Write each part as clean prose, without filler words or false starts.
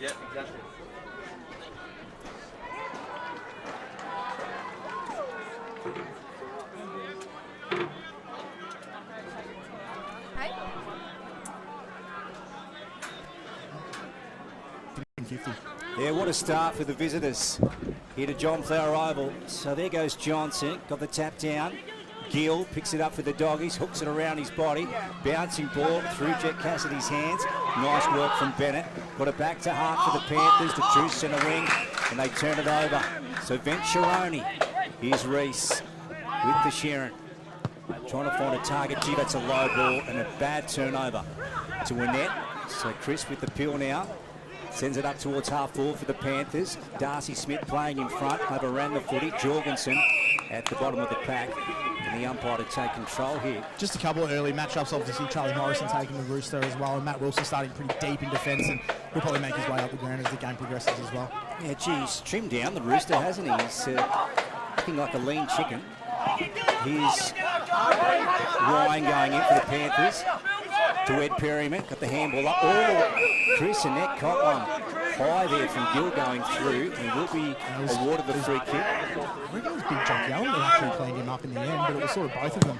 Yeah, exactly. Yeah, what a start for the visitors here to John Flower Oval. So there goes Johnson, got the tap down. Gill picks it up for the Doggies, hooks it around his body. Bouncing ball through Jet Cassidy's hands. Nice work from Bennett. Got it back to Hart for the Panthers. The Truce centre wing, and they turn it over. So Venturoni, here's Reese with the Sharon. Trying to find a target. Gee, that's a low ball and a bad turnover to Winnett. So Chris with the peel now. Sends it up towards half forward for the Panthers. Darcy Smith playing in front, overran the footy. Jorgensen at the bottom of the pack. And the umpire to take control here. Just a couple of early matchups, obviously. Charlie Morrison taking the Rooster as well, and Matt Wilson starting pretty deep in defence, and he'll probably make his way up the ground as the game progresses as well. Yeah, geez, trimmed down the Rooster, hasn't he? He's looking like a lean chicken. Here's Ryan going in for the Panthers. To Ed Perryman, got the handball up. Oh, Chris Annette caught one high there from Gill going through. He will be awarded the free kick. I reckon it was Big Jock Allen that actually cleaned him up in the end, but it was sort of both of them.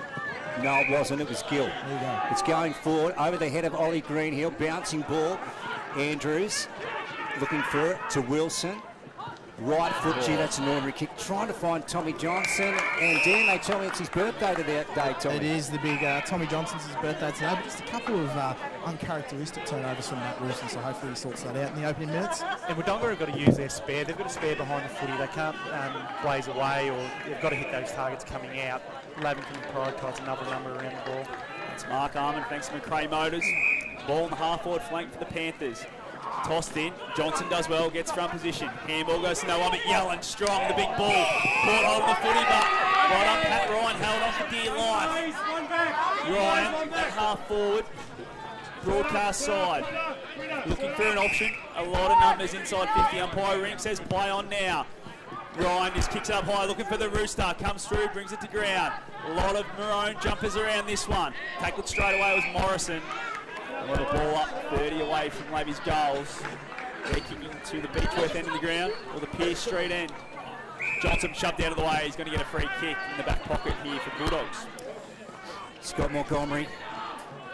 No, it wasn't. It was Gill. There you go. It's going forward over the head of Ollie Greenhill. Bouncing ball. Andrews looking for it to Wilson. Right foot, gee, that's an ordinary kick. Trying to find Tommy Johnson. And Dan, they tell me it's his birthday today, Tommy. It is the big Tommy Johnson's birthday today, but just a couple of uncharacteristic turnovers from Matt Wilson, so hopefully he sorts that out in the opening minutes. And Wodonga have got to use their spare. They've got a spare behind the footy. They can't blaze away, or they've got to hit those targets coming out. Lavin can prioritise another number around the ball. It's Mark Armand, thanks to McRae Motors. Ball on the half-forward flank for the Panthers. Tossed in, Johnson does well, gets front position. Handball goes to no one but Yellen, strong, the big ball. Caught hold of the footy, but right on Pat Ryan, held on for dear life. Ryan, at half forward, broadcast side. Looking for an option, a lot of numbers inside 50. Umpire Rink says play on now. Ryan just kicks up high, looking for the Rooster, comes through, brings it to ground. A lot of maroon jumpers around this one. Tackled straight away was Morrison. Well, the ball up 30 away from Levy's goals. They're kicking to the Beechworth end of the ground, or the Pierce Street end. Johnson shoved out of the way. He's going to get a free kick in the back pocket here for Bulldogs. Scott Montgomery,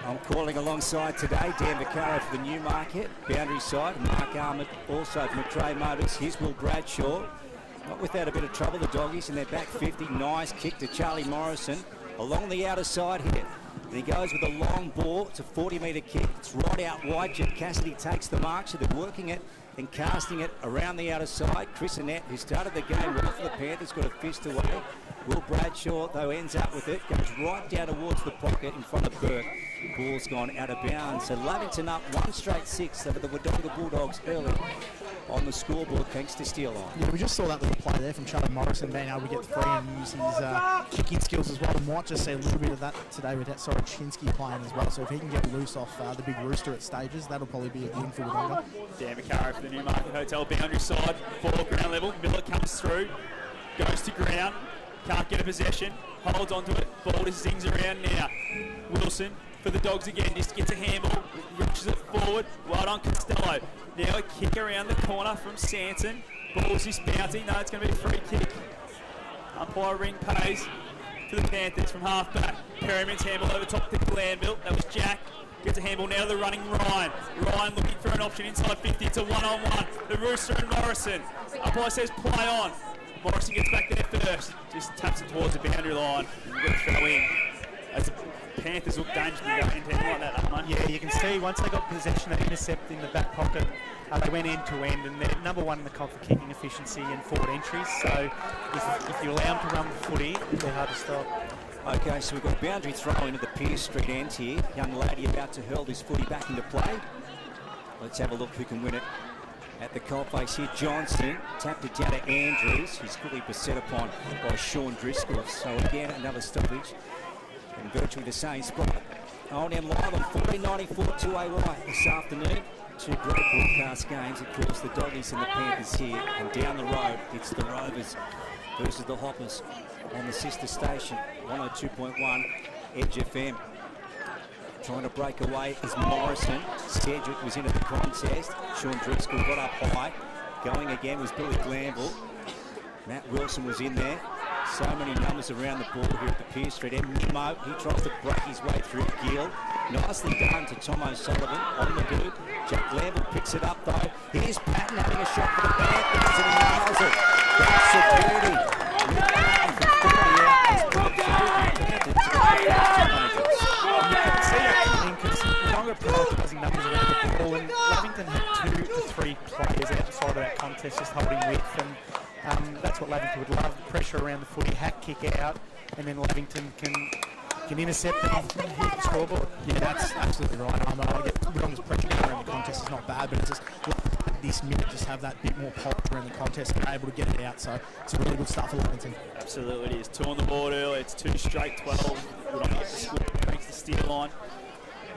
I'm calling alongside today. Dan Vaccaro for the Newmarket, boundary side. Mark Armand also from McRae Motors. Here's Will Bradshaw. Not without a bit of trouble, the Doggies in their back 50. Nice kick to Charlie Morrison. Along the outer side here. And he goes with a long ball. It's a 40-metre kick. It's right out wide. Jet Cassidy takes the mark, so they're working it and casting it around the outer side. Chris Annette, who started the game well for the Panthers, got a fist away. Will Bradshaw, though, ends up with it. Goes right down towards the pocket in front of Burke. Ball's gone out of bounds. So Lavington up 1 straight 6 over the Wodonga Bulldogs early on the scoreboard, thanks to Steele Line. Yeah, we just saw that little play there from Charlie Morrison being able to get free and use his kicking skills as well. And might just see a little bit of that today with that Sorochinsky playing as well. So if he can get loose off the big Rooster at stages, that'll probably be a win for Wodonga. Dan Vaccaro for the Newmarket Hotel, boundary side, ball ground level. Miller comes through, goes to ground, can't get a possession, holds onto it, ball just zings around now. Wilson for the Dogs again, just gets a handball, reaches it forward, right on Costello. Now a kick around the corner from Sanson. Ball's just bouncing, no, it's going to be a free kick. Umpire Ring pays to the Panthers from half back. Perryman's handball over top to Glanville, that was Jack. Gets a handball now to the running Ryan. Ryan looking for an option inside 50, it's a one-on-one. The Rooster and Morrison. Umpire says play on. Morrison gets back there first, just taps it towards the boundary line. We've got to throw in. As the Panthers look dangerous going into anything like that, mate. Yeah, you can see once they got possession, they intercept in the back pocket. They went end to end, and they're number one in the comp for kicking efficiency and forward entries. So if you allow them to run the footy, they're hard to stop. Okay, so we've got boundary throw into the Pierce Street end here. Young lady about to hurl this footy back into play. Let's have a look who can win it. At the coalface here, Johnson tapped it down to Andrews. He's quickly beset upon by Sean Driscoll. So again, another stoppage. In virtually the same spot. O&M live on 1494 2A right this afternoon. Two great broadcast games, of course, the Doggies and the Panthers here. And down the road, it's the Rovers versus the Hoppers on the sister station, 102.1 Edge FM. Trying to break away is Morrison. Sedgwick was into the contest. Sean Driscoll got up high. Going again was Billy Glanville. Matt Wilson was in there. So many numbers around the ball here at the Pierce Street. And Nimmo, he tries to break his way through Gill. Nicely done to Tom O'Sullivan on the boot. Jack Glanville picks it up though. Here's Patton having a shot for the Panthers and he nails it. That's a beauty. Wodonga prioritising numbers around the ball, and Lavington had 2 to 3 players outside of that contest just holding width, and that's what Lavington would love, the pressure around the footy, hack kick out, and then Lavington can intercept and hit the scoreboard. Yeah, that's absolutely right. I get Wodonga's pressure around the contest is not bad, but it's just this minute just have that bit more pop around the contest and able to get it out, so it's a really good start for Lavington. Absolutely it is. 2 on the board early, it's 2 straight 12. Wodonga gets the score, breaks the steer line.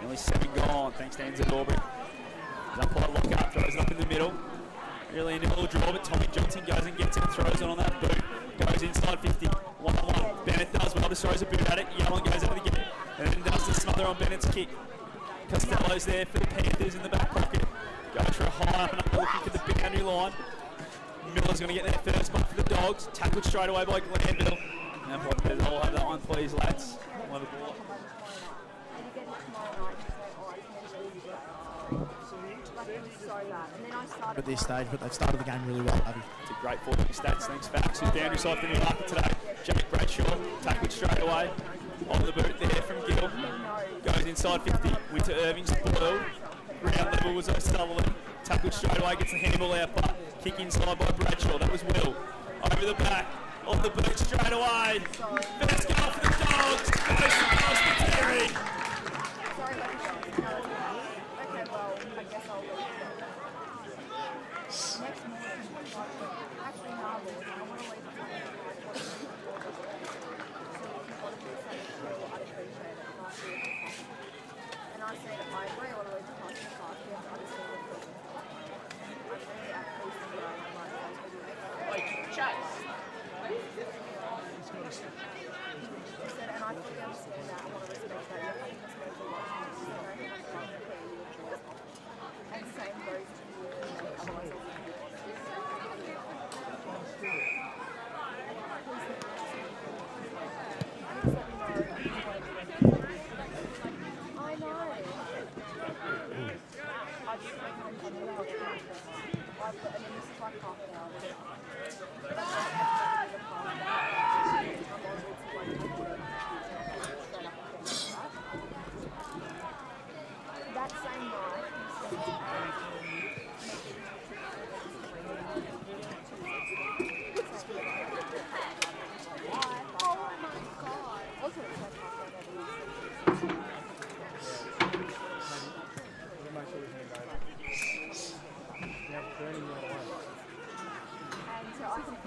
Nearly 7 gone, thanks to Enzo Albury. Umpire lock up, throws it up in the middle. Really a nibble draw, but Tommy Johnson goes and gets it and throws it on that boot. Goes inside 50, 1-on-1. Bennett does well, just throws a boot at it. Yellen goes over the gate, and then does the smother on Bennett's kick. Costello's there for the Panthers in the back pocket. Goes for a high up and up, looking for the boundary line. Miller's going to get there first, but for the Dogs. Tackled straight away by Glanville. And I'll have that one, please, lads. We'll have a ball. At this stage, but they've started the game really well, Abby. It's a great 40 stats, thanks Fax. Who's boundary side for the Newmarket today. Jake Bradshaw, tackled straight away. On the boot there from Gill. Goes inside 50. Winter Irving spoiled. Ground level was O'Sullivan. Tackled straight away, gets the handball out, but kick inside by Bradshaw. That was Will. Over the back. On the boot straight away. First goal for the Dogs. Goes to Terry.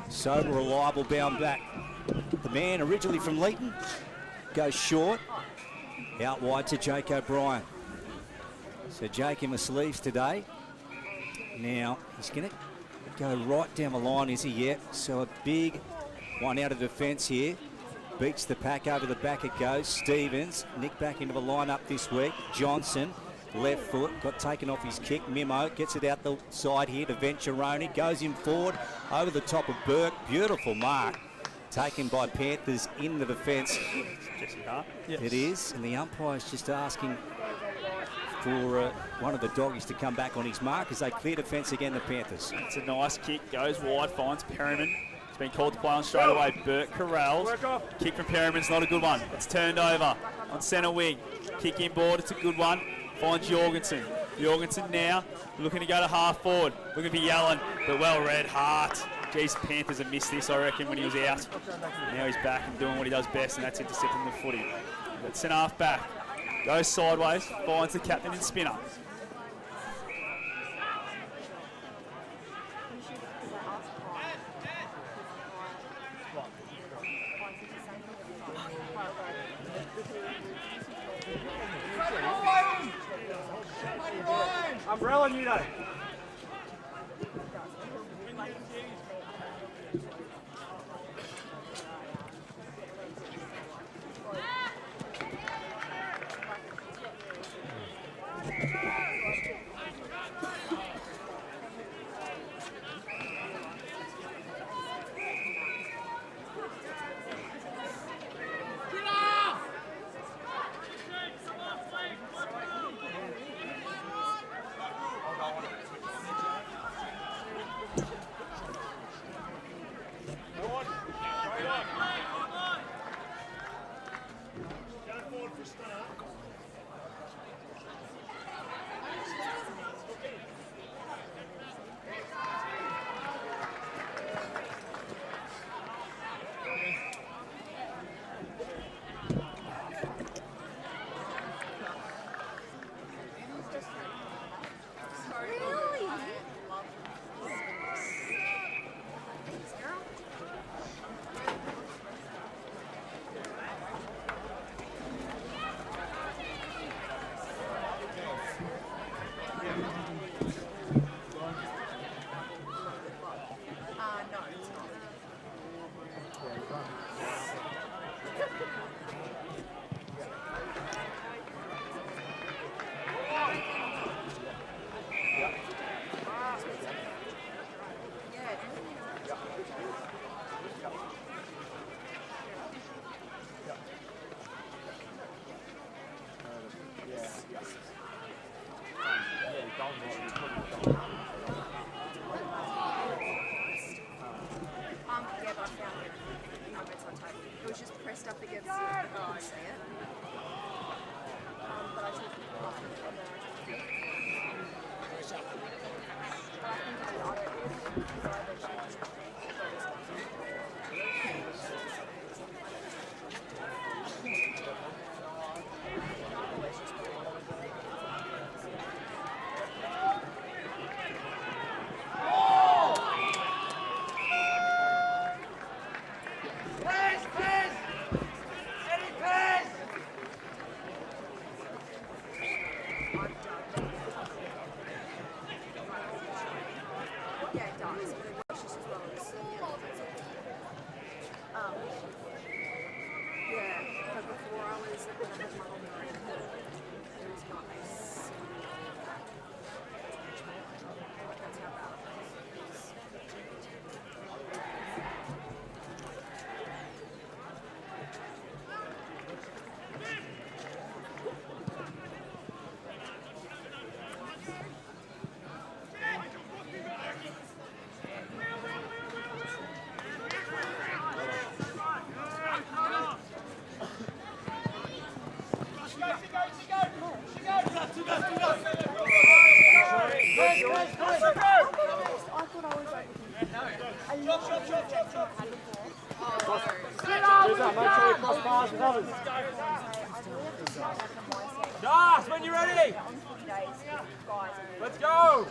Sober, reliable, bound back. The man originally from Leeton goes short. Out wide to Jake O'Brien. So Jake in the sleeves today. Now he's going to go right down the line, is he? Yeah. So a big one out of defence here. Beats the pack, over the back it goes. Stevens, Nick back into the lineup this week. Johnson, left foot, got taken off his kick. Memo gets it out the side here to Venturoni. Goes him forward over the top of Burke. Beautiful mark taken by Panthers in the defence. Jesse Hart. Yes. It is, and the umpire's just asking for one of the doggies to come back on his mark as they clear defence again, the Panthers. It's a nice kick, goes wide, finds Perryman. It's been called to play on straight away. Burke corrals. Kick from Perryman's not a good one. It's turned over on centre wing. Kick inboard, it's a good one. Finds Jorgensen. Jorgensen now looking to go to half forward. Looking for Yellen, but well read. Hart. Geez, Panthers have missed this, I reckon, when he was out. Now he's back and doing what he does best, and that's intercepting the footy. But centre half back. Goes sideways, finds the captain in spinner. Umbrella, Nudo. Das, when you're ready. Let's go.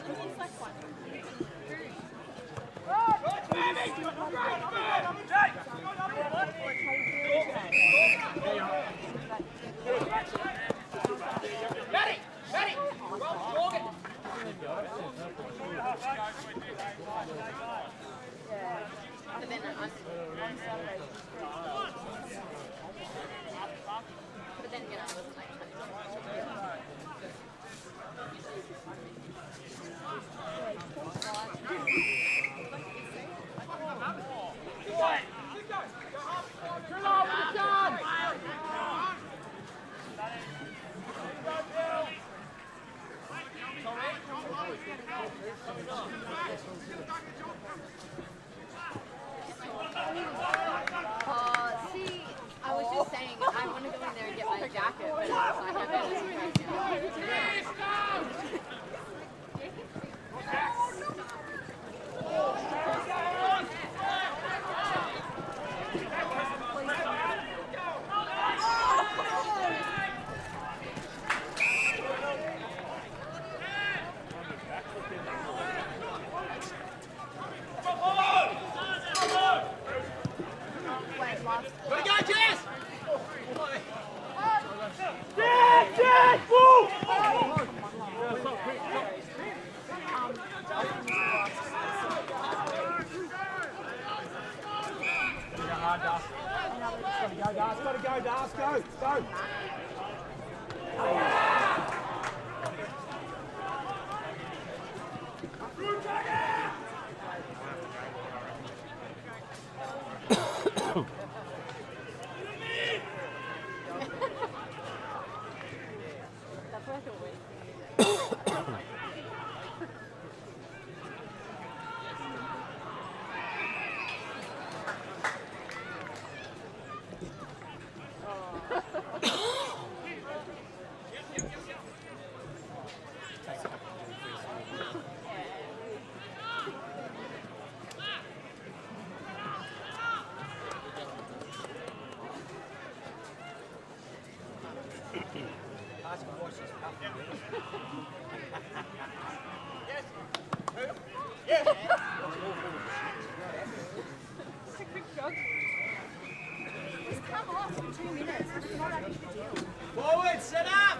Forward, set up!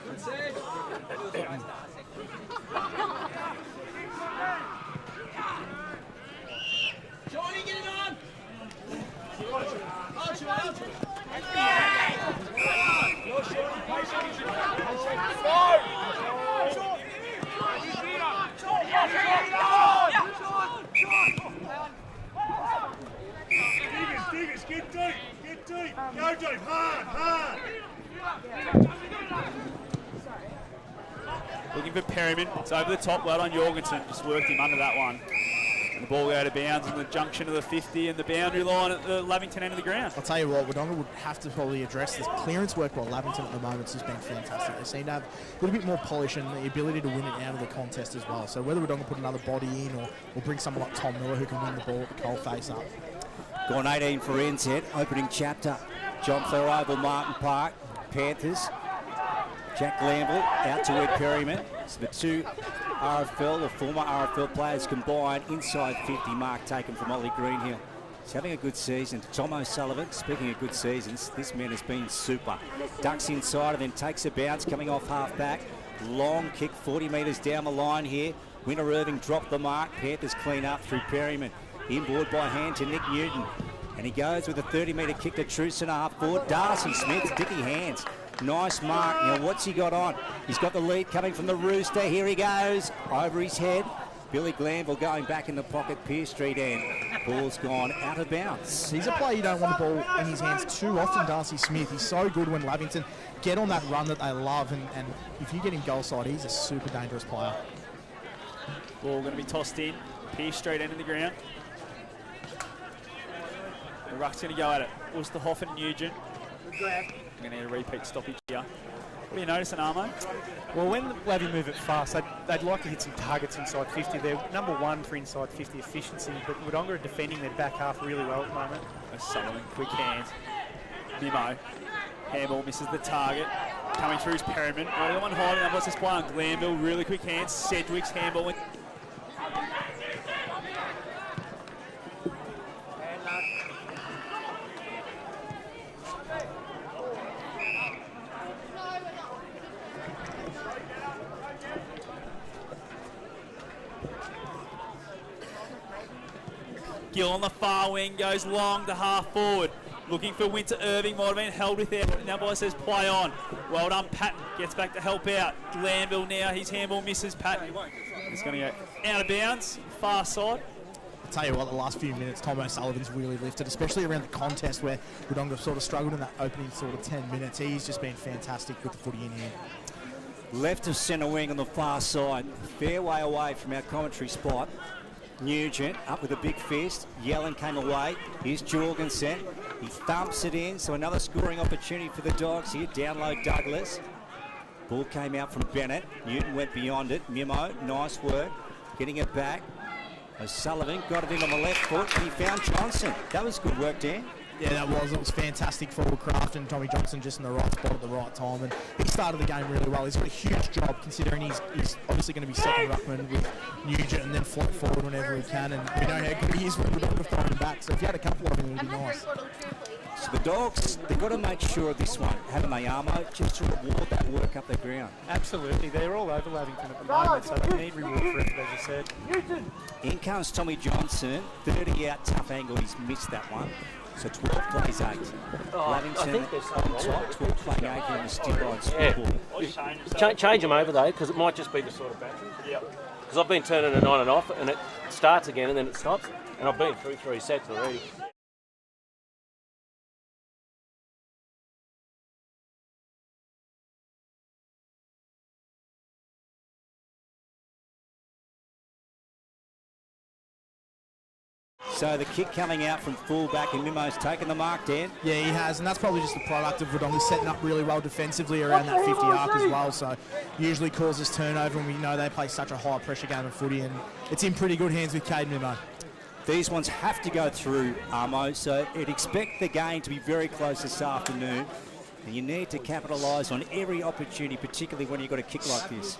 Good set. Johnny, get it on! Archer, Archer! Go, Shorty, play Shorty. Go! Looking for Perryman. It's over the top. Well done, Jorgensen. Just worked him under that one. And the ball out of bounds in the junction of the 50 and the boundary line at the Lavington end of the ground. I'll tell you what, Wodonga would have to probably address this clearance work by Lavington at the moment has been fantastic. They seem to have a little bit more polish and the ability to win it out of the contest as well. So whether Wodonga put another body in or bring someone like Tom Miller who can win the ball at the cold face up. Gone 18 for NZ, opening chapter. John Flair Oval, Martin Park, Panthers. Jack Glanville out to Ed Perryman. So the two RFL or former RFL players combined inside 50 mark taken from Ollie Greenhill. He's having a good season. Tom O'Sullivan, speaking of good seasons, this man has been super. Ducks inside and then takes a bounce coming off half back. Long kick 40 metres down the line here. Winter Irving dropped the mark. Panthers clean up through Perryman. Inboard by hand to Nick Newton. And he goes with a 30-metre kick to true centre half forward. Darcy Smith, sticky hands. Nice mark. Now what's he got on? He's got the lead coming from the Rooster. Here he goes. Over his head. Billy Glanville going back in the pocket. Pearce Street end. Ball's gone out of bounds. He's a player you don't want the ball in his hands too often, Darcy Smith. He's so good when Lavington get on that run that they love. And if you get him goal side, he's a super dangerous player. Ball going to be tossed in. Pearce Street end of the ground. The ruck's going to go at it. Osterhoff and Nugent. I'm going to need a repeat stoppage here. What are you noticing, Armo? Well, when Lavy move it fast, they'd like to hit some targets inside 50. They're number one for inside 50 efficiency, but Wodonga are defending their back half really well at the moment. Sullivan, quick hands. Nimmo. Handball misses the target. Coming through is Perryman. Oh, the one hiding up. What's this play on Glanville? Really quick hands. Sedgwick's handball. Gill on the far wing, goes long to half forward. Looking for Winter Irving, might have been held with there. Now boy says play on. Well done, Patton. Gets back to help out. Glanville now, his handball misses Patton. He's going to go out of bounds, far side. I'll tell you what, the last few minutes, Tom O'Sullivan's really lifted, especially around the contest where Wodonga sort of struggled in that opening sort of 10 minutes. He's just been fantastic with the footy in here. Left of centre wing on the far side. Fair way away from our commentary spot. Nugent up with a big fist. Yellen came away. Here's Jorgensen. He thumps it in, so another scoring opportunity for the Dogs here. Down low Douglas. Ball came out from Bennett. Newton went beyond it. Nimmo, nice work. Getting it back. O'Sullivan got it in on the left foot and he found Johnson. That was good work, Dan. Yeah, that was. It was fantastic forward craft and Tommy Johnson just in the right spot at the right time. And he started the game really well. He's got a huge job considering he's obviously going to be second ruckman with Nugent and then float forward whenever he can. And we know how good he is when we don't throw him back. So if you had a couple of them, it would be nice. So the Dogs, they've got to make sure of this one, haven't they, Armo? Just to reward that work up the ground. Absolutely. They're all over Lavington at the moment, so they need reward for it, as you said. In comes Tommy Johnson. 30 out, tough angle. He's missed that one. So 12 plays 8. Lavington on top, 12 playing 8 here in the still on scoreboard. Change them over though, because it might just be the sort of battery. Because I've been turning it on and off, and it starts again and then it stops. And I've been through 3 sets already. So the kick coming out from full-back and Nimmo's taken the mark, Dan. Yeah, he has, and that's probably just the product of Wodonga setting up really well defensively around that 50 arc as well, so usually causes turnover, and we know they play such a high pressure game of footy, and it's in pretty good hands with Caden Nimmo. These ones have to go through, Armo, so you'd expect the game to be very close this afternoon, and you need to capitalise on every opportunity, particularly when you've got a kick like this.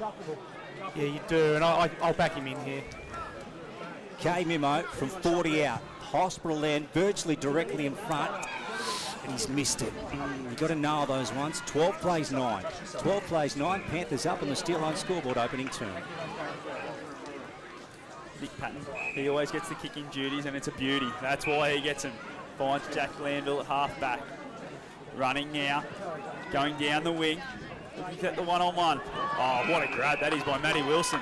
Yeah, you do, and I'll back him in here. K. Mimo from 40 out. Hospital end, virtually directly in front. And he's missed it. You've got to nail those ones. 12 plays 9. 12 plays 9. Panthers up on the steel line scoreboard opening turn. Nick Patton, he always gets the kicking duties and it's a beauty. That's why he gets them. Finds Jack Glanville at half back. Running now. Going down the wing. Looking at the one-on-one. Oh, what a grab that is by Matty Wilson.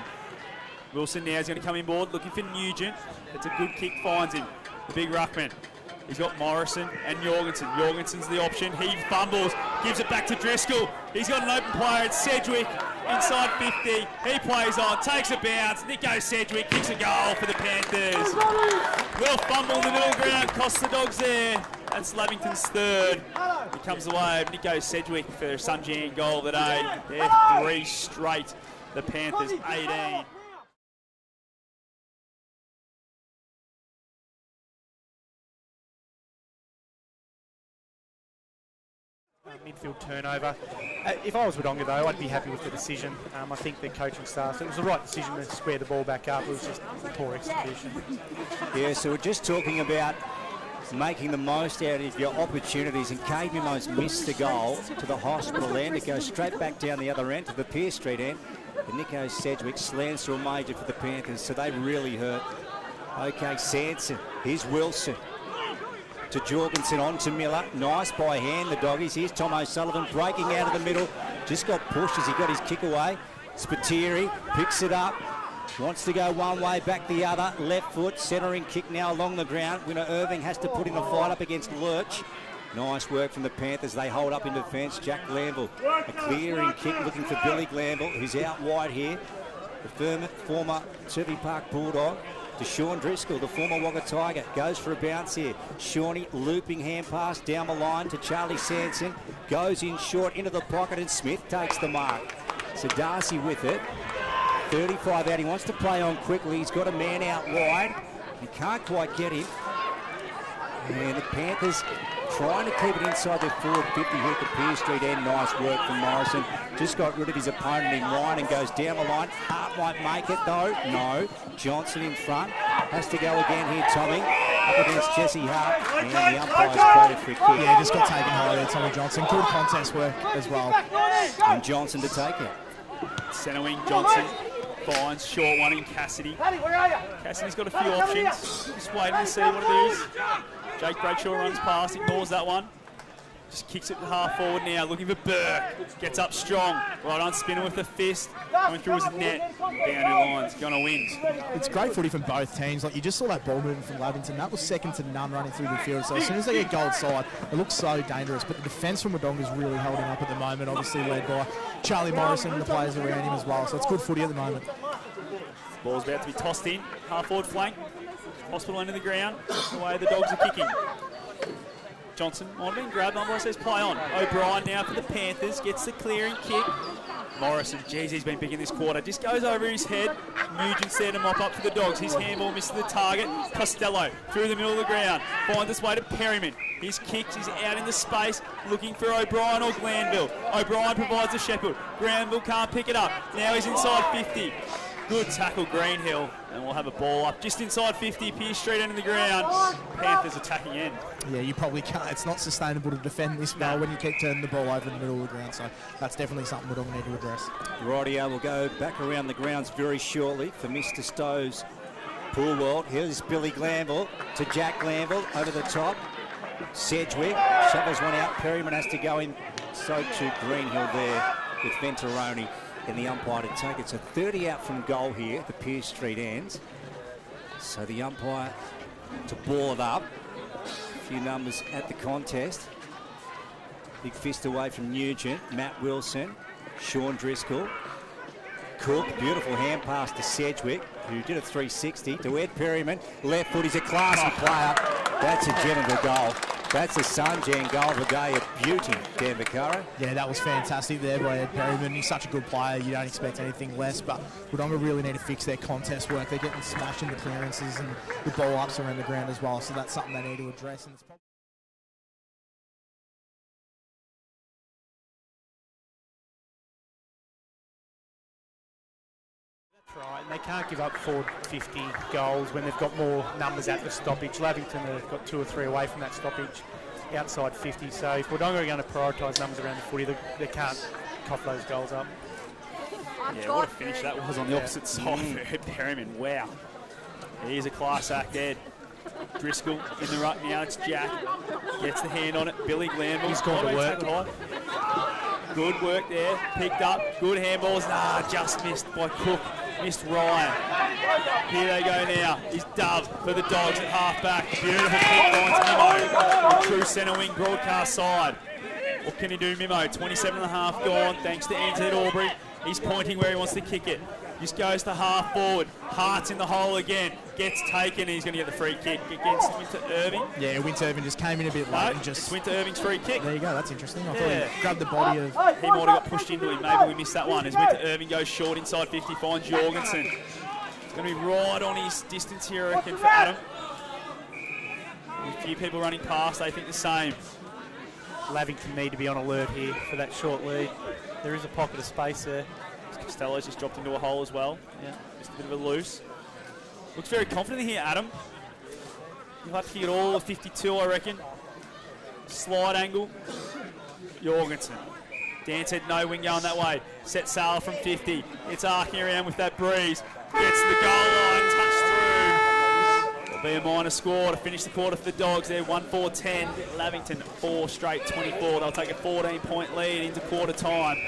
Wilson now is going to come in board, looking for Nugent. It's a good kick, finds him. The big ruckman. He's got Morrison and Jorgensen. Jorgensen's the option. He fumbles, gives it back to Driscoll. He's got an open player. It's Sedgwick inside 50. He plays on, takes a bounce. Nico Sedgwick kicks a goal for the Panthers. Well fumble in the middle ground, costs the Dogs there. That's Lavington's third. He comes away with Nico Sedgwick for a Sunjan goal of the day. They're 3 straight. The Panthers 18. Midfield turnover. If I was Wodonga though, I'd be happy with the decision. I think the coaching staff, it was the right decision to square the ball back up. It was just poor execution. Yeah, so we're just talking about making the most out of your opportunities, and KBMO's missed the goal to the hospital end. It goes straight back down the other end to the Pearce Street end. And Nico Sedgwick slams through a major for the Panthers, so they really hurt. Okay, Sanson, here's Wilson. To Jorgensen, on to Miller. Nice by hand, the Doggies. Here's Tom O'Sullivan breaking out of the middle. Just got pushed as he got his kick away. Spiteri picks it up. Wants to go one way, back the other. Left foot, centering kick now along the ground. Winner Irving has to put in a fight up against Lurch. Nice work from the Panthers. They hold up in defence. Jack Glanville, a clearing kick looking for Billy Glanville, who's out wide here. The former Turvey Park Bulldog. To Sean Driscoll, the former Wagga Tiger, goes for a bounce here. Shawnee looping hand pass down the line to Charlie Sanson, goes in short into the pocket, and Smith takes the mark. So Darcy with it, 35 out. He wants to play on quickly. He's got a man out wide. He can't quite get him. And the Panthers trying to keep it inside their forward 50 here at the Pearce Street end. Nice work from Morrison. Just got rid of his opponent in line and goes down the line. Hart might make it though. No. Johnson in front. Has to go again here, Tommy. Up against Jesse Hart. And the umpire's quoted for a kick. Yeah, just got taken high there, Tommy Johnson. Good contest work as well. And Johnson to take it. Centre wing Johnson finds short one in Cassidy. Cassidy's got a few options. Just waiting to see what it is. Jake Bradshaw runs past, ignores that one. Just kicks it half forward now, looking for Burke. Gets up strong. Right on spinner with the fist. Coming through his net. Boundary lines, gonna win. It's great footy from both teams. Like, you just saw that ball moving from Lavington. That was second to none running through the field. So as soon as they get goal side, it looks so dangerous. But the defence from Wodonga is really holding up at the moment, obviously led by Charlie Morrison and the players around him as well. So it's good footy at the moment. Ball's about to be tossed in. Half forward flank. Hospital into the ground. The way the Dogs are kicking. Johnson on being grabbed. Umpire says play on. O'Brien now for the Panthers. Gets the clearing kick. Morrison, geez, he's been big in this quarter. Just goes over his head. Nugent's there to mop up for the Dogs. His handball misses the target. Costello through the middle of the ground. Finds his way to Perryman. He's kicked. He's out in the space looking for O'Brien or Glanville. O'Brien provides the Shepherd. Glanville can't pick it up. Now he's inside 50. Good tackle, Greenhill, and we'll have a ball up just inside 50. Pearce Street into the ground. Panthers attacking end. Yeah, you probably can't. It's not sustainable to defend this well when you keep turning the ball over in the middle of the ground. So that's definitely something we're going to need to address. Rightio, we'll go back around the grounds very shortly for Mr. Stowe's Pool World. Here's Billy Glanville to Jack Glanville over the top. Sedgwick shovels one out. Perryman has to go in. So to Greenhill there with Venturoni and the umpire to take it. So 30 out from goal here at the Pearce Street ends. So the umpire to ball it up. A few numbers at the contest. Big fist away from Nugent. Matt Wilson. Sean Driscoll. Cook, beautiful hand pass to Sedgwick, who did a 360 to Ed Perryman. Left foot, he's a classy player. That's a gem of a goal. That's a Sunjan goal of the day, a beauty, Dan Vaccaro. Yeah, that was fantastic there by Ed Perryman. He's such a good player, you don't expect anything less, but Wodonga really need to fix their contest work. They're getting smashed into clearances and the ball ups around the ground as well, so that's something they need to address. And it's Right, and they can't give up forward 50 goals when they've got more numbers at the stoppage. Lavington have got 2 or 3 away from that stoppage outside 50. So if Wodonga are going to prioritise numbers around the footy, they can't cough those goals up. Yeah, what a finish that was on the opposite side for Ed Perryman. Wow. Here's a class act, Ed. Driscoll in the ruck now. It's Jack. Gets the hand on it. Billy Glanville. He's gone to work. Good work there. Picked up. Good handballs. Just missed by Cook. Missed Ryan. Here they go now. He's Dove for the Dogs at half-back. Beautiful kick finds Mimo. True centre wing broadcast side. What can he do, Mimo? 27.5 gone, thanks to Ed Albury. He's pointing where he wants to kick it. Just goes to half forward. Hart's in the hole again. Gets taken, and he's going to get the free kick against Winter Irving. Yeah, Winter Irving just came in a bit late and just... It's Winter Irving's free kick. There you go, that's interesting. I thought he grabbed the body of... He might have got pushed into him. Maybe we missed that one. As Winter Irving goes short inside 50, finds Jorgensen. It's going to be right on his distance here, I reckon, for Adam. A few people running past, they think the same. Lavington need to be on alert here for that short lead. There is a pocket of space there. Costello's just dropped into a hole as well. Yeah, just a bit of a loose. Looks very confident here, Adam. You'll have to kick it all of 52, I reckon. Slide angle. Jorgensen. Dan said no wing going that way. Set sail from 50. It's arcing around with that breeze. Gets to the goal line, touch through. It'll be a minor score to finish the quarter for the Dogs there. 1-4-10. Lavington 4 straight 24. They'll take a 14-point lead into quarter time.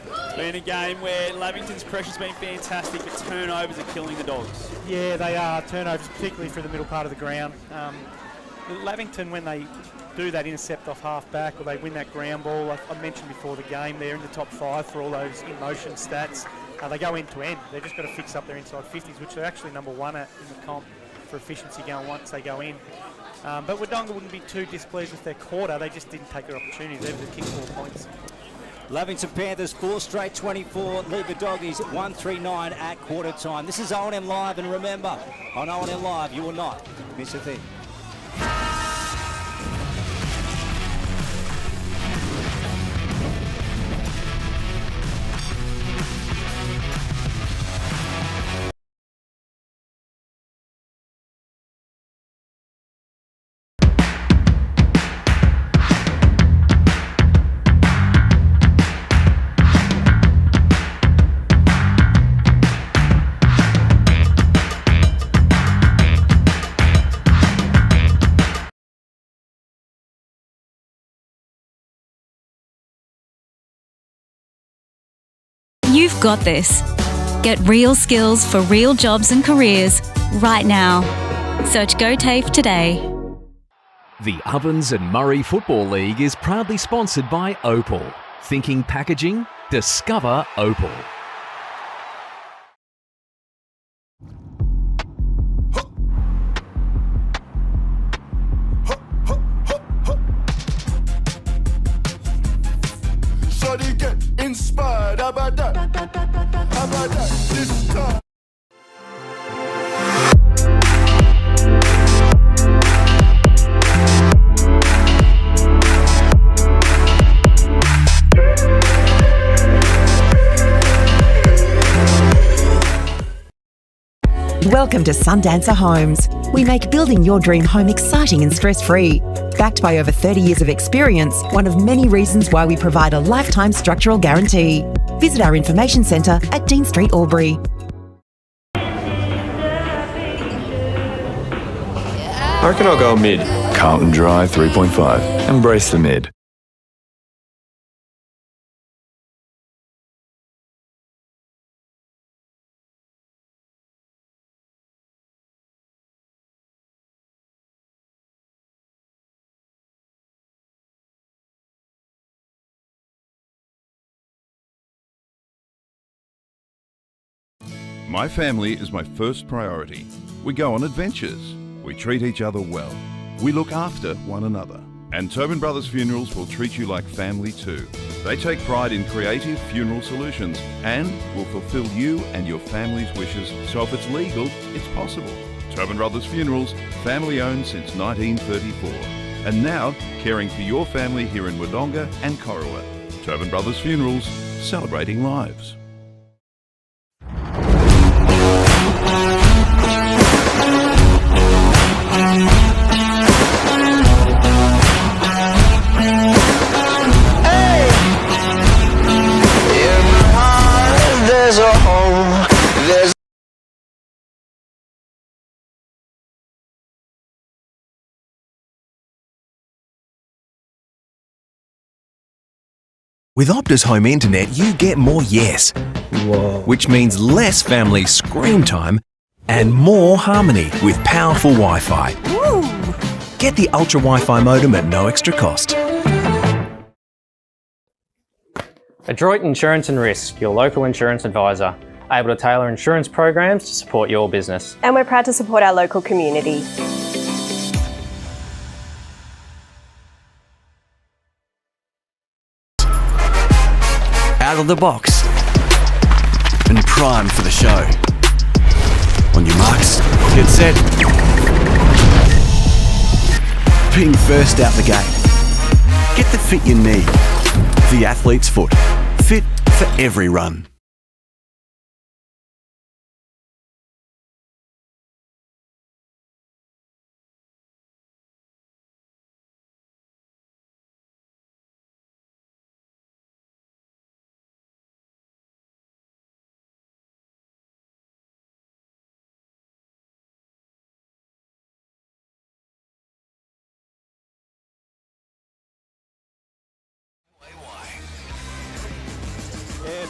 It's been a game where Lavington's pressure's been fantastic, but turnovers are killing the Dogs. Yeah, they are. Turnovers, particularly through the middle part of the ground. Lavington, when they do that intercept off half-back or they win that ground ball, I mentioned before the game, they're in the top 5 for all those in-motion stats. They go end-to-end. They've just got to fix up their inside 50s, which they're actually number 1 at in the comp for efficiency going once they go in. But Wodonga wouldn't be too displeased with their quarter. They just didn't take their opportunities. They would kick 4 points. Lavington Panthers 4 straight 24, lead the Doggies 1-3-9 at quarter time. This is O&M Live, and remember, on O&M Live you will not miss a thing. You've got this. Get real skills for real jobs and careers right now. Search GoTAFE today. The Ovens and Murray Football League is proudly sponsored by Opal. Thinking packaging? Discover Opal. Shawty get inspired, how about that? How about that? This time. Welcome to Sundancer Homes. We make building your dream home exciting and stress-free. Backed by over 30 years of experience, one of many reasons why we provide a lifetime structural guarantee. Visit our information centre at Dean Street, Albury. I reckon I'll go mid. Carlton Drive 3.5. Embrace the mid. My family is my first priority. We go on adventures. We treat each other well. We look after one another. And Tobin Brothers Funerals will treat you like family too. They take pride in creative funeral solutions and will fulfill you and your family's wishes, so if it's legal, it's possible. Tobin Brothers Funerals, family owned since 1934. And now, caring for your family here in Wodonga and Corowa. Tobin Brothers Funerals, celebrating lives. With Optus Home Internet, you get more yes. Whoa. Which means less family screen time and more harmony with powerful Wi-Fi. Get the Ultra Wi-Fi modem at no extra cost. Adroit Insurance and Risk, your local insurance advisor, able to tailor insurance programs to support your business. And we're proud to support our local community. Out of the box and primed for the show. On your marks, get set. Being first out the gate. Get the fit you need. The athlete's foot. Fit for every run.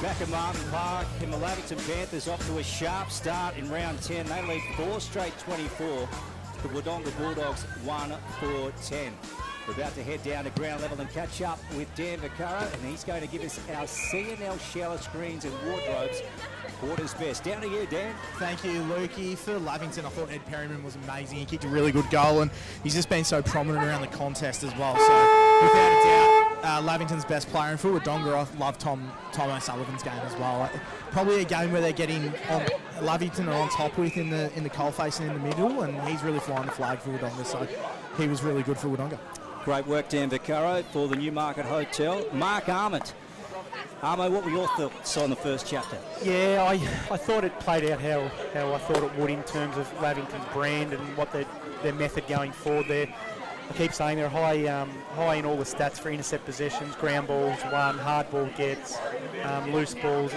Back at Martin Park, and the Lavington Panthers off to a sharp start in round 10. They lead 4 straight 24. The Wodonga Bulldogs 1-4-10. We're about to head down to ground level and catch up with Dan Vaccaro, and he's going to give us our C&L shower screens and wardrobes. Quarters best. Down to you, Dan. Thank you, Lukey. For Lavington, I thought Ed Perryman was amazing. He kicked a really good goal, and he's just been so prominent around the contest as well. So, without a doubt, Lavington's best player. And for Wodonga, I love Tom O'Sullivan's game as well. Probably a game where they're getting on, Lavington are on top with in the coalface and in the middle, and he's really flying the flag for Wodonga. So, he was really good for Wodonga. Great work, Dan Vaccaro, for the Newmarket Hotel. Mark Armott. Armo, what were your thoughts on the first chapter? Yeah, I thought it played out how I thought it would in terms of Lavington's brand and what their method going forward there. I keep saying they're high in all the stats for intercept possessions, ground balls won, hard ball gets, loose balls,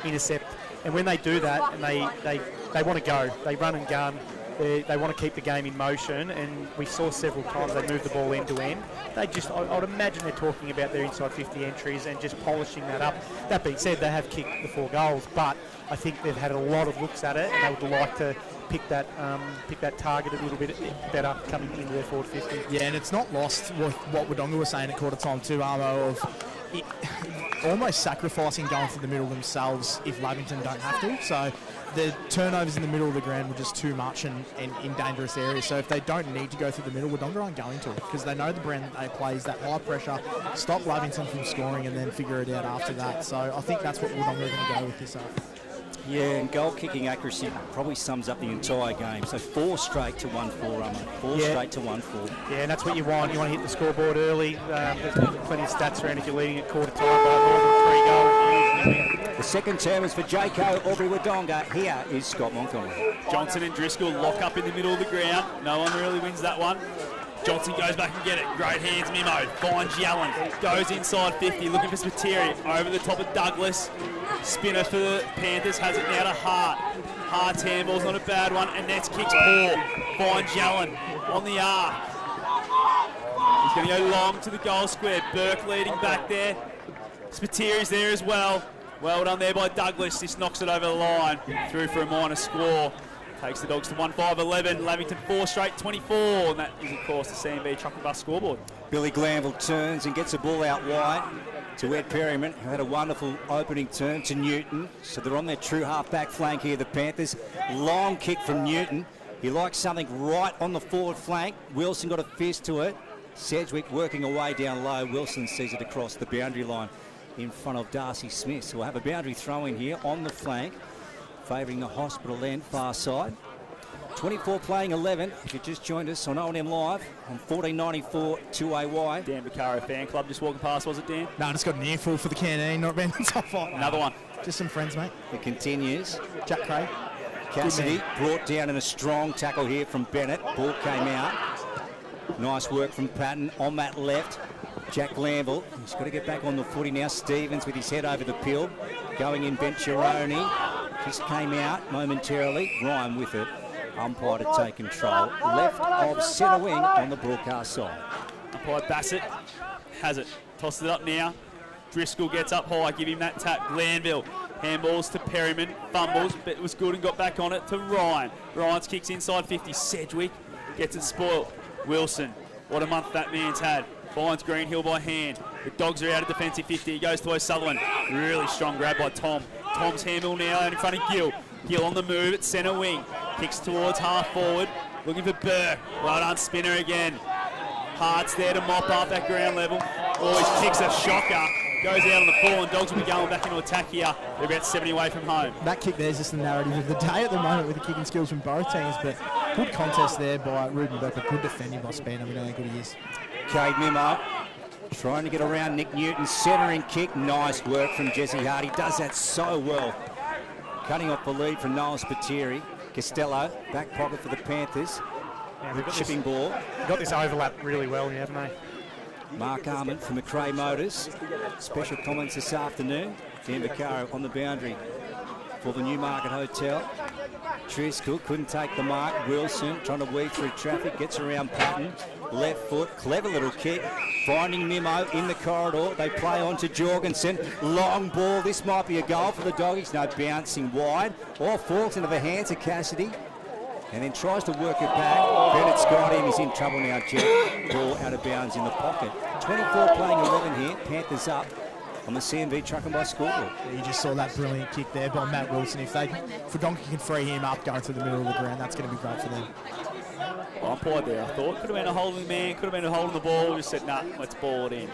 intercept. And when they do that and they want to go, they run and gun, they want to keep the game in motion, and we saw several times they move the ball end to end. I would imagine they're talking about their inside 50 entries and just polishing that up. That being said, they have kicked the 4 goals, but I think they've had a lot of looks at it, and they would like to pick that target a little bit better coming into their forward 50. Yeah, and it's not lost what Wodonga was saying at quarter time too, Armo, of almost sacrificing going for the middle themselves if Lavington don't have to. So the turnovers in the middle of the ground were just too much and in dangerous areas. So if they don't need to go through the middle, Wodonga aren't going to, because they know the brand that they play is that high pressure, stop Lavington from scoring and then figure it out after that. So I think that's what Wodonga are going to go with this half. Yeah, and goal kicking accuracy probably sums up the entire game. So 4 straight to 1-4, 4 straight to 1-4. Yeah, and that's what you want. You want to hit the scoreboard early. There's plenty of stats around if you're leading at quarter time by more than 3 goals. The second term is for Jaco Albury Wodonga. Here is Scott Montgomery. Johnson and Driscoll lock up in the middle of the ground. No one really wins that one. Johnson goes back and get it. Great hands, Mimo. Finds Yellen. Goes inside 50, looking for Spiteri. Over the top of Douglas. Spinner for the Panthers. Has it now to Hart. Hart's handball's not a bad one. And Nets kicks poor. Finds Yellen on the arc. He's going to go long to the goal square. Burke leading back there. Spiteri's there as well. Well done there by Douglas. This knocks it over the line. Through for a minor score. Takes the Dogs to 1-5-11. Lavington 4 straight 24. And that is, of course, the CMB Truck and Bus scoreboard. Billy Glanville turns and gets a ball out wide to Ed Perryman, who had a wonderful opening turn to Newton. So they're on their true half-back flank here, the Panthers. Long kick from Newton. He likes something right on the forward flank. Wilson got a fist to it. Sedgwick working away down low. Wilson sees it across the boundary line in front of Darcy Smith. So we'll have a boundary throw in here on the flank, favouring the hospital end, far side. 24 playing 11, if you just joined us on O&M Live on 1494 2AY. Dan Vaccaro fan club just walking past, was it, Dan? No, I just got an earful for the canteen, not been top fight. Another one. Just some friends, mate. It continues. Jack Craig. Cassidy brought down in a strong tackle here from Bennett. Ball came out. Nice work from Patton on that left. Jack Glanville, he's got to get back on the footy now. Stevens with his head over the pill. Going in Bencheroni. Just came out momentarily. Ryan with it. Umpire to take control. Left of centre wing on the broadcast side. Umpire Bassett has it. Tosses it up now. Driscoll gets up high. Give him that tap. Glanville Handballs to Perryman, fumbles, but it was good and got back on it to Ryan. Ryan's kicks inside 50, Sedgwick gets it spoiled. Wilson, what a month that man's had. Finds Greenhill by hand. The Dogs are out of defensive 50. He goes to O'Sullivan. Really strong grab by Tom. Tom's handball now out in front of Gill. Gill on the move at centre wing. Kicks towards half forward. Looking for Burke. Well done, Spinner again. Hart's there to mop up that ground level. Oh, his kick's a shocker. Goes out on the ball, and Dogs will be going back into attack here. They're about 70 away from home. That kick there's just the narrative of the day at the moment with the kicking skills from both teams, but good contest there by Ruben Burke, but good defending by Spina. We know how good he is. Cade Mimo trying to get around Nick Newton, centering kick. Nice work from Jesse Hardy. Does that so well. Cutting off the lead from Noel Spiteri. Costello, back pocket for the Panthers. Yeah, they've got Chipping ball. Got this overlap really well, haven't they? Mark Armand from McRae Motors. Special comments this afternoon. Dan Vaccaro on the boundary for the Newmarket Hotel. Driscoll couldn't take the mark. Wilson trying to weave through traffic, gets around Patton. Left foot, clever little kick. Finding Mimo in the corridor. They play on to Jorgensen. Long ball. This might be a goal for the Doggies. No, bouncing wide. All falls into the hands of Cassidy. And then tries to work it back. Bennett Scott in. He's in trouble now, Jet. Ball out of bounds in the pocket. 24 playing 11 here. Panthers up on the CMV trucking by scoreboard. You just saw that brilliant kick there by Matt Wilson. If Wodonga can free him up going to the middle of the ground, that's going to be great for them. Umpire there, I thought. Could have been a holding man, could have been a holding the ball. Just said, nah, let's ball it in.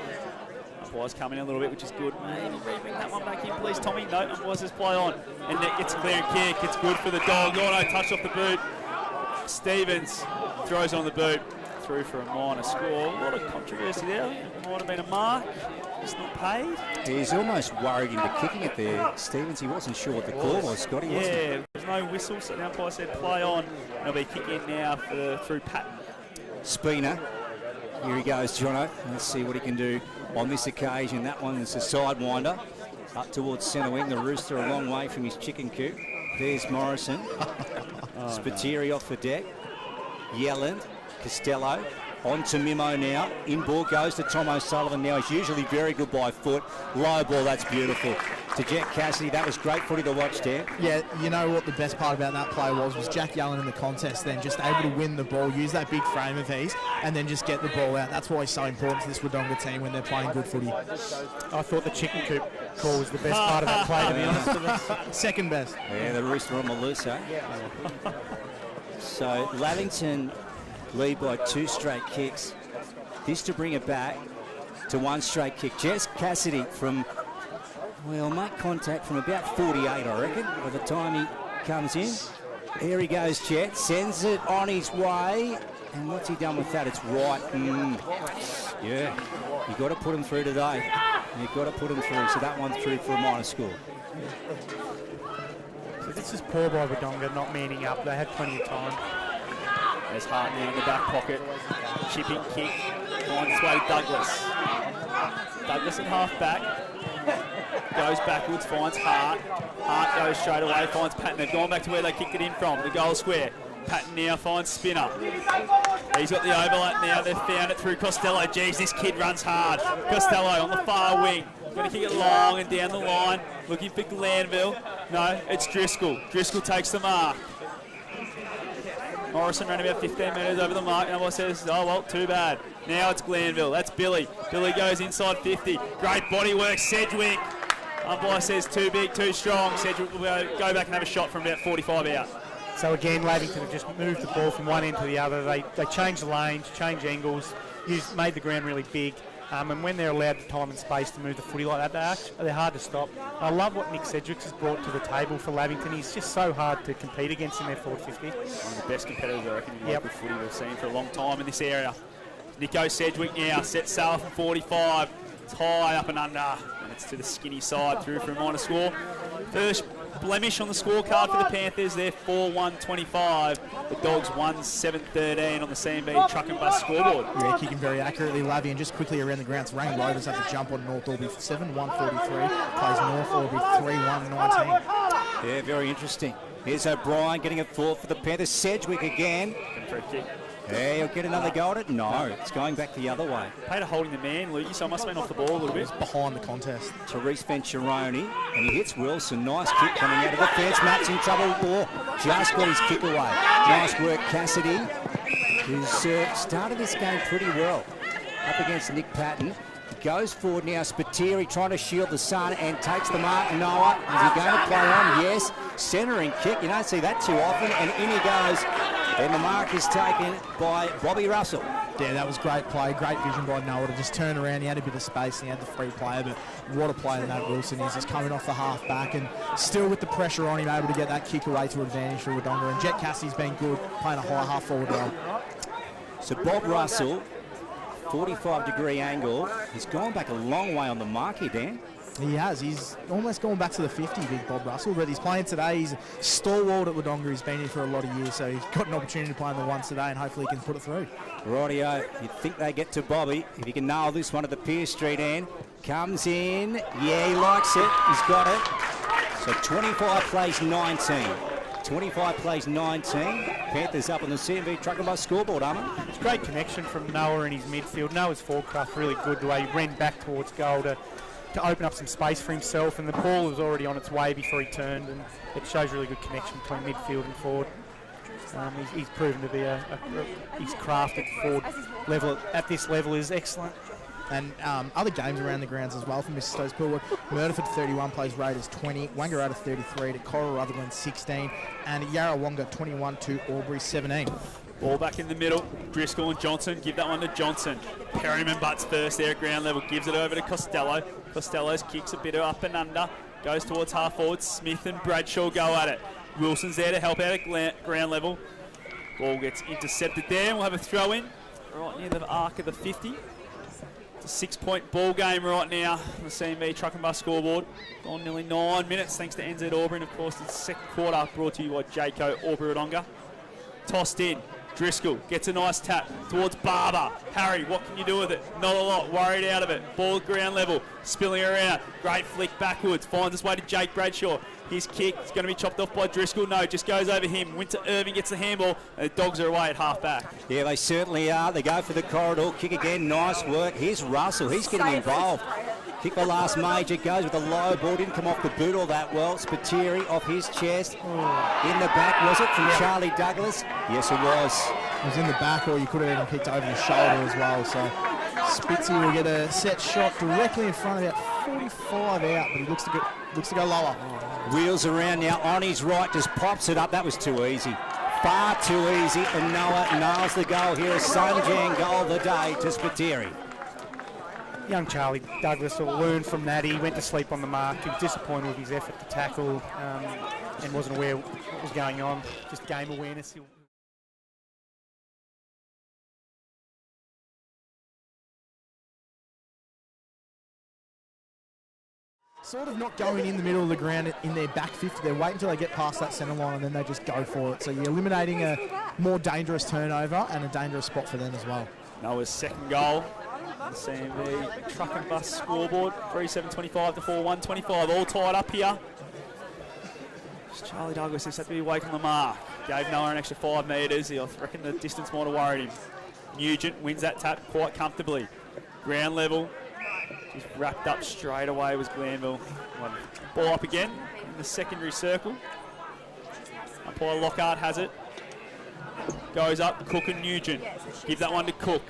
Umpire's coming in a little bit, which is good. Maybe bring that one back in, please, Tommy. No, Umpire's just play on. And Nick gets a clear and kick. It's good for the Dogs. Oh, no, touch off the boot. Stevens throws on the boot. Through for a minor score. A lot of controversy there. It might have been a mark. Just not paid. He's almost worried into kicking it there, Stevens. He wasn't sure what the call was, Scotty, wasn't he? Yeah, there's no whistle, so the umpire said play on. They'll be kicking now through Patton. Spina. Here he goes, Jono. Let's see what he can do on this occasion. That one is a sidewinder. Up towards centre wing. The Rooster a long way from his chicken coop. There's Morrison. Spiteri off the deck. Yelland. Costello. On to Mimo now. In ball goes to Tom O'Sullivan now. He's usually very good by foot. Low ball, that's beautiful. To Jet Cassidy, that was great footy to watch there. Yeah, you know what the best part about that play was Jack Yellen in the contest then just able to win the ball, use that big frame of his, and then just get the ball out. That's why he's so important to this Wodonga team when they're playing good footy. I thought the chicken coop call was the best part of that play, to be honest. Second best. Yeah, the Rooster on the loose, eh? So Lavington lead by 2 straight kicks. This to bring it back to 1 straight kick. Jess Cassidy from, well, make contact from about 48, I reckon, by the time he comes in. Here he goes, Jet. Sends it on his way. And what's he done with that? It's right. Yeah, you've got to put him through today. You've got to put him through. So that one through for a minor score. So this is poor by Wodonga not manning up. They had plenty of time. There's Hart now in the back pocket. Chipping kick. Finds its way to Douglas. Douglas at half back. Goes backwards, finds Hart. Hart goes straight away, finds Patton. They've gone back to where they kicked it in from, the goal square. Patton now finds Spinner. He's got the overlap now. They've found it through Costello. Geez, this kid runs hard. Costello on the far wing. Going to kick it long and down the line. Looking for Glanville. No, it's Driscoll. Driscoll takes the mark. Morrison ran about 15 metres over the mark. Umpire says, oh, well, too bad. Now it's Glanville. That's Billy. Billy goes inside 50. Great body work. Sedgwick. Umpire says too big, too strong. Sedgwick will go back and have a shot from about 45 out. So again, Lavington have just moved the ball from one end to the other. They changed the lanes, changed angles, made the ground really big. And when they're allowed the time and space to move the footy like that, they're hard to stop. I love what Nick Sedgwick has brought to the table for Lavington. He's just so hard to compete against in their forward 50. One of the best competitors, I reckon, in local footy we've seen for a long time in this area. Nico Sedgwick now sets sail from 45. It's high up and under, and it's to the skinny side through for a minor score. First blemish on the scorecard for the Panthers. They're 4-1-25. The Dogs 1-7-13 on the CMB truck and bus scoreboard. Yeah, kicking very accurately, Lavy, and just quickly around the ground. Rain Rovers have to jump on North Albury 7-1-43. Plays North Albury 3-1-19. Yeah, very interesting. Here's O'Brien getting it forward for the Panthers. Sedgwick again. For a kick. Hey, he'll get another go at it? No, it's going back the other way. Paid a holding the man, Lukey, so I must have been off the ball a little bit. Behind the contest. Therese Venturoni, and he hits Wilson. Nice kick coming out of the fence. Matt's in trouble. Oh, just got his kick away. Nice work, Cassidy, who's started this game pretty well. Up against Nick Patton. Goes forward now. Spiteri trying to shield the sun and takes the mark. Noah, is he going to play on? Yes. Centering kick. You don't see that too often. And in he goes. And the mark is taken by Bobby Russell. Yeah, that was great play. Great vision by Noah to just turn around. He had a bit of space and he had the free player. But what a player that Wilson is. He's coming off the half back and still with the pressure on him, able to get that kick away to advantage for Wodonga. And Jet Cassidy's been good, playing a high half forward role. So Bob Russell, 45-degree angle. He's gone back a long way on the mark here, Dan. He has. He's almost gone back to the 50, big Bob Russell, but he's playing today. He's stalwart at Wodonga. He's been here for a lot of years, so he's got an opportunity to play on the ones today, and hopefully he can put it through. Rightio. You'd think they get to Bobby. If he can nail this one at the Pierce Street end. Comes in. Yeah, he likes it. He's got it. So 25 plays 19. 25 plays 19. Panthers up on the CMV truck and bus scoreboard, Armin. It's great connection from Noah in his midfield. Noah's forecraft really good, the way he ran back towards goal to open up some space for himself, and the ball was already on its way before he turned, and it shows really good connection between midfield and forward. He's proven to be his craft at forward level at this level is excellent. And other games around the grounds as well for Mrs. Stokes Poolwood. Murderford 31 plays Raiders 20, Wangaratta 33 to Coral Rutherglen 16, and Yarrawonga 21 to Albury 17. Ball back in the middle. Driscoll and Johnson. Give that one to Johnson. Perryman butts first there at ground level. Gives it over to Costello. Costello's kicks a bit up and under. Goes towards half forward. Smith and Bradshaw go at it. Wilson's there to help out at ground level. Ball gets intercepted there. We'll have a throw in right near the arc of the 50. It's a 6-point ball game right now on the CMV Truck and Bus scoreboard. Gone nearly 9 minutes thanks to NZ Auburn. Of course, the second quarter brought to you by Jayco Albury Wodonga. Tossed in. Driscoll gets a nice tap towards Barber. Harry, what can you do with it? Not a lot. Worried out of it. Ball at ground level. Spilling around. Great flick backwards. Finds his way to Jake Bradshaw. His kick is going to be chopped off by Driscoll. No, just goes over him. Winter Irving gets the handball. And the Dogs are away at half back. Yeah, they certainly are. They go for the corridor. Kick again. Nice work. Here's Russell. He's getting involved. Kick the last major. Goes with a low ball. Didn't come off the boot all that well. Spiteri off his chest. In the back, was it, from Charlie Douglas? Yes, it was. It was in the back, or you could have even kicked over the shoulder as well. So Spitzy will get a set shot directly in front of about 45 out, but he looks to go lower. Wheels around now on his right, just pops it up. That was too easy. Far too easy, and Noah nails the goal here. A Sunjang goal of the day to Spiteri. Young Charlie Douglas will learn from that. He went to sleep on the mark. He was disappointed with his effort to tackle and wasn't aware what was going on. Just game awareness. Sort of not going in the middle of the ground in their back 50. They're waiting until they get past that centre line and then they just go for it. So you're eliminating a more dangerous turnover and a dangerous spot for them as well. Noah's second goal. The CMV Truck and Bus scoreboard. 3-7-25 to 4-1-25. All tied up here. Charlie Douglas just had to be awake on the mark. Gave Noah an extra 5 metres. I reckon the distance might have worried him. Nugent wins that tap quite comfortably. Ground level. Just wrapped up straight away was Glanville. Ball up again in the secondary circle. Umpire Lockhart has it. Goes up, Cook and Nugent. Give that one to Cook.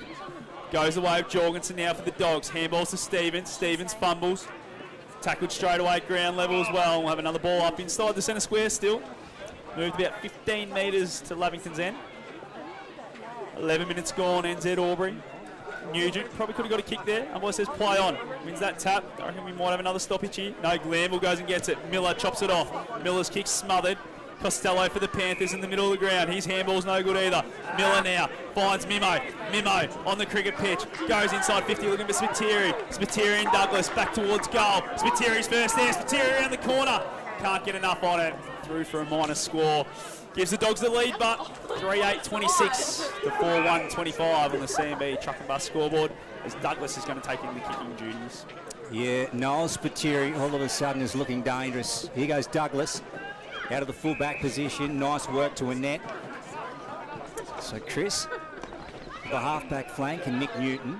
Goes the way of Jorgensen now for the Dogs. Handballs to Stevens. Stevens fumbles. Tackled straight away at ground level as well. We'll have another ball up inside the centre square still. Moved about 15 metres to Lavington's end. 11 minutes gone, NZ Albury. Nugent probably could have got a kick there. Umpire says play on. Wins that tap. I reckon we might have another stoppage here. No, Glanville goes and gets it. Miller chops it off. Miller's kick smothered. Costello for the Panthers in the middle of the ground. His handball's no good either. Miller now finds Mimo. Mimo on the cricket pitch. Goes inside 50 looking for Spiteri. Spiteri and Douglas back towards goal. Spitteri's first there. Spiteri around the corner. Can't get enough on it. Through for a minor score. Gives the Dogs the lead, but 3-8-26 to 4-1-25 on the CMB Truck and Bus scoreboard as Douglas is going to take in the kicking duties. Yeah, Noel Spiteri all of a sudden is looking dangerous. Here goes Douglas out of the full back position. Nice work to Annette. So Chris, the halfback flank, and Nick Newton,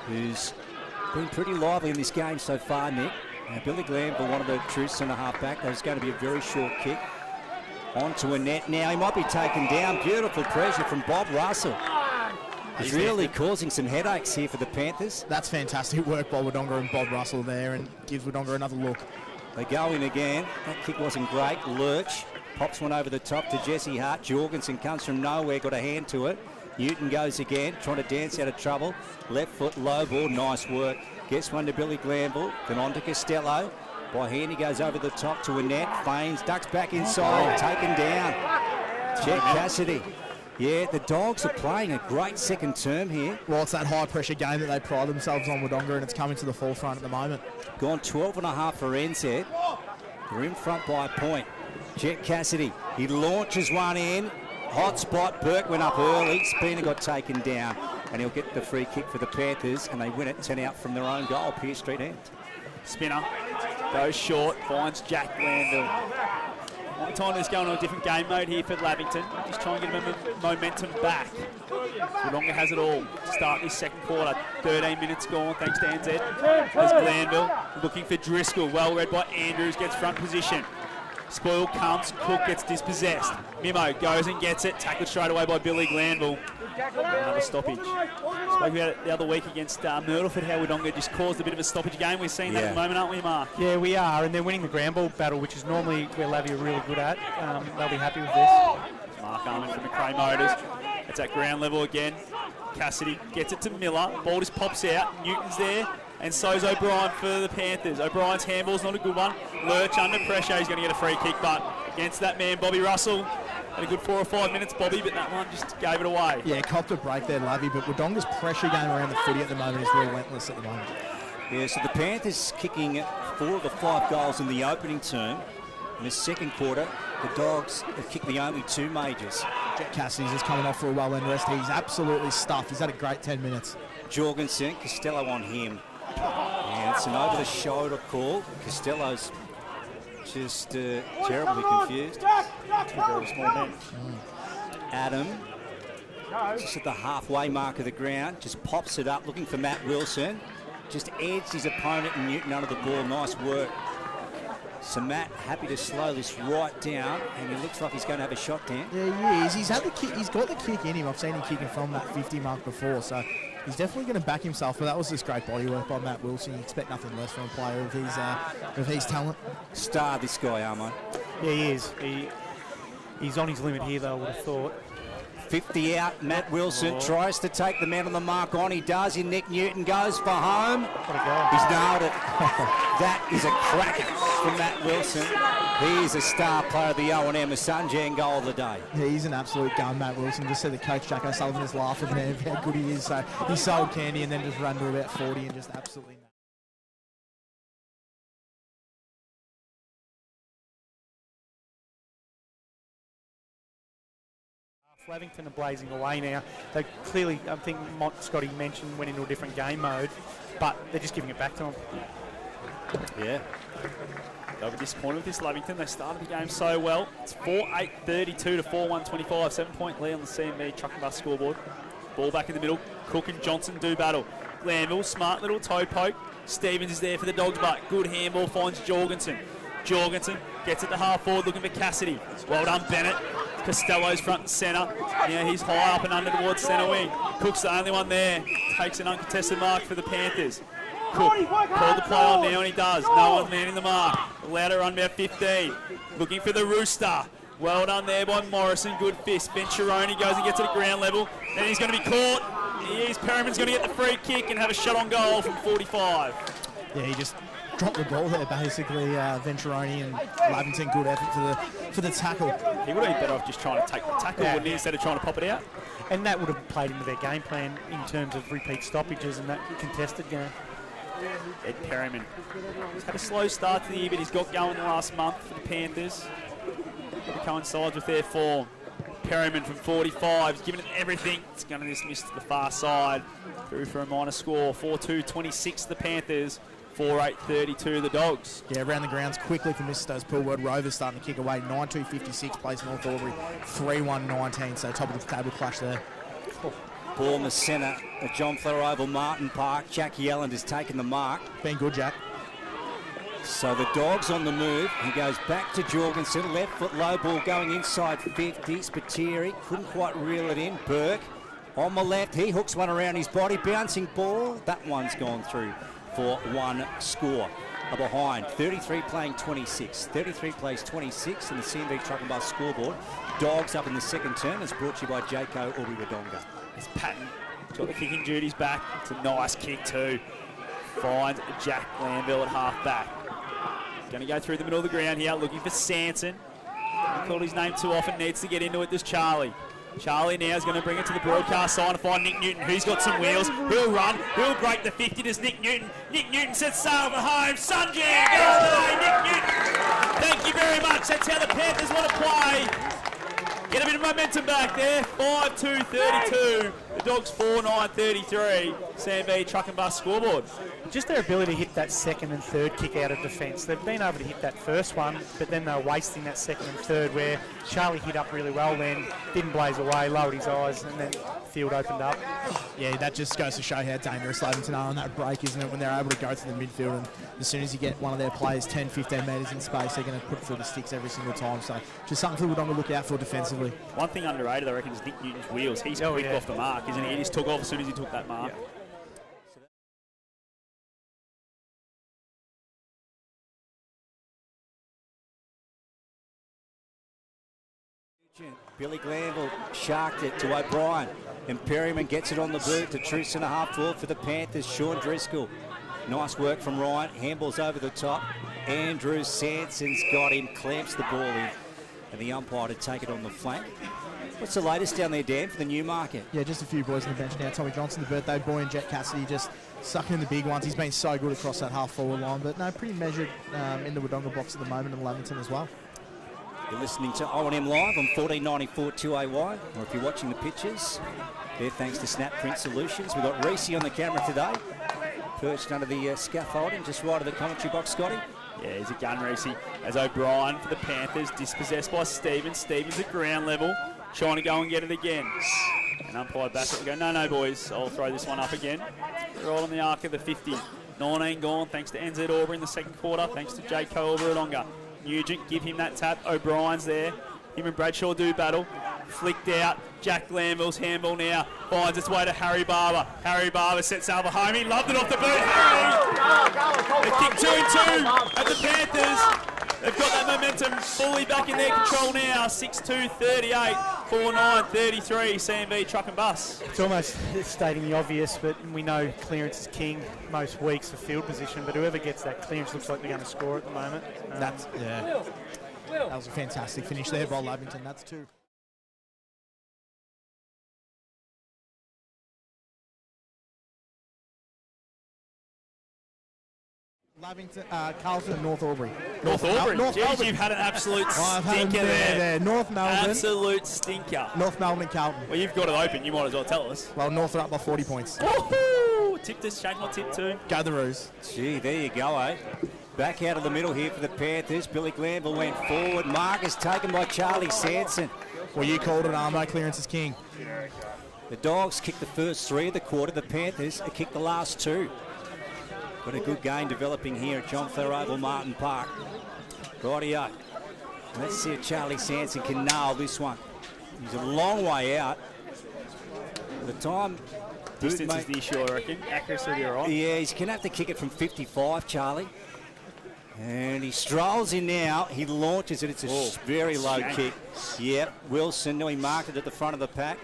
who's been pretty lively in this game so far, Nick. Now, Billy Glanville, one of the true centre halfback. That was going to be a very short kick. Onto a net now. He might be taken down. Beautiful pressure from Bob Russell. He's really causing some headaches here for the Panthers. That's fantastic work by Wodonga and Bob Russell there, and gives Wodonga another look. They go in again. That kick wasn't great. Lurch pops one over the top to Jesse Hart. Jorgensen comes from nowhere, got a hand to it. Newton goes again, trying to dance out of trouble. Left foot, low ball, nice work. Gets one to Billy Glanville, then on to Costello. By hand, he goes over the top to a net. Feigns, ducks back inside, taken down. Jet Cassidy. Yeah, the Dogs are playing a great second term here. Well, it's that high-pressure game that they pride themselves on, Wodonga, and it's coming to the forefront at the moment. Gone 12.5 for NZ. They're in front by a point. Jet Cassidy, he launches one in. Hot spot, Burke went up early. Spina got taken down, and he'll get the free kick for the Panthers, and they win it 10 out from their own goal, Pearce Street end. Spinner goes short, finds Jack Glanville. One time is going on a different game mode here for Lavington. Just trying to get momentum back. Wodonga has it all to start this second quarter. 13 minutes gone, thanks to NZ. There's Glanville looking for Driscoll. Well read by Andrews, gets front position. Spoil comes, Cook gets dispossessed. Mimo goes and gets it, tackled straight away by Billy Glanville. Another stoppage. Spoke about it the other week against Myrtleford, how Wodonga just caused a bit of a stoppage game. We're seeing that at the moment, aren't we, Mark? Yeah, we are, and they're winning the ground ball battle, which is normally where Lavy are really good at. They'll be happy with this. Mark Arman from McRae Motors. It's at ground level again. Cassidy gets it to Miller. Ball just pops out. Newton's there. And so's O'Brien for the Panthers. O'Brien's handball's not a good one. Lurch under pressure. He's going to get a free kick, but against that man, Bobby Russell. Had a good 4 or 5 minutes, Bobby, but that one just gave it away. Yeah, copped a break there, Lavy, but Wodonga's pressure game around the footy at the moment is relentless at the moment. Yeah, so the Panthers kicking 4 of the 5 goals in the opening term. In the second quarter, the Dogs have kicked the only 2 majors. Jet Cassidy's just coming off for a well-earned rest. He's absolutely stuffed. He's had a great 10 minutes. Jorgensen, Costello on him. And it's an over-the-shoulder call. Costello's just terribly confused. 2 very small men. Adam, just at the halfway mark of the ground, just pops it up, looking for Matt Wilson. Just edged his opponent and Newton under the ball. Nice work. So Matt happy to slow this right down, and he looks like he's going to have a shot down. Yeah, he is. He's had the kick. He's got the kick in him. I've seen him kicking from that 50 mark before, so he's definitely going to back himself. But that was just great body work by Matt Wilson. You expect nothing less from a player of his talent. Star, this guy, Armo. Yeah, he is. He's on his limit here, though, I would have thought. 50 out, Matt Wilson tries to take the man on the mark on. He does, and Nick Newton goes for home. He's nailed it. That is a cracker from Matt Wilson. He is a star player of the O&M, a Sunjan goal of the day. Yeah, he's an absolute gun, Matt Wilson. Just said the coach, Jack O'Sullivan, is laughing there how good he is. So he sold candy and then just run to about 40 and just absolutely... Lavington are blazing away now. They clearly, I think Scotty mentioned, went into a different game mode, but they're just giving it back to them. Yeah. They were disappointed with this Lavington. They started the game so well. It's 4-8-32 to 4-1-25. 7-point lead on the CMB truck and bus scoreboard. Ball back in the middle. Cook and Johnson do battle. Glanville, smart little toe poke. Stevens is there for the Dogs, but good handball finds Jorgensen. Jorgensen gets it to half forward looking for Cassidy. Well done, Bennett. Costello's front and centre. Yeah, he's high up and under towards centre wing. Cook's the only one there. Takes an uncontested mark for the Panthers. Cook called the play on now, and he does. No one's manning the mark. Allowed to run about 15. Looking for the Rooster. Well done there by Morrison. Good fist. Venturoni goes and gets it at ground level. Then he's going to be caught. Perriman's going to get the free kick and have a shot on goal from 45. Yeah, he just dropped the ball there, basically. Venturoni and Lavington, good effort for the tackle. He would have been better off just trying to take the tackle, wouldn't he, instead of trying to pop it out? And that would have played into their game plan in terms of repeat stoppages and that contested game. Ed Perriman. He's had a slow start to the year, but he's got going the last month for the Panthers. It coincides with their form. Perriman from 45 is giving it everything. It's going to just miss to the far side. Through for a minor score. 4-2-26 the Panthers. 4-8-32 the Dogs. Yeah, around the grounds quickly for Mr. Pillward. Rovers starting to kick away. 9-2-56 place North Albury. 3-1-19, so top of the table clash there. tackle. Ball in the centre at John Flower Oval, Martin Park. Jack Yelland has taken the mark. Been good, Jack. So the Dogs on the move. He goes back to Jorgensen. Left foot low ball going inside 50. Spiteri couldn't quite reel it in. Burke on the left. He hooks one around his body. Bouncing ball. That one's gone through for one score. Behind 33 playing 26. 33 plays 26 in the CMB Truck and Bus scoreboard. Dogs up in the second term. It's brought to you by Jayco Albury Wodonga. It's Patton. He's got the kicking duties back. It's a nice kick too. Finds Jack Glanville at half back. Going to go through the middle of the ground here, looking for Sanson. He called his name too often, needs to get into it, does Charlie. Charlie now is going to bring it to the broadcast sign to find Nick Newton, who's got some wheels. He'll run, he'll break the 50, does Nick Newton. Nick Newton sets sail for home. Sunjay, goal today, Nick Newton. Thank you very much. That's how the Panthers want to play. Get a bit of momentum back there. 5-2-32. The Dogs 4-9-33. CMB Truck and Bus scoreboard. Just their ability to hit that second and third kick out of defence. They've been able to hit that first one, but then they're wasting that second and third, where Charlie hit up really well then, didn't blaze away, lowered his eyes, and then field opened up. Yeah, that just goes to show how dangerous Lavington are on that break, isn't it? When they're able to go to the midfield, and as soon as you get one of their players 10, 15 metres in space, they're going to put it through the sticks every single time. So just something for Wodonga to look out for defensively. One thing underrated, I reckon, is Nick Newton's wheels. He's quick off the mark, isn't he? He just took off as soon as he took that mark. Yeah. Billy Glanville sharked it to O'Brien. And Perryman gets it on the boot to true centre half forward for the Panthers, Sean Driscoll. Nice work from Ryan. Handballs over the top. Andrew Sanson's got him, clamps the ball in. And the umpire to take it on the flank. What's the latest down there, Dan, for the Newmarket? Yeah, just a few boys on the bench now. Tommy Johnson, the birthday boy, and Jet Cassidy just sucking in the big ones. He's been so good across that half-forward line, but no, pretty measured in the Wodonga box at the moment, and Lavington as well. You're listening to O&M Live on 1494 2AY, or if you're watching the pictures, there thanks to Snap Print Solutions. We've got Reese on the camera today, perched under the scaffolding, just right of the commentary box, Scotty. Yeah, he's a gun, Reese. As O'Brien for the Panthers, dispossessed by Stevens. Stevens at ground level, trying to go and get it again. And umpire Bassett will go, no, boys, I'll throw this one up again. They're all on the arc of the 50. 19 gone, thanks to NZ Albury in the second quarter, thanks to Jayco Wodonga. Nugent, give him that tap. O'Brien's there. Him and Bradshaw do battle. Flicked out. Jack Glanville's handball now. Finds its way to Harry Barber. Harry Barber sets Alva home. He loved it off the boot. Harry! They kick 2-2 at the Panthers. They've got that momentum fully back in their control now. 6-2-38. 4-9-33. CMB Truck and Bus. It's almost stating the obvious, but we know clearance is king most weeks for field position, but whoever gets that clearance looks like they're going to score at the moment. That was a fantastic finish there by Lavington. That's two. Lavington, Carlton and North Albury. North Albury. Jeez, you've had an absolute stinker there. North Melbourne. Absolute stinker. North Melbourne and Carlton. Well, you've got it open. You might as well tell us. Well, North are up by 40 points. Woohoo! Tip this, change my tip too. Go the Roos. Gee, there you go, eh? Back out of the middle here for the Panthers. Billy Glanville went forward. Mark is taken by Charlie Sanson. Well, you called it, Armo. Clearance is king. The Dogs kicked the first three of the quarter. The Panthers kicked the last two. Got a good game developing here at John Flower Oval, Martin Park. Rightio. Let's see if Charlie Sanson can nail this one. He's a long way out. The time... Distance is the issue, I reckon. Accuracy, you're right. Yeah, he's going to have to kick it from 55, Charlie. And he strolls in now. He launches it. It's a very low kick. Yep, Wilson. No, he marked it at the front of the pack.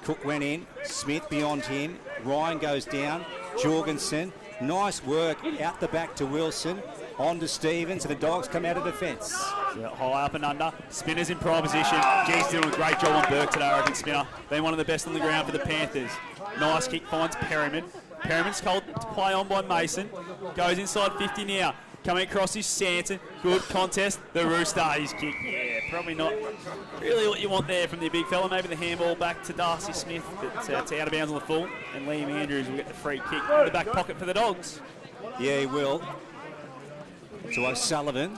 Cook went in. Smith beyond him. Ryan goes down. Jorgensen. Nice work out the back to Wilson. On to Stevens, and the Dogs come out of defence. Yeah, high up and under. Spinner's in prime position. G's doing a great job on Burke today, I reckon. Spinner been one of the best on the ground for the Panthers. Nice kick, finds Perryman. Perryman's told to play on by Mason. Goes inside 50 now. Coming across is Sanson. Good contest. The Rooster, his kick. Yeah, probably not really what you want there from the big fella. Maybe the handball back to Darcy Smith, but it's out of bounds on the full. And Liam Andrews will get the free kick in the back pocket for the Dogs. Yeah, he will. To O'Sullivan.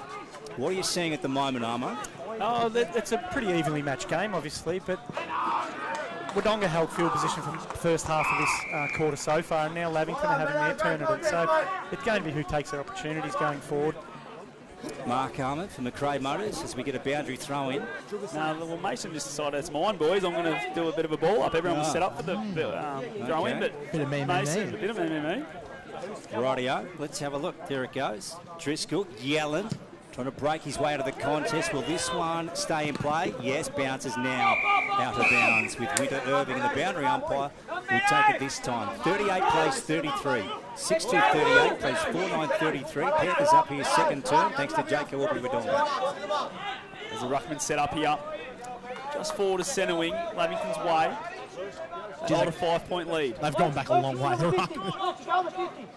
What are you seeing at the moment, Armo? Oh, it's a pretty evenly matched game, obviously, but Wodonga held field position from the first half of this quarter so far, and now Lavington are having their turn at it. So it's going to be who takes their opportunities going forward. Mark Armour for McRae Motors as we get a boundary throw in. No, well, Mason just decided it's mine, boys. I'm going to do a bit of a ball up. Everyone was set up for the throw in, but bit of me. Mason, a bit of me. Rightio, let's have a look. There it goes. Driscoll, Yelland, trying to break his way out of the contest. Will this one stay in play? Yes, bounces now out of bounds with Winter Irving, and the boundary umpire will take it this time. 38 plays 33. 6-2-38 plays 4-9-33. Panthers up here second term thanks to Jacob Albury Wodonga. There's a ruckman set up here. Just forward to centre wing, Lavington's way. They hold a 5-point lead. They've gone back a long way.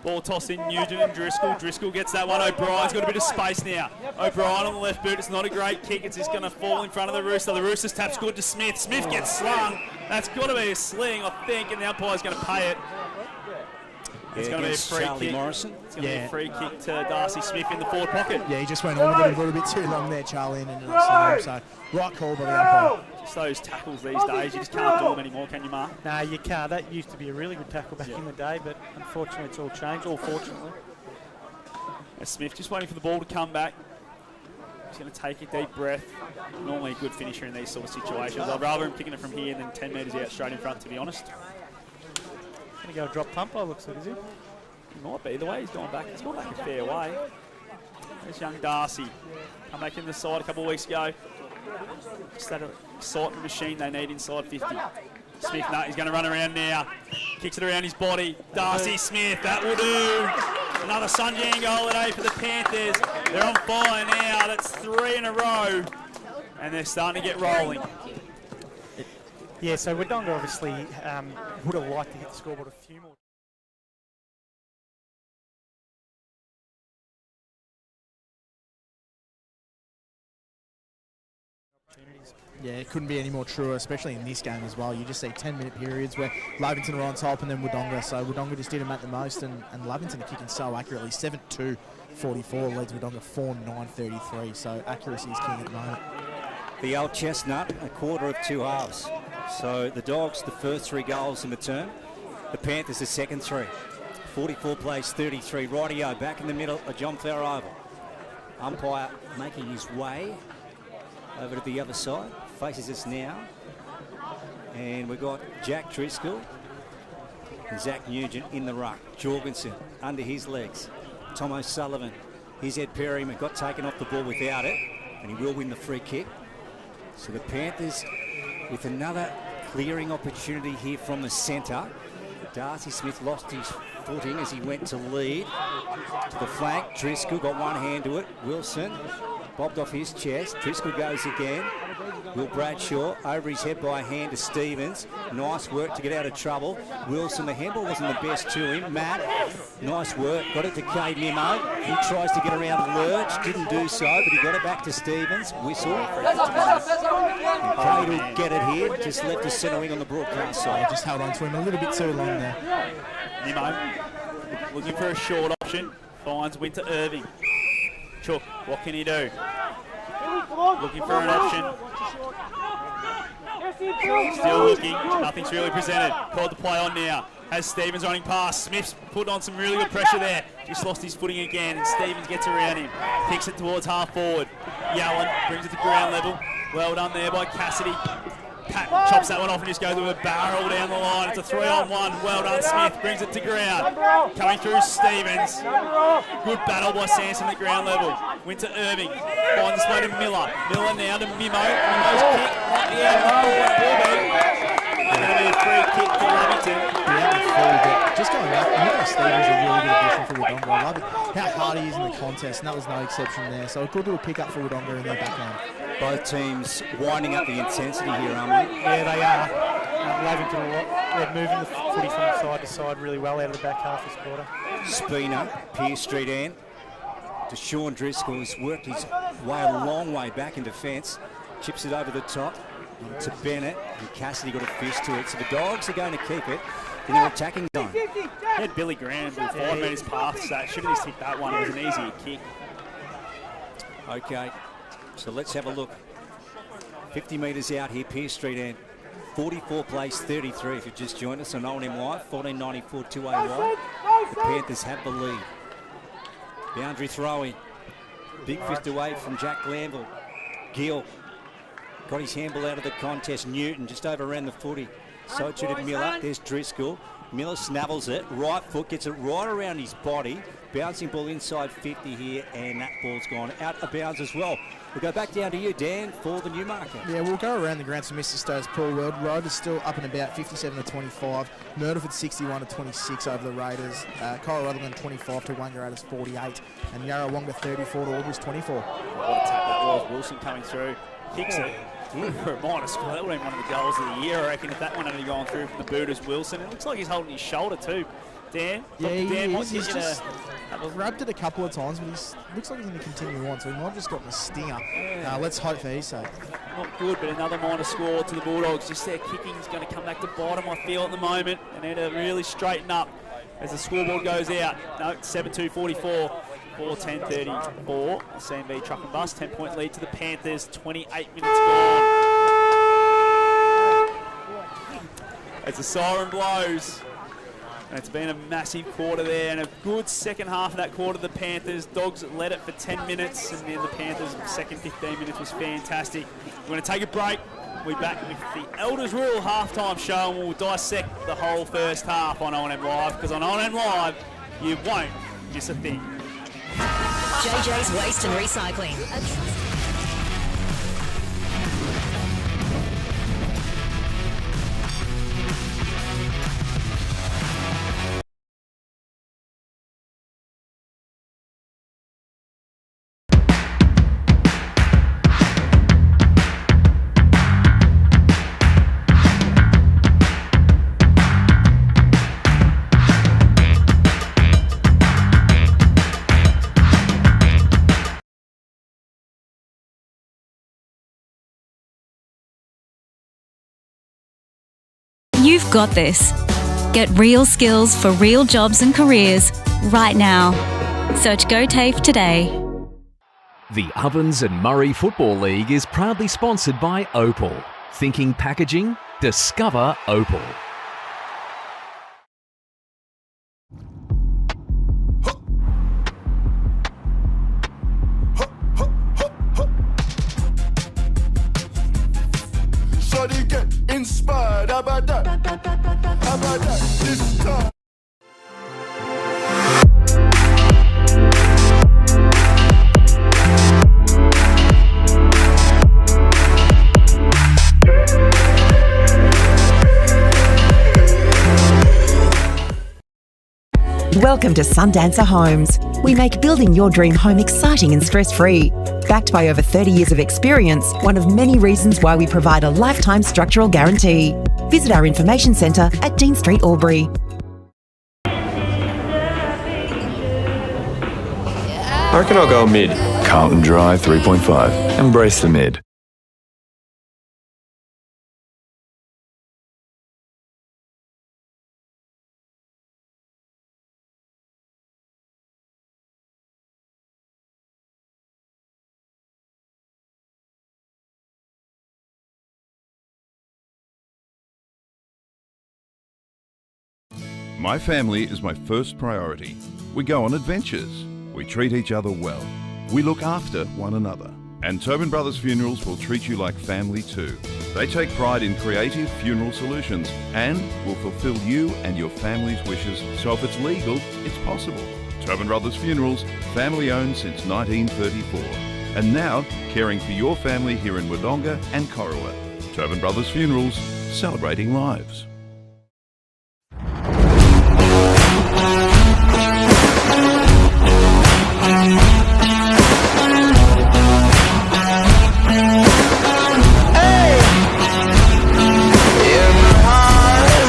Ball tossed in, Nugent and Driscoll. Driscoll gets that one. O'Brien's got a bit of space now. O'Brien on the left boot. It's not a great kick. It's just going to fall in front of the Rooster. The Roosters taps good to Smith. Smith gets slung. That's got to be a sling, I think, and the umpire's going to pay it. It's going to be a free Charlie kick. Morrison. It's going to be a free kick to Darcy Smith in the forward pocket. Yeah, he just went on with it a little bit too long there, Charlie, and ended up slowing. So right call by the umpire. Just those tackles these days, you just can't do them anymore, can you, Mark? No, you can't. That used to be a really good tackle back in the day, but unfortunately it's all changed, or fortunately. Smith just waiting for the ball to come back. He's going to take a deep breath. Normally a good finisher in these sort of situations. I'd rather him kicking it from here than 10 metres out straight in front, to be honest. Going to go drop pump, looks like, is he? He might be. The way he's gone back a fair way. There's young Darcy. Come back in the side a couple of weeks ago. Just that excitement machine they need inside 50. Smith, no, he's going to run around now. Kicks it around his body. Darcy Smith, that will do. Another Sunjang goal today for the Panthers. They're on fire now. That's 3 in a row. And they're starting to get rolling. Yeah, so Wodonga obviously would have liked to hit the scoreboard a few more. Yeah, it couldn't be any more truer, especially in this game as well. You just see 10-minute periods where Lavington are on top and then Wodonga. So Wodonga just did them at the most, and Lavington are kicking so accurately. 7-2-44 leads Wodonga 4-9-33. So accuracy is king at the moment. The old chestnut, a quarter of two halves. So the Dogs, the first 3 goals in the term. The Panthers, the second 3. 44 plays 33. Rightio, back in the middle of John Flower Oval. Umpire making his way over to the other side. Faces us now. And we've got Jack Driscoll and Zach Nugent in the ruck. Jorgensen under his legs. Tom O'Sullivan, his Ed Perryman got taken off the ball without it, and he will win the free kick. So the Panthers with another clearing opportunity here from the centre. Darcy Smith lost his footing as he went to lead to the flank. Driscoll got one hand to it. Wilson bobbed off his chest. Driscoll goes again. Will Bradshaw over his head by a hand to Stevens. Nice work to get out of trouble. Wilson, the handball wasn't the best to him. Matt, nice work. Got it to K Mimo. He tries to get around the lurch. Didn't do so, but he got it back to Stevens. Whistle. Cade will get it here. Just left the centre wing on the broadcast side. Just held on to him a little bit too long there. Mimo looking for a short option. Finds Winter Irving. Chook, what can he do? Looking for an option. Still looking. Nothing's really presented. Called the play on now. Has Stevens running past. Smith's put on some really good pressure there. Just lost his footing again, and Stevens gets around him. Kicks it towards half forward. Yallen brings it to ground level. Well done there by Cassidy. Pat chops that one off and just goes with a barrel down the line. It's a 3-on-1. Well done, Smith. Brings it to ground. Coming through Stevens. Good battle by Sanson at ground level. Winter Irving finds his way to Miller. Miller now to Mimo. Mimo's kick. Going to be a free kick to Lavington. Just going back, Miller Stevens is a really good addition for Wodonga. I love it. How hard he is in the contest, and that was no exception there. So a good little pick up for Wodonga in their back line. Both teams winding up the intensity here, aren't we? Yeah, they are. Lavington a lot. They're moving the footy from side to side really well out of the back half this quarter. Spina, Pierce Street end. To Sean Driscoll, who's worked his way a long way back in defence. Chips it over the top to Bennett, and Cassidy got a fist to it. So the Dogs are going to keep it in their attacking zone. He had Billy Graham with 5 metres past that. Should have just hit that one. It was an easier kick. Okay, so let's have a look. 50 metres out here, Pierce Street end. 44 plays 33 if you've just joined us on O&M Live, 1494 2AY. The Panthers have the lead. Boundary throwing. Big fist away from Jack Glanville. Gill got his handball out of the contest. Newton just overran the footy. So too did Miller. There's Driscoll. Miller snavels it. Right foot gets it right around his body. Bouncing ball inside 50 here, and that ball's gone out of bounds as well. We'll go back down to you, Dan, for the Newmarket. Yeah, we'll go around the ground to Mr. Stowe's Pool World. Road is still up and about 57-25. Myrtleford 61-26 over the Raiders. Cora Rutherland 25 to Wangaratta's 48. And Yarrawonga 34 to Albury's 24. What a tap that was. Wilson coming through. Kicks it. For a minor score. That would have been one of the goals of the year, I reckon, if that one had gone through from the boot as Wilson. It looks like he's holding his shoulder too. Dan? Yeah, Dan, he is. He's just grabbed it a couple of times, but he looks like he's going to continue on, so he might have just gotten a stinger. Yeah. Let's hope for his sake. Not good, but another minor score to the Bulldogs. Just their kicking is going to come back to bite them, I feel, at the moment. They need to really straighten up as the scoreboard goes out. No, 7-2-44. 4-10-34. CMB Truck and Bus, 10-point lead to the Panthers. 28 minutes gone. As the siren blows. And it's been a massive quarter there and a good second half of that quarter. The Panthers, Dogs led it for 10 minutes and then the Panthers' second 15 minutes was fantastic. We're going to take a break. We're back with the Elders Rule halftime show and we'll dissect the whole first half on O&M Live, because on O&M Live, you won't miss a thing. JJ's Waste and Recycling. You've got this. Get real skills for real jobs and careers right now. Search GoTAFE today. The Ovens and Murray Football League is proudly sponsored by Opal. Thinking packaging? Discover Opal. Shawty get inspired, how about that? How about that? This time. Welcome to Sundancer Homes. We make building your dream home exciting and stress-free. Backed by over 30 years of experience, one of many reasons why we provide a lifetime structural guarantee. Visit our information centre at Dean Street, Albury. I reckon I'll go mid. Carlton Drive 3.5. Embrace the mid. My family is my first priority. We go on adventures. We treat each other well. We look after one another. And Tobin Brothers Funerals will treat you like family too. They take pride in creative funeral solutions and will fulfill you and your family's wishes, so if it's legal, it's possible. Tobin Brothers Funerals, family owned since 1934. And now, caring for your family here in Wodonga and Corowa. Tobin Brothers Funerals, celebrating lives.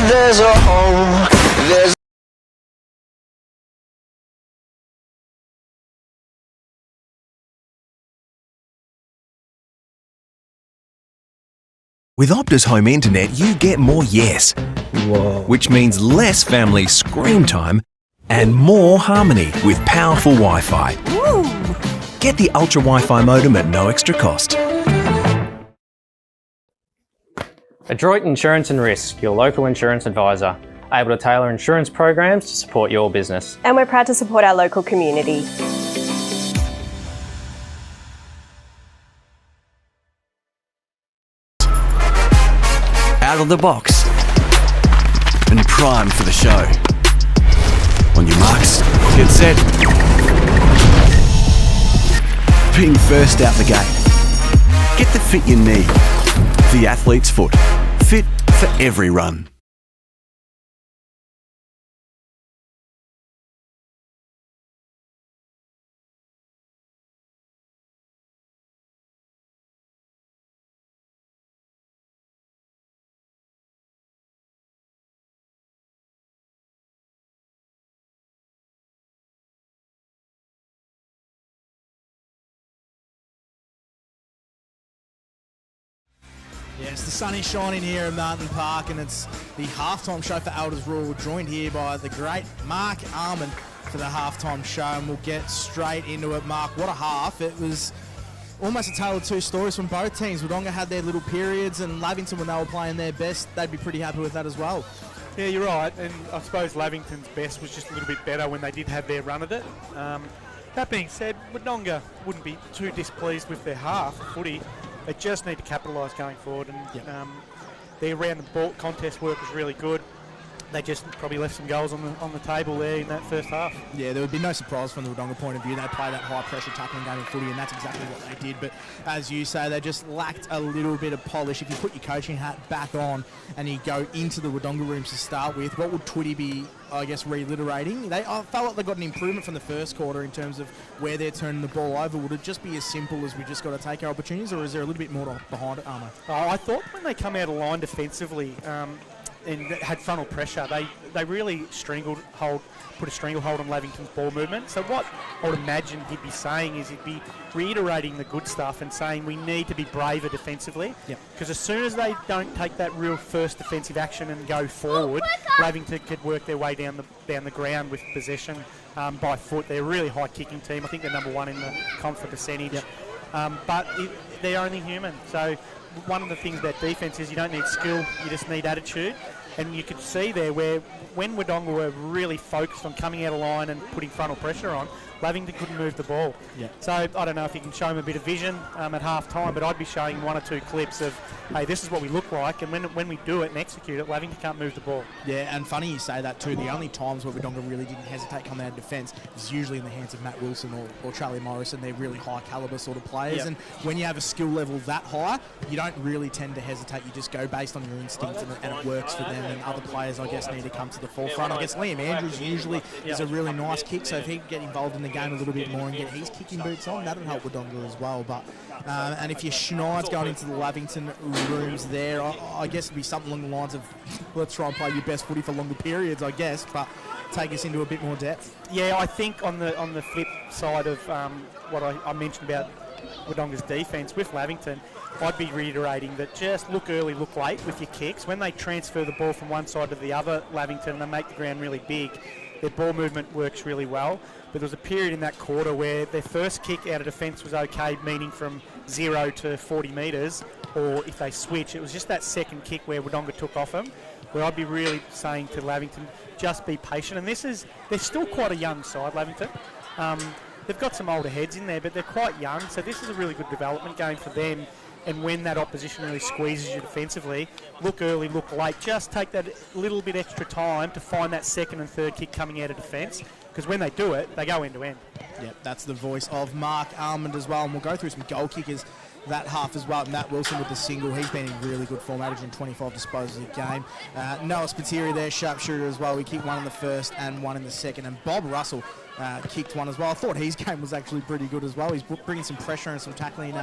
There's a home, there's With Optus Home Internet, you get more yes. Whoa. Which means less family screen time and more harmony with powerful Wi-Fi. Woo. Get the Ultra Wi-Fi modem at no extra cost. Adroit Insurance and Risk, your local insurance advisor, able to tailor insurance programs to support your business. And we're proud to support our local community. Out of the box and primed for the show. On your marks, get set. Being first out the gate. Get the fit you need. The athlete's foot. Fit for every run. Yes, the sun is shining here at Martin Park, and it's the halftime show for Elders Rural. We're joined here by the great Mark Armand for the halftime show, and we'll get straight into it. Mark, what a half. It was almost a tale of two stories from both teams. Wodonga had their little periods, and Lavington, when they were playing their best, they'd be pretty happy with that as well. Yeah, you're right, and I suppose Lavington's best was just a little bit better when they did have their run at it. That being said, Wodonga wouldn't be too displeased with their half footy. They just need to capitalise going forward, and their round the ball contest work was really good. They just probably left some goals on the table there in that first half. Yeah, there would be no surprise from the Wodonga point of view. They play that high pressure tackling game of footy, and that's exactly what they did. But as you say, they just lacked a little bit of polish. If you put your coaching hat back on and you go into the Wodonga rooms to start with, what would Twitty be, I guess, reiterating? I felt like they got an improvement from the first quarter in terms of where they're turning the ball over. Would it just be as simple as we just got to take our opportunities, or is there a little bit more behind it, Armo? I thought when they come out of line defensively, and had frontal pressure, they really put a stranglehold on Lavington's ball movement. So what I would imagine he'd be saying is he'd be reiterating the good stuff and saying we need to be braver defensively. Because as soon as they don't take that real first defensive action and go forward, Lavington could work their way down the ground with possession by foot. They're a really high kicking team. I think they're number one in the comp for percentage. But they're only human. So one of the things about defence is you don't need skill, you just need attitude. And you could see there where when Wodonga were really focused on coming out of line and putting frontal pressure on, Lavington couldn't move the ball. So I don't know if you can show them a bit of vision at half time, but I'd be showing one or two clips of, hey, this is what we look like, and when we do it and execute it, Lavington can't move the ball. Yeah, and funny you say that too. The only times where Wodonga really didn't hesitate coming out of defence is usually in the hands of Matt Wilson or Charlie Morrison. They're really high calibre sort of players, and when you have a skill level that high, you don't really tend to hesitate. You just go based on your instincts, and it works for them, and other players, I guess, need to come to the forefront. I guess Liam Andrews usually is a really nice kick, so if he can get involved in the game a little bit more and get his kicking boots on, that'll help Wodonga as well. But and if your Schneid's going into the Lavington rooms there, I guess it'd be something along the lines of, let's try and play your best footy for longer periods, I guess, but take us into a bit more depth. Yeah, I think on the flip side of what I mentioned about Wodonga's defence with Lavington, I'd be reiterating that just look early, look late with your kicks. When they transfer the ball from one side to the other, Lavington, and they make the ground really big, their ball movement works really well. But there was a period in that quarter where their first kick out of defence was okay, meaning from 0 to 40 metres, or if they switch, it was just that second kick where Wodonga took off them, where I'd be really saying to Lavington, just be patient. And they're still quite a young side, Lavington. They've got some older heads in there, but they're quite young, so this is a really good development game for them. And when that opposition really squeezes you defensively, look early, look late. Just take that little bit extra time to find that second and third kick coming out of defence, because when they do it, they go end to end. Yep, that's the voice of Mark Armand as well. And we'll go through some goal kickers that half as well. Matt Wilson with the single. He's been in really good form, averaging 25 disposals a game. Noah Spiteri there, sharpshooter as well. We kicked one in the first and one in the second. And Bob Russell kicked one as well. I thought his game was actually pretty good as well. He's bringing some pressure and some tackling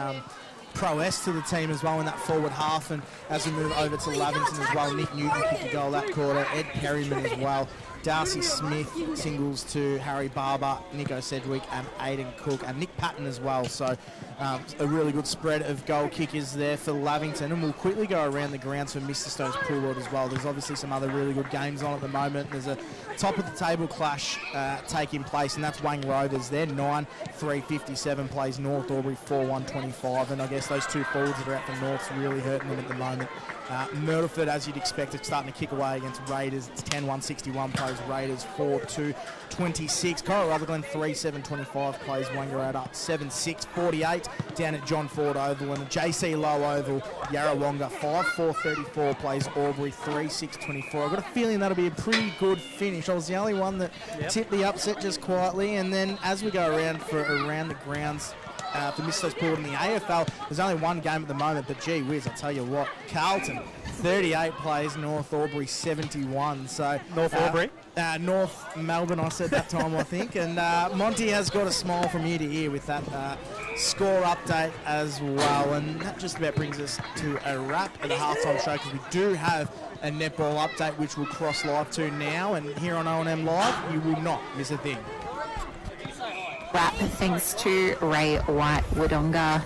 prowess to the team as well in that forward half. And as we move over to Lavington as well, Nick Newton kicked a goal that quarter, Ed Perryman as well. Darcy Smith singles to Harry Barber, Nico Sedgwick and Aidan Cook, and Nick Patton as well. So a really good spread of goal kickers there for Lavington. And we'll quickly go around the grounds for Mr Stone's Pool World as well. There's obviously some other really good games on at the moment. There's a top of the table clash taking place, and that's Wang Rovers. They're 9-3-57 plays North Albury 4-1-25. And I guess those two forwards that are out for North's really hurting them at the moment. Myrtleford, as you'd expect, is starting to kick away against Raiders. It's 10-1-61 plays Raiders 4-2-26. Cora Rutherglen 3-7-25 plays Wangaratta 7-6-48 down at John Ford Oval, and JC Low Oval, Yarrawonga 5-4-34 plays Albury 3-6-24. I've got a feeling that'll be a pretty good finish. I was the only one that tipped the upset just quietly, and then as we go around for around the grounds for Mr. Pool in the AFL, there's only one game at the moment, but gee whiz, I'll tell you what, Carlton 38 plays North Albury 71. So North Albury? North Melbourne, I said that time, I think. And Monty has got a smile from ear to ear with that score update as well. And that just about brings us to a wrap of the halftime show, because we do have a netball update which we'll cross live to now. And here on O&M Live, you will not miss a thing. Wrap thanks to Ray White Wodonga.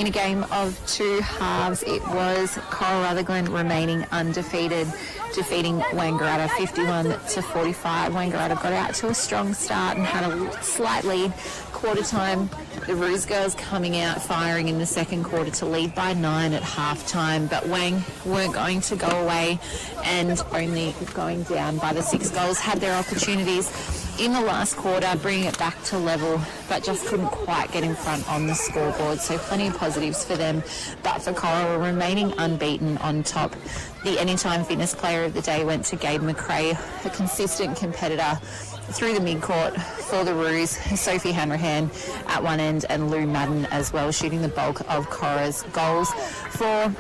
In a game of two halves, it was Cora Rutherglen remaining undefeated, defeating Wangaratta 51-45. Wangaratta got out to a strong start and had a slight lead. Quarter time, the Roos girls coming out firing in the second quarter to lead by 9 at half time, but Wang weren't going to go away and only going down by the 6 goals. Had their opportunities in the last quarter, bringing it back to level, but just couldn't quite get in front on the scoreboard. So plenty of positives for them, but for Cora remaining unbeaten on top. The Anytime Fitness Player of the Day went to Gabe McRae, a consistent competitor through the mid-court for the Roos. Sophie Hanrahan at one end and Lou Madden as well, shooting the bulk of Cora's goals. For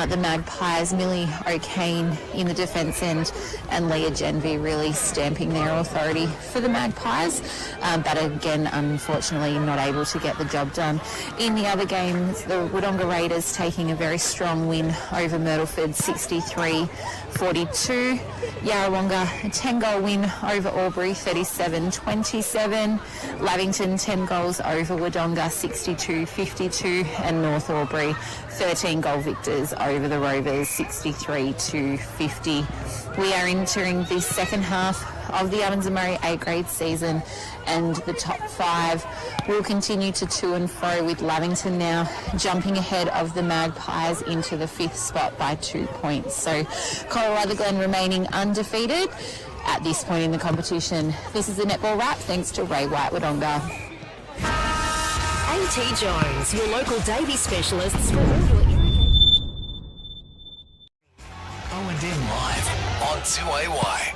the Magpies, Millie O'Kane in the defence end and Leah Genvy really stamping their authority for the Magpies, but again, unfortunately, not able to get the job done. In the other games, the Wodonga Raiders taking a very strong win over Myrtleford, 63-42. Yarrawonga, a 10-goal win over Albury, 37-27. Lavington, 10 goals over Wodonga, 62-52. And North Albury, 13-goal victors over the Rovers, 63-50. We are entering the second half of the Ovens and Murray A-grade season, and the top 5 will continue to and fro, with Lavington now jumping ahead of the Magpies into the 5th spot by 2 points. So Cora Rutherglen remaining undefeated at this point in the competition. This is the netball wrap, thanks to Ray White Wodonga. A.T. Jones, your local Davey specialists for all your O&M Live on 2AY.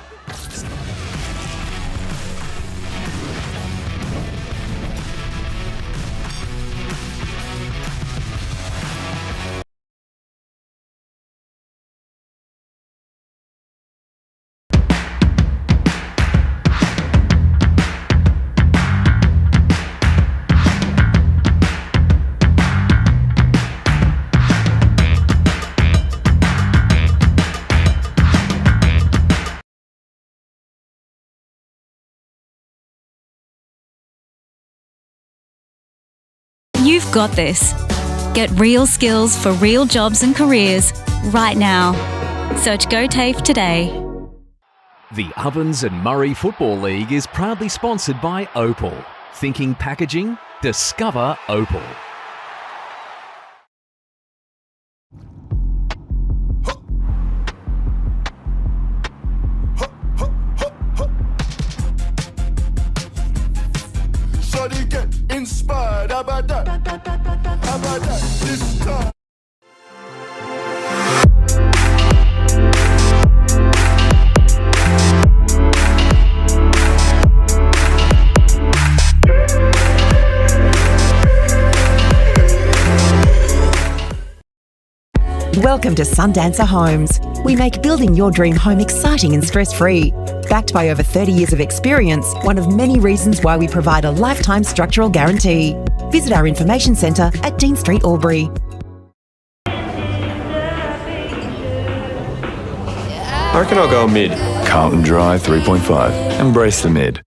You've got this. Get real skills for real jobs and careers right now. Search GoTAFE today. The Ovens and Murray Football League is proudly sponsored by Opal. Thinking packaging? Discover Opal. Shawty get inspired, how about that? How about that? This time. Welcome to Sundancer Homes. We make building your dream home exciting and stress-free. Backed by over 30 years of experience, one of many reasons why we provide a lifetime structural guarantee. Visit our information centre at Dean Street, Albury. I reckon I'll go mid. Carlton Dry 3.5. Embrace the mid.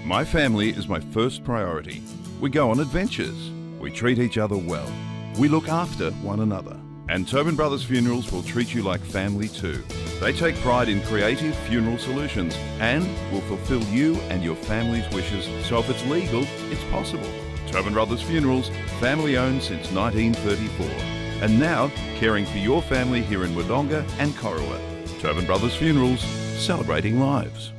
My family is my first priority. We go on adventures. We treat each other well. We look after one another. And Tobin Brothers Funerals will treat you like family too. They take pride in creative funeral solutions and will fulfill you and your family's wishes, so if it's legal, it's possible. Tobin Brothers Funerals, family owned since 1934. And now, caring for your family here in Wodonga and Corowa. Tobin Brothers Funerals, celebrating lives.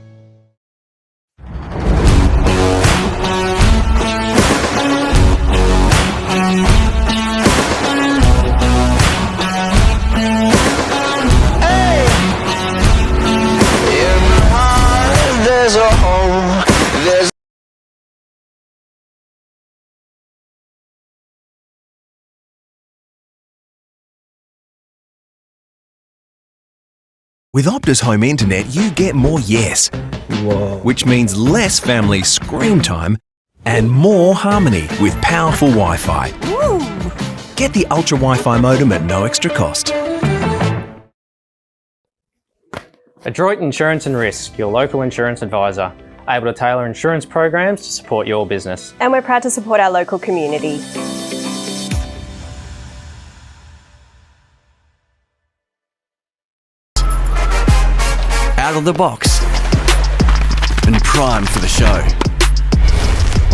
There's a home, there's With Optus Home Internet, you get more yes. Which means less family screen time and more harmony with powerful Wi-Fi. Get the Ultra Wi-Fi modem at no extra cost. Adroit Insurance and Risk, your local insurance advisor, able to tailor insurance programs to support your business. And we're proud to support our local community. Out of the box and primed for the show.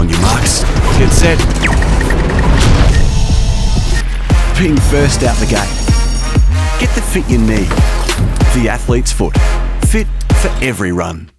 On your marks, get set. Being first out the gate. Get the fit you need. The athlete's foot. Fit for every run.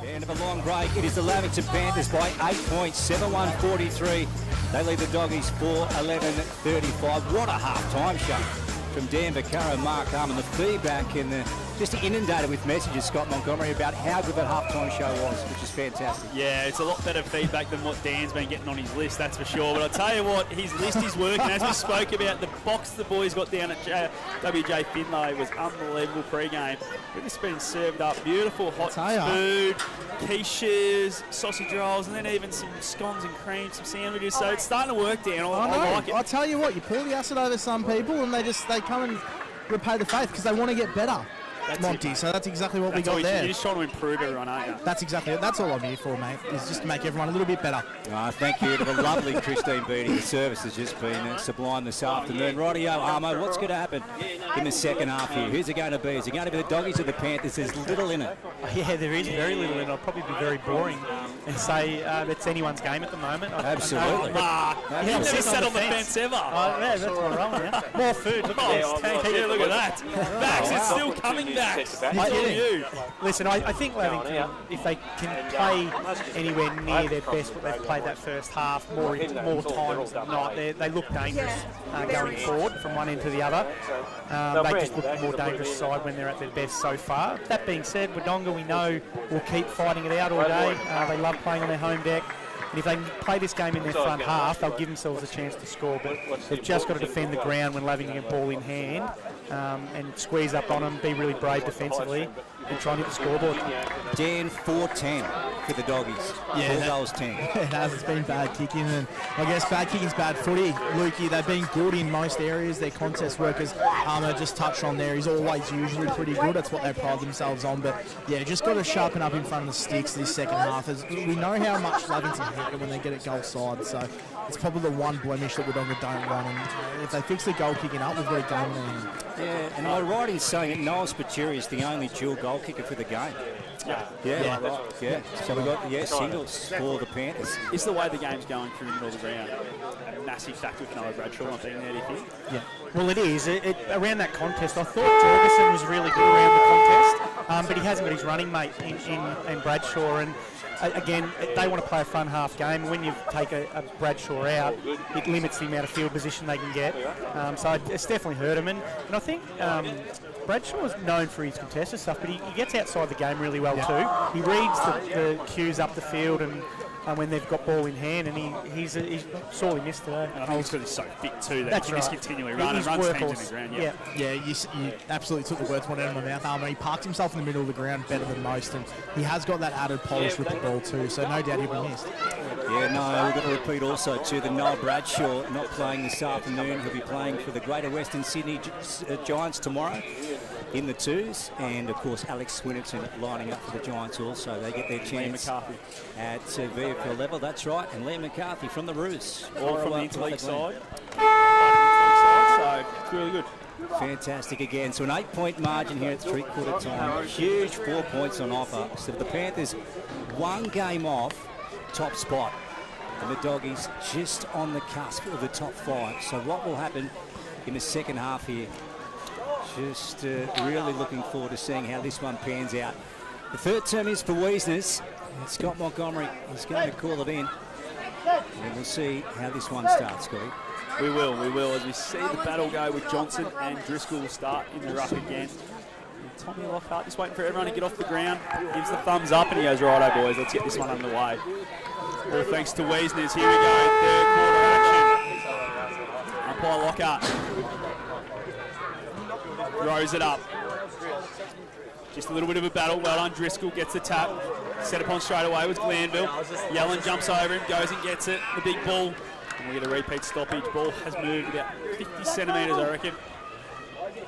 End of a long break. It is the Lavington Panthers by 8 points, 7-1-43. They lead the Doggies 4-11-35. What a half-time show from Dan Vaccaro, Mark Arman. The feedback and just inundated with messages, Scott Montgomery, about how good that half-time show was, which is fantastic. Yeah, it's a lot better feedback than what Dan's been getting on his list, that's for sure. But I'll tell you what, his list is working. As we spoke about, the box the boys got down at WJ Finlay was unbelievable pre-game. It's been served up. Beautiful hot food, quiches, sausage rolls, and then even some scones and cream, some sandwiches. So it's starting to work, Dan. I like it. I'll tell you what, you pull the acid over some people and they come and repay the faith because they want to get better. Monty, so that's exactly what we got there. You're just trying to improve everyone, aren't you? That's exactly it. That's all I'm here for, mate, is just to make everyone a little bit better. Thank you to the lovely Christine Beattie. The service has just been sublime this afternoon. Rightio, Armo, what's going to happen in the second half here? Who's it going to be? Is it going to be the Doggies or the Panthers? There's little in it. Yeah, there is very little in it. I'll probably be very boring and say it's anyone's game at the moment. Absolutely. He never sat on the fence ever. Yeah, that's what I'm wrong, yeah. More food. Look at this. Yeah, look at that. Max, it's still coming back. Listen, I think Lavington, if they can play anywhere near their best, what they've played that first half, more times than not, they look dangerous going forward from one end to the other. They just look the more dangerous side when they're at their best so far. That being said, Wodonga, we know, will keep fighting it out all day. They love playing on their home deck. And if they play this game in their front half, they'll give themselves a chance to score. But they've just got to defend the ground when Lavington get ball in hand and squeeze up on them, be really brave defensively and try and hit the scoreboard. Dan, 4-10 for the Doggies. Yeah, 4 goals 10. It has. It's been bad kicking, and I guess bad kicking's bad footy. Lukey, they've been good in most areas. Their contest workers, Armour just touched on there. He's always usually pretty good. That's what they pride themselves on. But yeah, just got to sharpen up in front of the sticks this second half. As we know how much Lavington hit when they get it goal side. So it's probably the one blemish that Wodonga don't want. And if they fix the goal kicking up, we've got a game there. Yeah, and am I right in saying that Noel Spaturi is the only dual goal kicker for the game? Yeah. So we've got singles for the Panthers. Is the way the game's going through the middle of the ground a massive factor with Noah Bradshaw not being there, do you think? Yeah, well it is. Around that contest, I thought Jorgensen was really good around the contest, but he hasn't got his running mate in Bradshaw. And again, they want to play a fun half game. When you take a Bradshaw out, it limits the amount of field position they can get. So it's definitely hurt him. And I think Bradshaw is known for his contested stuff, but he gets outside the game really well too. He reads the cues up the field and when they've got ball in hand, and he's sorely missed today. And I think it's because he's so fit too that That's he can just right. continually run and He's runs teams in workhorse. the ground. Yeah, you absolutely took the words right out of my mouth. He parks himself in the middle of the ground better than most, and he has got that added polish with the ball too, so no doubt he'll be missed. Yeah, no, we've got to repeat also too that Noah Bradshaw not playing this afternoon. He'll be playing for the Greater Western Sydney Giants tomorrow in the twos, and of course Alex Swinnerton lining up for the Giants also. They get their chance at VFL level, that's right, and Liam McCarthy from the Roos. All from the interleague side. So it's really good. Fantastic again. So an 8-point margin here at three-quarter time. Huge 4 points on offer. So the Panthers one game off top spot. And the Doggies just on the cusp of the top 5. So what will happen in the second half here? Just really looking forward to seeing how this one pans out. The third term is for Wiesners. Scott Montgomery is going to call it in. And we'll see how this one starts, Scotty. We will, as we see the battle go with Johnson and Driscoll will start in the ruck again. And Tommy Lockhart just waiting for everyone to get off the ground, gives the thumbs up and he goes, righto boys, let's get this one underway. All thanks to Wiesners. Here we go, third quarter action. Umpire Lockhart throws it up. Just a little bit of a battle. Well done, Driscoll gets the tap. Set upon straight away was Glanville. Yellen jumps over him, goes and gets it. The big ball. And we get a repeat stoppage. Ball has moved about 50 centimetres, I reckon.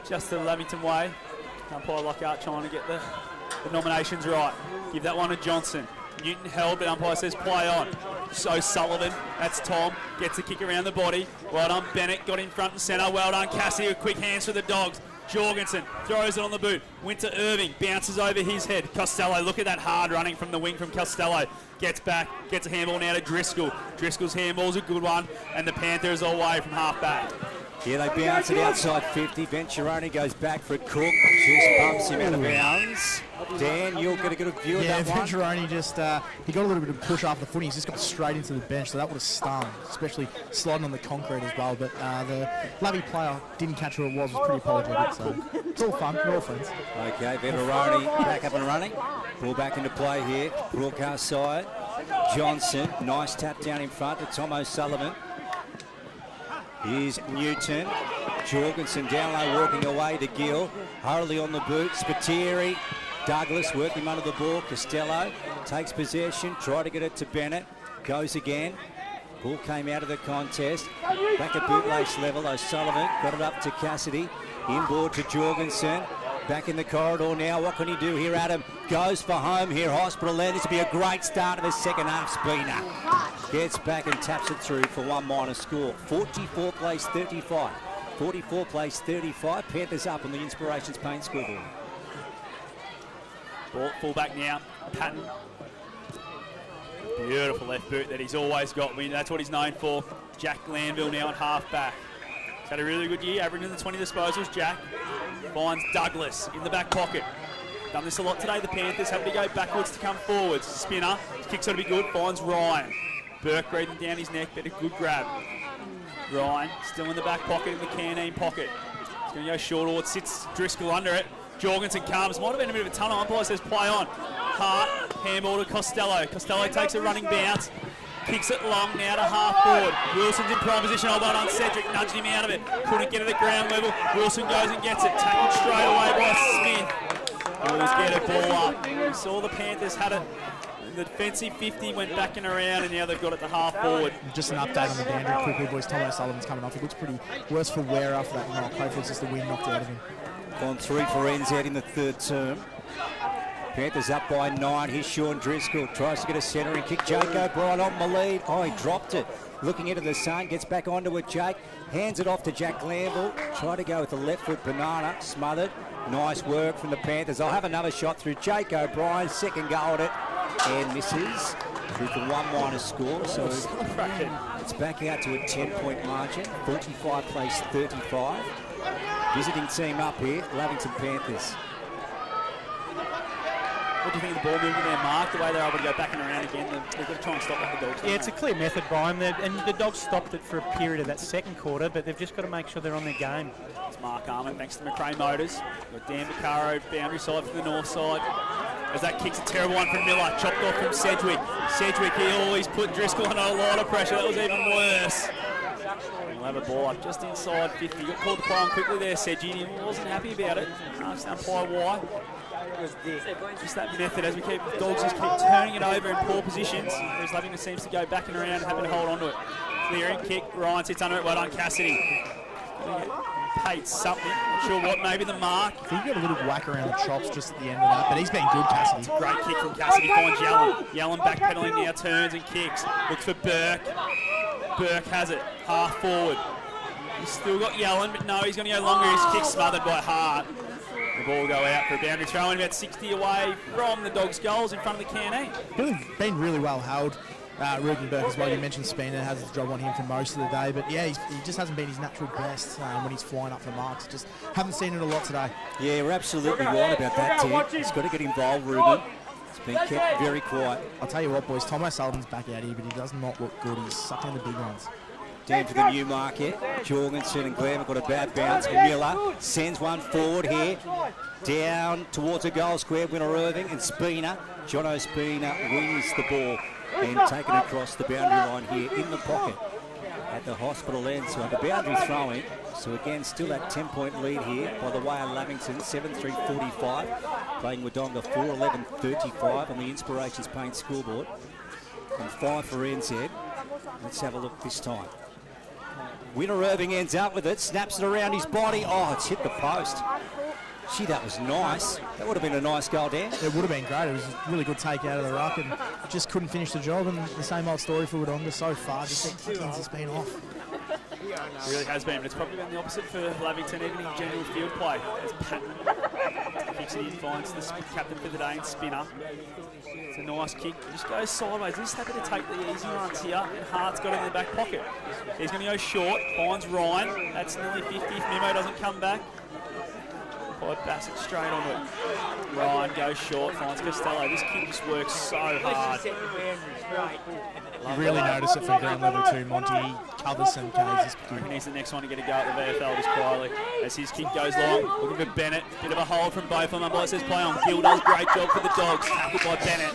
Just the Lavington way. Umpire Lockhart trying to get the nominations right. Give that one to Johnson. Newton held, but umpire says play on. So Sullivan, that's Tom, gets the kick around the body. Well done, Bennett got in front and centre. Well done, Cassidy with quick hands for the Dogs. Jorgensen throws it on the boot. Winter Irving bounces over his head. Costello, look at that hard running from the wing from Costello. Gets back, gets a handball now to Driscoll. Driscoll's handball's a good one, and the Panthers are away from half back. Yeah, they bounce it outside 50. Venturoni goes back for a Cook. Just bumps him out of bounds. Dan, you'll get a good view of that one. Venturoni just, he got a little bit of push after the footy. He's just got straight into the bench, so that would have stung, especially sliding on the concrete as well. But the Lavy player didn't catch who it was pretty apologetic, so it's all fun. We're all friends. Okay, Venturoni back up and running. Ball back into play here. Broadcast side. Johnson, nice tap down in front to Tom O'Sullivan. Here's Newton. Jorgensen down low, walking away to Gill. Hurley on the boot. Spiteri. Douglas working under the ball. Costello takes possession. Try to get it to Bennett. Goes again. Ball came out of the contest. Back at bootlace level. O'Sullivan got it up to Cassidy. Inboard to Jorgensen. Back in the corridor now. What can he do here, Adam? Goes for home here. Hospital there. This will be a great start of the second half. Spina gets back and taps it through for one minor score. 44 plays 35. 44 plays 35. Panthers up on the Inspirations Paint scoreboard. Ball full back now. Patton. Beautiful left boot that he's always got. That's what he's known for. Jack Glanville now at half back. He's had a really good year, averaging the 20 disposals. Jack finds Douglas in the back pocket. Done this a lot today. The Panthers having to go backwards to come forwards. Spinner, his kick's got to be good. Finds Ryan. Burke breathing down his neck, but a good grab. Ryan still in the back pocket, in the canteen pocket. He's going to go short, or it sits Driscoll under it. Jorgensen comes. Might have been a bit of a tunnel. Umpire says play on. Hart, handball to Costello. Costello takes a running bounce. Kicks it long now to half forward. Wilson's in prime position. Hold on, Cedric nudged him out of it. Couldn't get it at ground level. Wilson goes and gets it. Tackled straight away by Smith. Always get a ball up. We saw the Panthers had it. The defensive 50 went back and around, and now they've got it to half forward. Just an update on the boundary quickly, boys. Tom O'Sullivan's coming off. He looks pretty worse for wear after that knock. Hopefully it's just the wind knocked out of him. On 3 for ends out in the third term. Panthers up by 9. Here's Sean Driscoll. Tries to get a centering kick. Jake O'Brien on the lead. Oh, he dropped it. Looking into the sun. Gets back onto it, Jake. Hands it off to Jack Glanville. Try to go with the left foot banana. Smothered. Nice work from the Panthers. I'll have another shot through Jake O'Brien. Second go at it. And misses. Through for one minor score. So it's back out to a 10-point margin. 45 plays 35. Visiting team up here, Lavington Panthers. What do you think of the ball movement there, Mark? The way they're able to go back and around again, they've got to try and stop that the Dogs. Yeah, it's a clear method, Brian. And the Dogs stopped it for a period of that second quarter, but they've just got to make sure they're on their game. It's Mark Arman, thanks to McRae Motors. Got Dan Vaccaro, boundary side for the north side. as that kick's a terrible one from Miller, chopped off from Sedgwick. Sedgwick, he always put Driscoll under a lot of pressure. That was even worse. He'll have a ball up just inside 50. Got called to play on quickly there, Sedgy. He wasn't happy about it. Asked umpire why. Just that method as Dogs just keep turning it over in poor positions. Whereas Lavington seems to go back and around and having to hold on to it. Clearing kick, Ryan sits under it, well done Cassidy. Paid something, not sure what, maybe the mark. I think he got a little whack around the chops just at the end of that, but he's been good, Cassidy. It's a great kick from Cassidy, finds Yellen. Yellen backpedaling now, turns and kicks. Looks for Burke. Burke has it, half forward. He's still got Yellen, but no, he's going to go longer. His kick's smothered by Hart. The ball will go out for a boundary throw in about 60 away from the Dogs' goals in front of the canteen. Been really well held. Ruben Burke as well. You mentioned Spina has his job on him for most of the day, but yeah, he just hasn't been his natural best when he's flying up for marks. Just haven't seen it a lot today. Yeah, we're absolutely right about that, Tim. He's got to get involved, Ruben. It's been kept very quiet. I'll tell you what, boys, Tom O'Sullivan's back out here, but he does not look good. He's sucking the big ones. Down to the Newmarket. Jorgensen and Glenn have got a bad bounce. Miller sends one forward here. Down towards a goal square. Winner Irving and Spina. Jono Spina wins the ball and taken across the boundary line here in the pocket at the hospital end. So the boundary throwing. So again, still that 10-point lead here by the way of Lavington, 7-3-45. Playing Wodonga 4-11-35 on the Inspirations Paint scoreboard. And 5 for NZ. Let's have a look this time. Winner Irving ends up with it, snaps it around his body. Oh, it's hit the post. Gee, that was nice. That would have been a nice goal, Dan. It would have been great. It was a really good take out of the ruck and just couldn't finish the job. And the same old story for Wodonga so far. Just think Kickins has been off. It really has been, but it's probably been the opposite for Lavington, even in general field play. As Patton kicks it in, finds the captain for the day in Spinner. It's a nice kick. Just goes sideways. Just happy to take the easy runs here, and Hart's got it in the back pocket. He's going to go short, finds Ryan. That's nearly 50 if Mimo doesn't come back. Pod Bassett straight onto it. Ryan goes short, finds Costello. This kid just works so hard. You really notice it from ground level too, Monty. He covers some K's. I reckon he's the next one to get a go at the VFL just quietly. As his kick goes long, looking for Bennett. Bit of a hold from both of them. Umpire says play on. Gill does great job for the Dogs. Tackled by Bennett.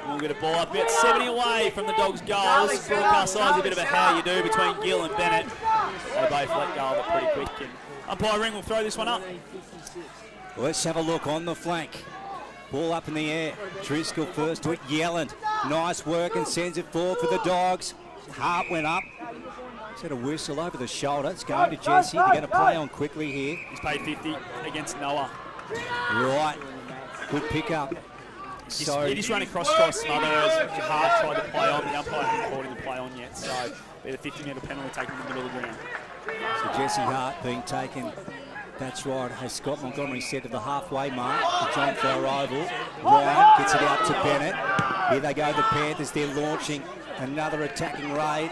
We'll get a ball up about 70 away from the Dogs' goals. Broadcast side's a bit of a how you do between Gill and Bennett. They both let go of it pretty quick. And umpire Ring will throw this one up. Let's have a look on the flank. Ball up in the air. Driscoll first to it. Yelland. Nice work and sends it forward for the Dogs. Hart went up. He's had a whistle over the shoulder. It's going to Jesse. They're going to play on quickly here. He's paid 50 against Noah. Right. Good pickup. He just ran across trying to smother as Hart tried to play on. The umpire hasn't called him to play on yet. So be a 50-metre penalty taken in the middle of the ground. So Jesse Hart being taken. That's right, as Scott Montgomery said, to the halfway mark, the John Flower Oval. Ryan gets it out to Bennett. Here they go, the Panthers. They're launching another attacking raid.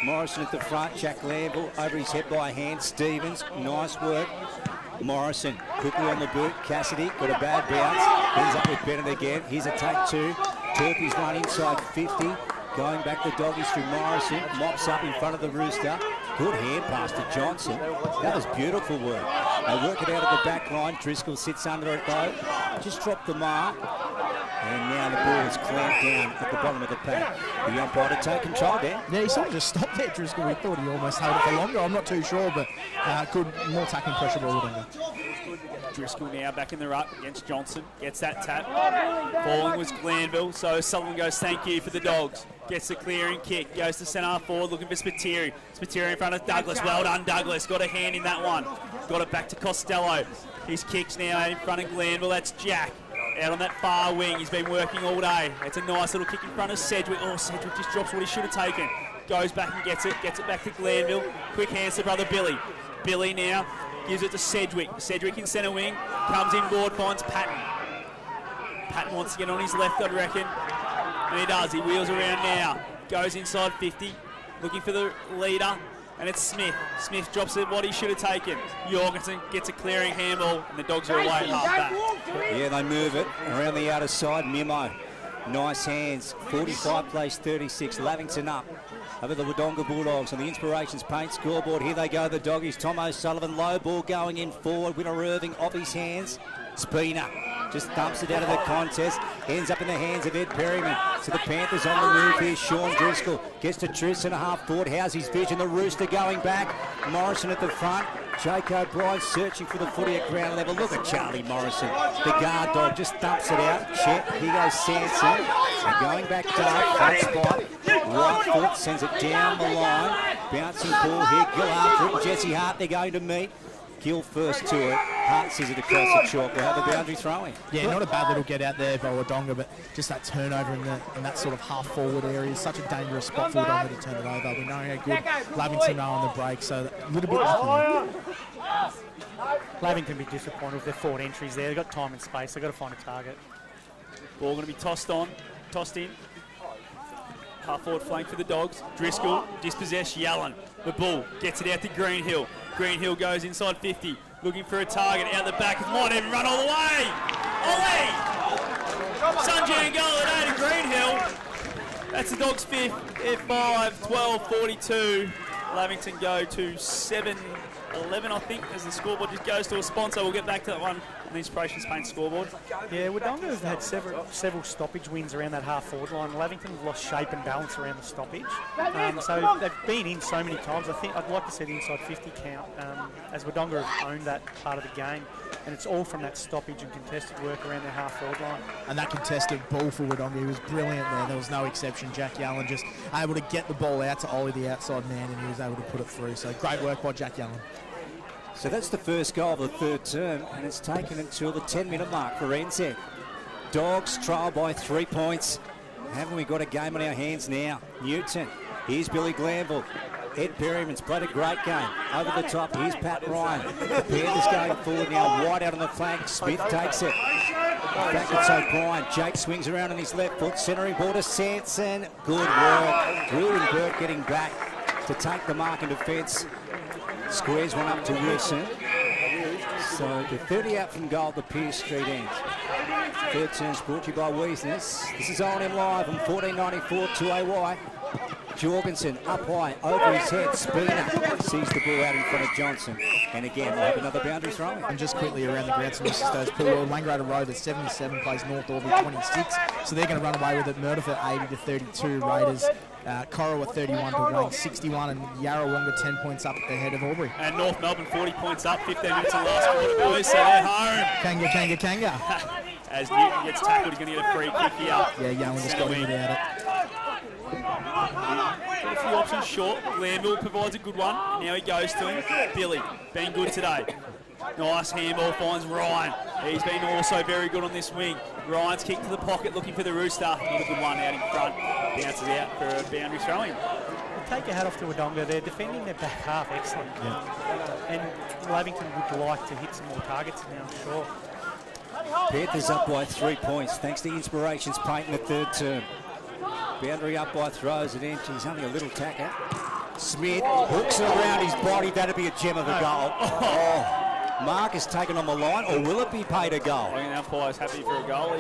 Morrison at the front, Jack Lamble over his head by a hand. Stevens, nice work. Morrison quickly on the boot. Cassidy got a bad bounce. Ends up with Bennett again. Here's a take two. Turpey's run inside 50. Going back the Doggies through Morrison. Mops up in front of the Rooster. Good hand pass to Johnson. That was beautiful work. They work it out of the back line. Driscoll sits under it though. Just dropped the mark. And now the ball is clamped down at the bottom of the pack. The umpire to take control there. Yeah, he sort of just stopped there, Driscoll. We thought he almost held it for longer. I'm not too sure, but good, more tackling pressure by Wodonga. Driscoll now back in the ruck against Johnson. Gets that tap. Falling was Glanville, so Sullivan goes thank you for the Dogs. Gets the clearing kick, goes to centre forward looking for Spiteri. Spiteri in front of Douglas. Well done, Douglas. Got a hand in that one. Got it back to Costello. His kick's now in front of Glanville. That's Jack. Out on that far wing. He's been working all day. It's a nice little kick in front of Sedgwick. Oh, Sedgwick just drops what he should have taken. Goes back and gets it back to Glanville. Quick hands to brother Billy. Billy now gives it to Sedgwick. Sedgwick in centre wing. Comes inboard, finds Patton. Patton wants to get on his left, I reckon. And he does. He wheels around now. Goes inside 50. Looking for the leader. And it's Smith. Smith drops it what he should have taken. Jorgensen gets a clearing handball. And the Dogs are away at half back. Yeah, they move it around the outer side. Mimo. Nice hands. 45 plays 36. Lavington up over the Wodonga Bulldogs on the Inspirations Paint scoreboard. Here they go, the Doggies. Tom O'Sullivan, low ball going in forward. Winner Irving off his hands. Spina just thumps it out of the contest, ends up in the hands of Ed Perryman. So the Panthers on the move here. Sean Driscoll gets to Tristan, a half forward. How's his vision? The Rooster going back. Morrison at the front. Jake O'Brien searching for the footy at ground level. Look at Charlie Morrison. The guard dog just thumps it out. Check. Here goes Sanson. And going back dark. Front spot. Right foot sends it down the line. Bouncing ball here. Gill after it. Jesse Hart they're going to meet. Gill first to it. Hart sees it across the chalk. We'll have a boundary throwing. Yeah, not a bad little get out there by Wodonga, but just that turnover in that sort of half-forward area is such a dangerous spot for Wodonga to turn it over. We know how good Lavington are on the break, so a little bit lucky. Lavington be disappointed with their forward entries there. They've got time and space. They've got to find a target. Ball going to be tossed in. Half forward flank for the Dogs. Driscoll, dispossessed, Yallen. The ball gets it out to Greenhill. Greenhill goes inside 50, looking for a target out the back. It might even run all the way. Ollie! Sunjay goal at 8 to Greenhill. That's the Dogs' fifth. F5, 12-42. Lavington go to 7-11, I think, as the scoreboard just goes to a sponsor. We'll get back to that one on the Inspirations Paint scoreboard. Yeah, Wodonga has had several stoppage wins around that half-forward line. Lavington have lost shape and balance around the stoppage. So they've been in so many times. I think I'd like to see the inside 50 count, as Wodonga have owned that part of the game. And it's all from that stoppage and contested work around their half-forward line. And that contested ball for Wodonga, he was brilliant there. There was no exception. Jack Yallen just able to get the ball out to Ollie, the outside man, and he was able to put it through. So great work by Jack Yallen. So that's the first goal of the third term, and it's taken until the 10-minute mark for NZ. Dogs trail by 3 points. Haven't we got a game on our hands now? Newton, here's Billy Glanville. Ed Perryman's played a great game. Over the top, here's Pat Ryan. The Panthers going forward now, wide out on the flank. Smith takes it. Back it's O'Brien. Jake swings around on his left foot, centering ball to Sanson. Good work. Rudenberg getting back to take the mark in defence. Squares one up to Wilson. So the 30 out from goal, the Pierce Street end. Third turn's brought to you by Wiesness. This is O&M Live on 1494 2AY. Jorgensen up high, over his head. Spooner sees the ball out in front of Johnson. And again, we'll have another boundary throw. And just quickly around the ground, some Stones, Poole, Langrada Road at 77 plays North Albury 26. So they're going to run away with it. Murderford 80-32. Raiders. Corowa 31 to Wayne 61, and Yarrawonga 10 points up at the head of Albury. And North Melbourne 40 points up, 15 minutes in the last quarter, boys, so they're home. Kanga. As Newton gets tackled, he's going to get a free kick here. Yeah, Yarrawonga just got him without it. Got a few options short. Glanville provides a good one. Now he goes to him. Billy, been good today. Nice handball, finds Ryan. He's been also very good on this wing. Ryan's kick to the pocket, looking for the Rooster. Not a good one out in front. Bounces out for a boundary throw-in. Take your hat off to Wodonga. They're defending their back half excellent. And Lavington would like to hit some more targets now, I'm sure. Panthers up by 3 points, thanks to Inspirations Paint in the third term. Boundary up by throws it in. He's only a little tacker. Smith hooks it around his body. That'd be a gem of a goal. Oh. Mark is taken on the line, or will it be paid a goal? I think the umpire's happy for a goal.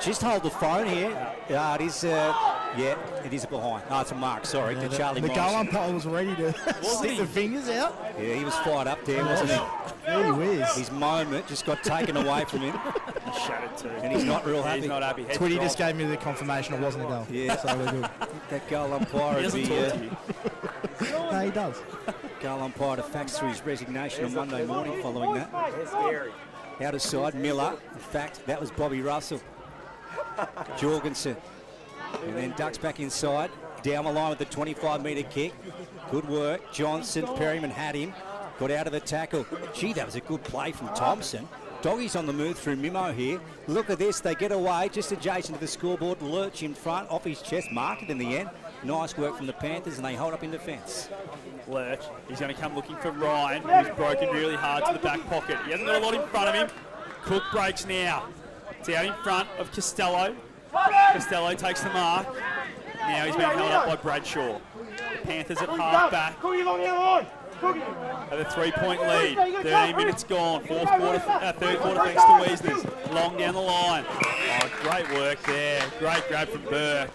Just hold the phone here. It is, it is a behind. No, it's a mark, sorry, to Charlie Morrison. The goal umpire was ready to stick the fingers out. Yeah, he was fired up there, wasn't he? There he was. His moment just got taken away from him. He shattered too. And he's not real happy. He's not happy. Twitty just gave me the confirmation it wasn't a goal. Yeah. So we're good. That goal umpire He doesn't talk to you. No, he does. Goal umpire to fax through his resignation on Monday morning following that. Out of side, Miller. In fact, that was Bobby Russell. Jorgensen. And then ducks back inside. Down the line with the 25-metre kick. Good work. Johnson, Perryman had him. Got out of the tackle. Gee, that was a good play from Thompson. Doggies on the move through Mimo here. Look at this. They get away just adjacent to the scoreboard. Lurch in front, off his chest. Marked it in the end. Nice work from the Panthers, and they hold up in defence. Lurch, he's going to come looking for Ryan, who's broken really hard to the back pocket. He hasn't got a lot in front of him. Cook breaks now. It's out in front of Costello. Costello takes the mark. Now he's being held up by Bradshaw. The Panthers at half back. Have a 3-point lead. 13 minutes gone. Third quarter thanks to Wiesners. Long down the line. Oh, great work there. Great grab from Burke.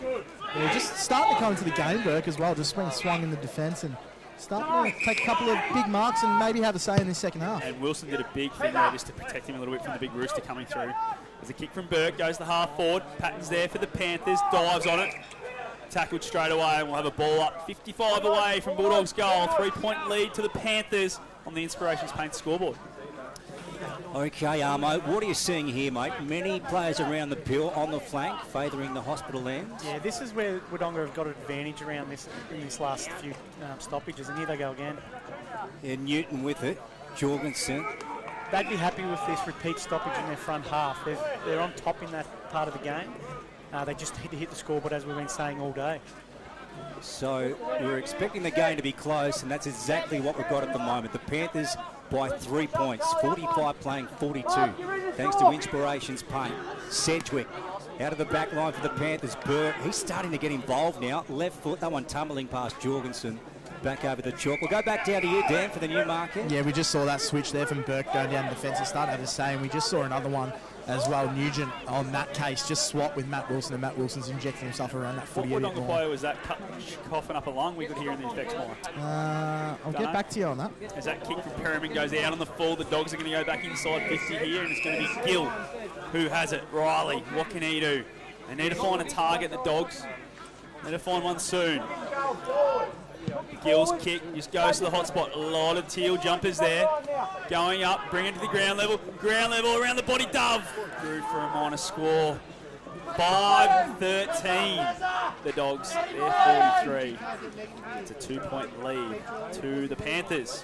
Yeah, just starting to come into the game, Burke, as well. Just being swung in the defence and starting to take a couple of big marks and maybe have a say in this second half. And Wilson did a big thing there just to protect him a little bit from the big rooster coming through. There's a kick from Burke, goes to half forward. Patton's there for the Panthers, dives on it. Tackled straight away, and we'll have a ball up 55 away from Bulldogs goal. 3-point lead to the Panthers on the Inspirations Paint scoreboard. Okay, Armo, what are you seeing here, mate? Many players around the pill on the flank, favouring the hospital end. Yeah, this is where Wodonga have got an advantage around this in these last few stoppages, and here they go again. Yeah, Newton with it, Jorgensen. They'd be happy with this repeat stoppage in their front half. They're on top in that part of the game. They just need to hit the scoreboard, as we've been saying all day. So we're expecting the game to be close, and that's exactly what we've got at the moment. The Panthers by 3 points, 45 playing 42, thanks to Inspirations Paint. Sedgwick out of the back line for the Panthers. Burke, he's starting to get involved now. Left foot, that one tumbling past Jorgensen. Back over the chalk. We'll go back down to you, Dan, for the Newmarket. Yeah, we just saw that switch there from Burke going down defensive, starting to have the same. We just saw another one as well. Nugent on that case just swapped with Matt Wilson, and Matt Wilson's injecting himself around that footy. What Wodonga player was that coughing up a lung we could hear in the effects more? I'll get back to you on that. As that kick from Perriman goes out on the full, the Dogs are going to go back inside 50 here, and it's going to be Gill who has it. Riley, what can he do? They need to find a target, the Dogs. Need to find one soon. Gill's kick just goes to the hot spot. A lot of teal jumpers there. Going up, bring it to the ground level. Ground level around the body, Dove. Through for a minor score. 5-13. The Dogs, they're 43. It's a 2-point lead to the Panthers.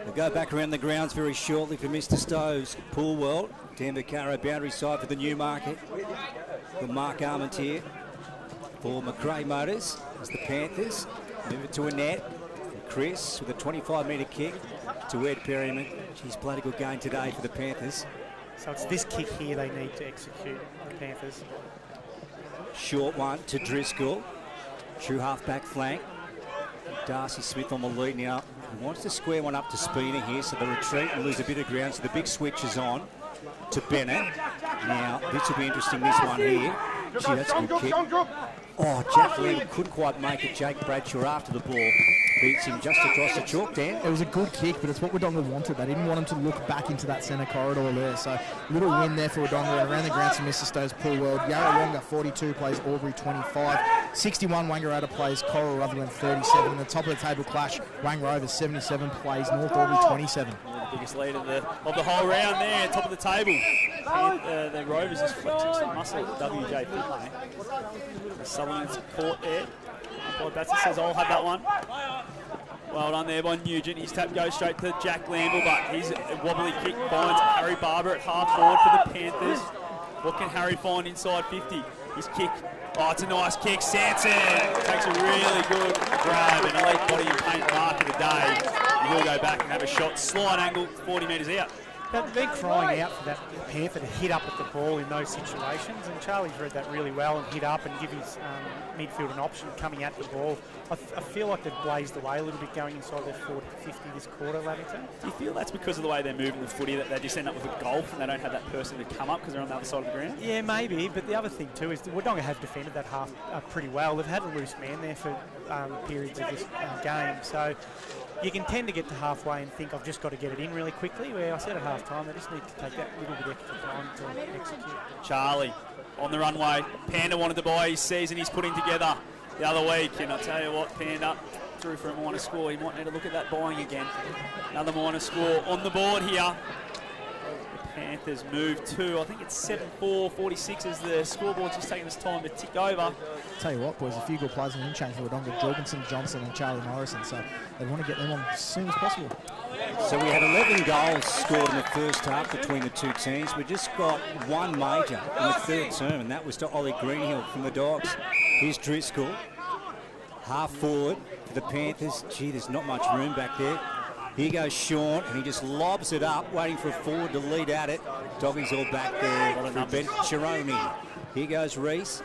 We'll go back around the grounds very shortly for Mr. Stowe's Pool World. Dan Vaccaro, boundary side for the Newmarket. For Mark Armentier. For McRae Motors, as the Panthers move it to Annette. And Chris with a 25-metre kick to Ed Perryman. He's played a good game today for the Panthers. So it's this kick here they need to execute, the Panthers. Short one to Driscoll. True half-back flank. Darcy Smith on the lead now. He wants to square one up to Spina here, so the retreat and lose a bit of ground, so the big switch is on to Bennett. Now, this will be interesting, this one here. Gee, that's a good kick. Oh, Jack Lee couldn't quite make it. Jake Bradshaw after the ball beats him just across the chalk, Dan. It was a good kick, but it's what Wodonga wanted. They didn't want him to look back into that centre corridor there. So little win there for Wodonga. And around the grounds for Mr. Stowe's Pool World. Yarrawonga 42 plays Albury 25. 61 Wangaratta plays Coral Rutherland 37. And the top of the table clash, Wangaratta 77 plays North Albury 27. The biggest lead of the whole round there, top of the table. The Rovers is flexing some muscle at WJ Finlay. Sutherland's caught there. Batson says, I'll have that one. Well done there by Nugent. His tap goes straight to Jack Lamble, but his wobbly kick finds Harry Barber at half forward for the Panthers. What can Harry find inside 50? His kick, oh, it's a nice kick. Sanson takes a really good grab, an elite body and paint mark of the day. He'll go back and have a shot, slide angle, 40 metres out. They've been crying out for that Panther to hit up at the ball in those situations, and Charlie's read that really well and hit up and give his midfield an option coming at the ball. I feel like they've blazed away a little bit going inside their 40 to 50 this quarter, Lavington. Do you feel that's because of the way they're moving the footy, that they just end up with a golf and they don't have that person to come up because they're on the other side of the ground? Yeah, maybe, but the other thing too is the Wodonga have defended that half pretty well. They've had a loose man there for periods of this game, so you can tend to get to halfway and think, I've just got to get it in really quickly, where I said at half-time, they just need to take that little bit extra time to execute. Charlie on the runway. Panda wanted to buy his season he's putting together the other week, and I'll tell you what, Panda through for a minor score. He might need to look at that buying again. Another minor score on the board here. The Panthers move to, I think it's 7-4-46 as the scoreboard's just taking this time to tick over. Tell you what, boys, a few good players in the in-change for Wodonga, Jorgensen, Johnson and Charlie Morrison, so they want to get them on as soon as possible. So we had 11 goals scored in the first half between the two teams. We just got one major in the third term, and that was to Ollie Greenhill from the Dogs. Here's Driscoll, half forward for the Panthers. Gee, there's not much room back there. Here goes Sean, and he just lobs it up, waiting for a forward to lead at it. Doggies all back there for Ben Chironi. Here goes Reese.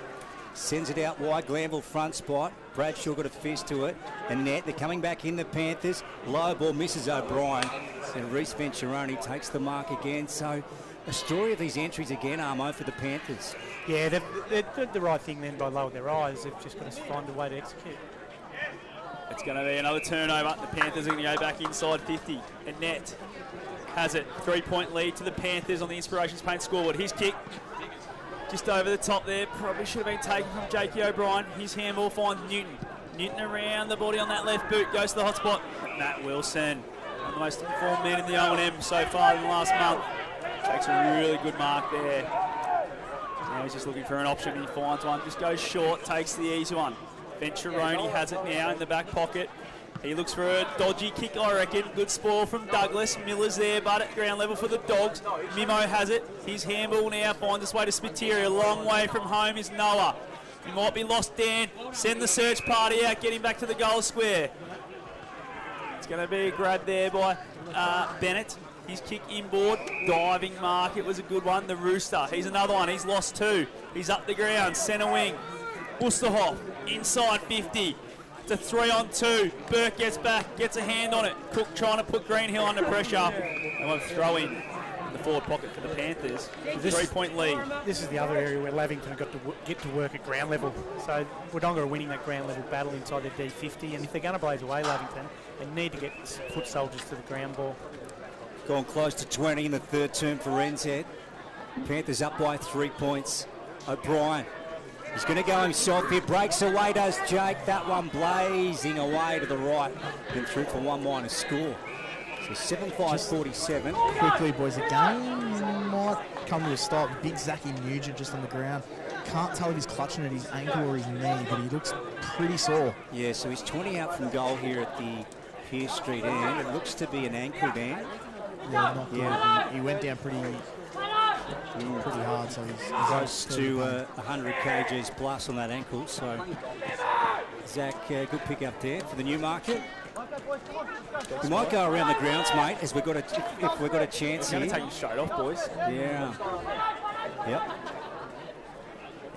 Sends it out wide, Glanville front spot. Bradshaw got a fist to it. Annette, they're coming back in, the Panthers. Low ball misses O'Brien. And Reese Venturoni takes the mark again. So a story of these entries again, Armo, for the Panthers. Yeah, they did the right thing then by lowering their eyes. They've just got to find a way to execute. It's going to be another turnover. The Panthers are going to go back inside 50. Annette has it. 3-point lead to the Panthers on the Inspirations Paint scoreboard. His kick just over the top there. Probably should have been taken from Jakey O'Brien. His handball finds Newton. Newton around the body on that left boot. Goes to the hot spot. Matt Wilson, one of the most informed men in the O&M so far in the last month. Takes a really good mark there. Now he's just looking for an option. He finds one. Just goes short. Takes the easy one. Venturoni has it now in the back pocket. He looks for a dodgy kick, I reckon. Good spoil from Douglas. Miller's there, but at ground level for the Dogs. Mimo has it. His handball now finds its way to Spiteri. A long way from home is Noah. He might be lost, Dan. Send the search party out. Get him back to the goal square. It's going to be a grab there by Bennett. His kick inboard. Diving mark. It was a good one. The Rooster. He's another one. He's lost two. He's up the ground. Centre wing. Wusterhoff inside 50. It's a 3-on-2. Burke gets back, gets a hand on it. Cook trying to put Greenhill under pressure. And we'll throw in the forward pocket for the Panthers. 3-point lead. This is the other area where Lavington have got to get to work at ground level. So Wodonga are winning that ground level battle inside their D50, and if they're going to blaze away Lavington, they need to get foot soldiers to the ground ball. Gone close to 20 in the third term for NZ. Panthers up by 3 points. O'Brien. He's going to go himself here. Breaks away, does Jake. That one blazing away to the right. Been through for 1- score. So 7-5-47. Quickly, boys, the game might come to a stop. Big Zachy Nugent just on the ground. Can't tell if he's clutching at his ankle or his knee, but he looks pretty sore. Yeah, so he's 20 out from goal here at the Pierce Street end. It looks to be an ankle, Dan. Yeah, not good. Yeah. He went down pretty hard, so he's close to 100 kgs plus on that ankle. So Zach, good pick up there for the Newmarket. We might go around the grounds, mate, as if we've got a chance here. We're going to take you straight off, boys. Yeah. Yep.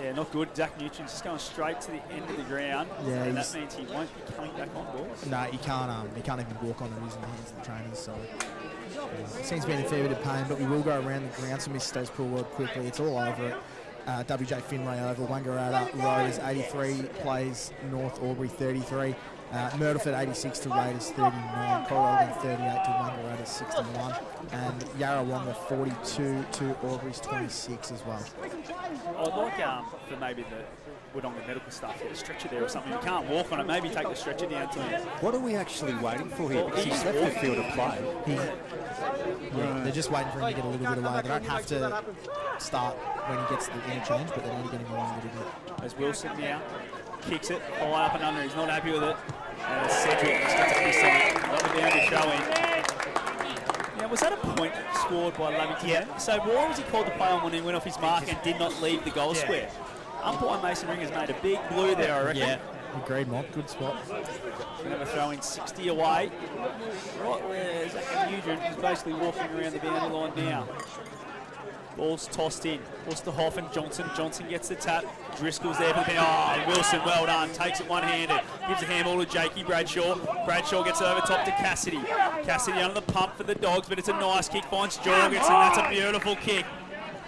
Yeah, not good. Zach Newton's just going straight to the end of the ground. Yeah, and that means he won't be coming back on, boys. No, he can't even walk on it using the hands of the trainers. So seems to be in a fair bit of pain, but we will go around the ground. So Miss Stays Pool World quickly. It's all over it. WJ Finlay Oval, Wangaratta Road is 83, plays North Albury 33. Myrtleford 86 to Raiders 39, Coralgan 38 to Wangaratta 61, and Yarrawonga 42 to Albury's 26 as well. I'd like for maybe the Wodonga medical staff get a stretcher there or something. You can't walk on it, maybe take the stretcher down to him. What are we actually waiting for here? Because he's left the field to play. They're just waiting for him to get a little bit away. They don't have to start when he gets the interchange, but they need to get him along a little bit. As Wilson now kicks it high up and under. He's not happy with it. And Cedric just gets a piece on it. Up and down to show in. Now, was that a point scored by Lavington? Yeah. So why was he called to play on when he went off his mark and did not leave the goal square? Umpire Mason Ringer's made a big blue there, I reckon. Yeah, agreed, Mott. Good spot. We're going to throw in 60 away. Right where Zach Nugent is basically walking around the boundary line now. Ball's tossed in. Wusterhoff and Johnson. Johnson gets the tap. Driscoll's there for the penalty. Oh, Wilson, well done. Takes it one-handed. Gives a handball to Jakey Bradshaw. Bradshaw gets it over top to Cassidy. Cassidy under the pump for the Dogs, but it's a nice kick. Finds Jorgensen. That's a beautiful kick.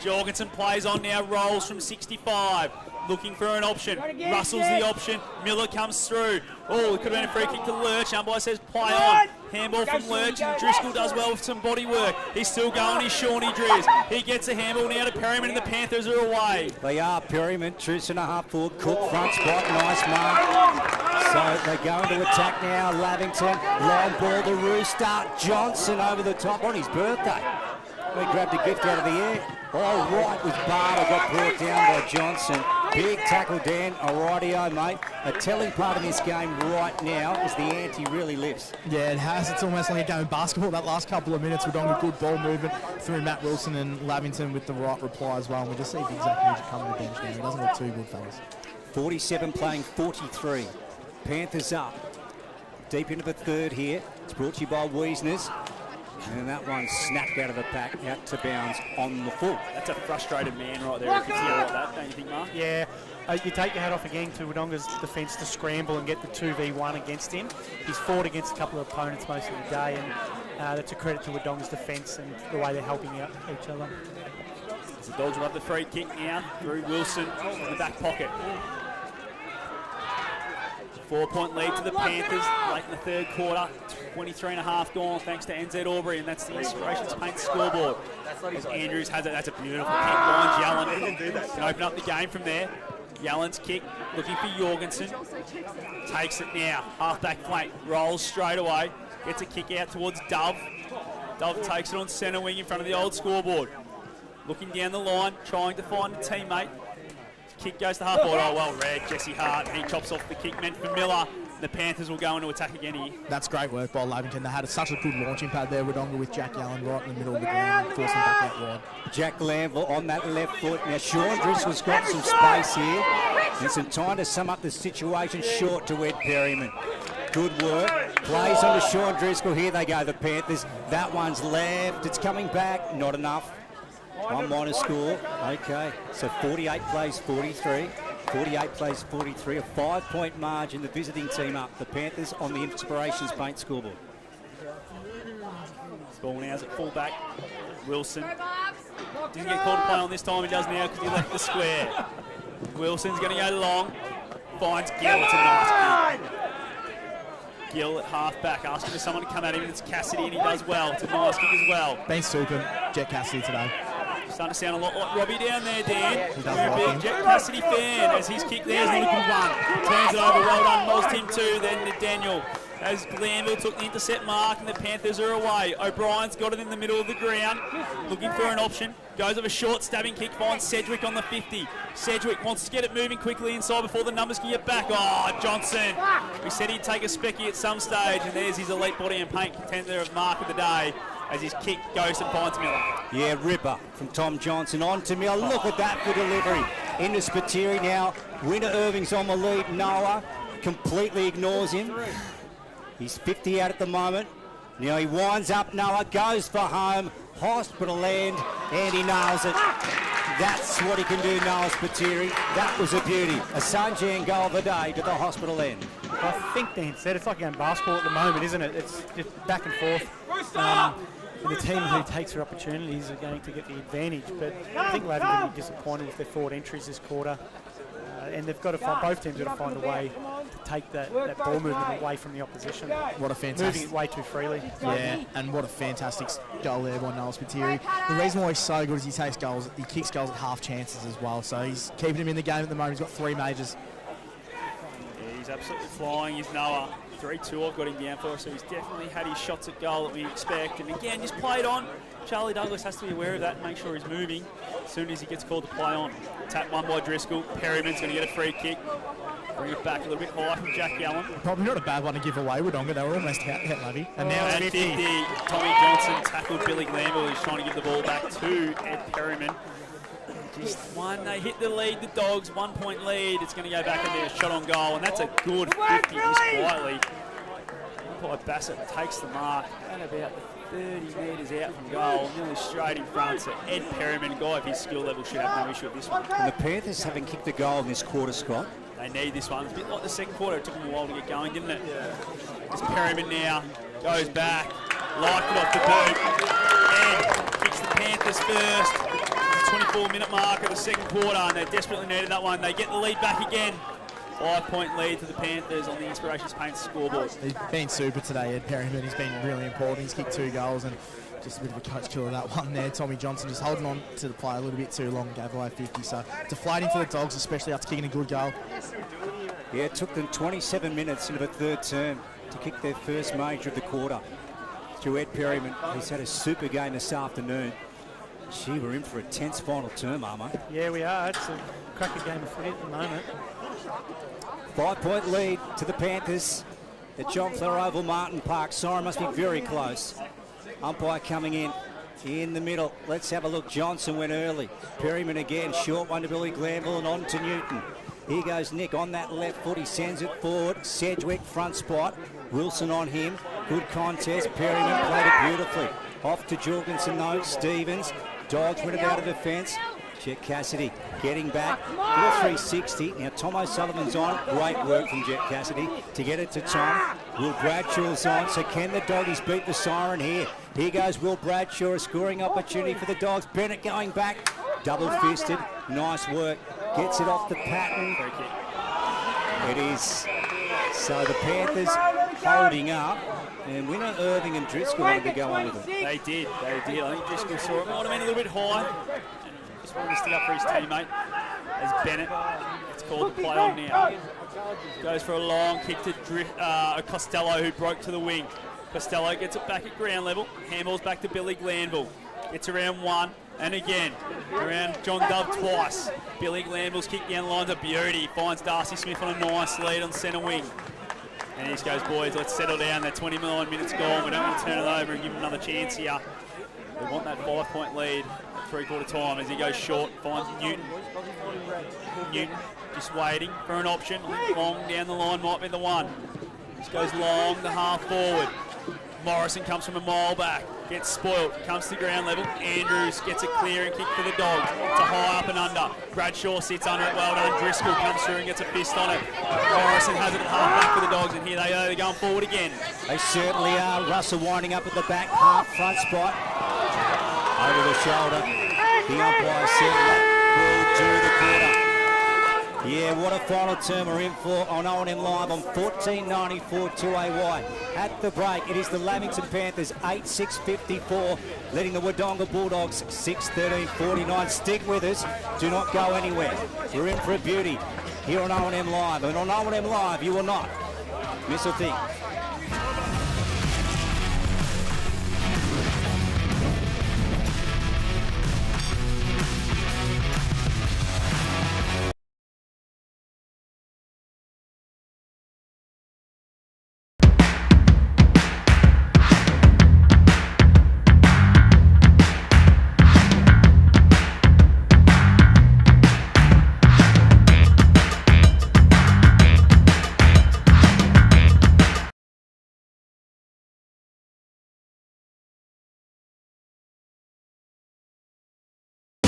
Jorgensen plays on now. Rolls from 65. Looking for an option. Russell's the option. Miller comes through. Oh, it could have been a free kick to Lurch. Umpire says play on. Handball from Lurch, and Driscoll does well with some body work. He's still going, he's Shawnee Drews. He gets a handball now to Perryman, and the Panthers are away. They are. Perryman, truce and a half forward. Cook, front spot, nice mark. So they're going to attack now. Lavington, long ball to Rooster. Johnson over the top on his birthday. They grabbed a gift out of the air. All right with Barber, got brought down by Johnson. Big tackle, Dan. Alrighty-o, mate. A telling part of this game right now is the ante really lifts. Yeah, it has. It's almost like a game of basketball. That last couple of minutes, we're doing a good ball movement through Matt Wilson and Lavington with the right reply as well. And we just see Big Zach Nugent coming to the bench now. He doesn't look too good, fellas. 47 playing 43. Panthers up. Deep into the third here. It's brought to you by Wiesner's. And that one snapped out of the pack, out to bounds on the full. That's a frustrated man right there. If you hear like that, don't you think, Mark? Yeah. You take your hat off again to Wodonga's defence to scramble and get the 2v1 against him. He's fought against a couple of opponents most of the day, and that's a credit to Wodonga's defence and the way they're helping out each other. So the Dogs will have the free kick now through Wilson in the back pocket. 4-point lead to the Panthers late in the third quarter. 23.5 gone thanks to NZ Albury, and that's the Inspirations Paint scoreboard. As Andrews has it, that's a beautiful kick. Finds Yellen. Can open up the game from there. Yellen's kick, looking for Jorgensen. Takes it now, half-back flank, rolls straight away. Gets a kick out towards Dove. Dove takes it on centre wing in front of the old scoreboard. Looking down the line, trying to find a teammate. Kick goes to half-board. Oh, well read, Jesse Hart. He chops off the kick meant for Miller. The Panthers will go into attack again here. That's great work by Lavington. They had such a good launching pad there, Wodonga, with Jack Allen right in the middle of the ground, forcing back out wide. Jack Lanville on that left foot. Now, Sean Driscoll's got some space here and some time to sum up the situation short to Ed Perryman. Good work. Plays on to Sean Driscoll. Here they go, the Panthers. That one's left. It's coming back. Not enough. One minor score. Okay, so 48 plays 43. 48 plays 43. A 5-point margin. The visiting team up. The Panthers on the Inspirations Paint scoreboard. Ball now's at fullback. Wilson. Didn't get called to play on this time. He does now because he left the square. Wilson's going to go long. Finds Gill. It's a nice kick. Gill at half-back, asking for someone to come at him. It's Cassidy, and he does well. It's a nice kick as well. Been super, Jet Cassidy today. Starting to sound a lot like Robbie down there, Dan. He does You're a like big him. Jet Cassidy fan, as his kick there is not a good one. Turns it over, well done, Moz Tim too, then to Daniel. As Glanville took the intercept mark and the Panthers are away. O'Brien's got it in the middle of the ground, looking for an option. Goes of a short stabbing kick, finds Sedgwick on the 50. Sedgwick wants to get it moving quickly inside before the numbers can get back. Oh, Johnson. We said he'd take a specky at some stage, and there's his elite body and paint contender of mark of the day as his kick goes and finds Miller. Yeah, ripper from Tom Johnson on to Miller. Look at that for delivery. Into Spiteri now. Winter Irving's on the lead. Noah completely ignores him. He's 50 out at the moment. Now he winds up, Noah goes for home, hospital end, and he nails it. That's what he can do, Noah Spiteri. That was a beauty. A Sanjan goal of the day to the hospital end. I think Dan said it's like going basketball at the moment, isn't it? It's just back and forth. And the team who takes their opportunities are going to get the advantage. But I think Lavington will be disappointed with their forward entries this quarter. And they've got to find, both teams got to find a way to take that ball movement away from the opposition. What a fantastic... Moving it way too freely. Yeah, and what a fantastic goal there by Noah Spiteri. The reason why he's so good is he takes goals, he kicks goals at half chances as well. So he's keeping him in the game at the moment. He's got 3 majors. Yeah, he's absolutely flying. He's Noah. 3-2 I've got him down for, so he's definitely had his shots at goal that we expect. And again, just played on. Charlie Douglas has to be aware of that and make sure he's moving as soon as he gets called to play on. Tap one by Driscoll. Perryman's going to get a free kick. Bring it back a little bit high from Jack Allen. Probably not a bad one to give away, Wodonga. They were almost out there, Levy. And now it's 50. Tommy Johnson tackled Billy Glanville, who's trying to give the ball back to Ed Perryman. Just one, they hit the lead, the Dogs, 1-point lead. It's going to go back and be a shot on goal, and that's a good 50 just quietly. Umpire Bassett takes the mark at about 30 metres out from goal, nearly straight in front. So Ed Perryman, guy of his skill level, should have no issue with this one. And the Panthers haven't kicked a goal in this quarter, Scott. They need this one. It's a bit like the second quarter. It took them a while to get going, didn't it? Yeah. It's Perryman now, goes back, liked it off the boot, and kicks the Panthers first. 24-minute mark of the second quarter, and they desperately needed that one. They get the lead back again. 5-point lead to the Panthers on the Inspirations Paint scoreboard. He's been super today, Ed Perryman. He's been really important. He's kicked 2 goals, and just a bit of a coach killer that one there. Tommy Johnson just holding on to the play a little bit too long, gave away 50. So deflating for the Dogs, especially after kicking a good goal. Yeah, it took them 27 minutes into the third term to kick their first major of the quarter. Through Ed Perryman, he's had a super game this afternoon. Gee, we're in for a tense final term, aren't we? Yeah, we are. It's a cracker game of footy at the moment. 5-point lead to the Panthers at John Flower Oval, Martin Park. Siren must be very close. Umpire coming in the middle. Let's have a look. Johnson went early. Perryman again, short one to Billy Glanville and on to Newton. Here goes Nick on that left foot. He sends it forward. Sedgwick front spot. Wilson on him. Good contest. Perryman played it beautifully. Off to Jorgensen though. Stevens. Dogs went it out of defence. Jet Cassidy getting back. Good 360. Now Tom O'Sullivan's on. Great work from Jet Cassidy to get it to Tom. Will Bradshaw's on. So can the Doggies beat the Siren here? Here goes Will Bradshaw. A scoring opportunity for the Dogs. Bennett going back. Double-fisted. Nice work. Gets it off the pattern. It is So the Panthers holding up, and Winner, Irving and Driscoll wanted to go on with it. They did. I think Driscoll saw it. Might have been a little bit high. And just wanted to stick up for his teammate. As Bennett, it's called the play on now. Goes for a long kick to Costello, who broke to the wing. Costello gets it back at ground level. Handballs back to Billy Glanville. Gets around one, and again, around John Dove twice. Billy Glanville's kick down the line's a beauty. Finds Darcy Smith on a nice lead on centre wing. And he just goes, boys, let's settle down. That 29 minutes gone. We don't want to turn it over and give him another chance here. We want that 5-point lead at three-quarter time as he goes short, finds Newton. Newton just waiting for an option. Long down the line might be the one. Just goes long, the half forward. Morrison comes from a mile back, gets spoilt, comes to ground level. Andrews gets a clear and kick for the Dogs. It's a high up and under. Bradshaw sits under it, well done. Driscoll comes through and gets a fist on it. Morrison has it at half back for the Dogs, and here they go, they're going forward again. They certainly are. Russell winding up at the back, half front spot. Over the shoulder. The umpire said that will do the quarter. Yeah, what a final term we're in for on O&M Live on 1494 2AY. At the break, it is the Lamington Panthers 8-6-54, leading the Wodonga Bulldogs 6-13-49. Stick with us. Do not go anywhere. We're in for a beauty here on O&M Live. And on O&M Live, you will not miss a thing.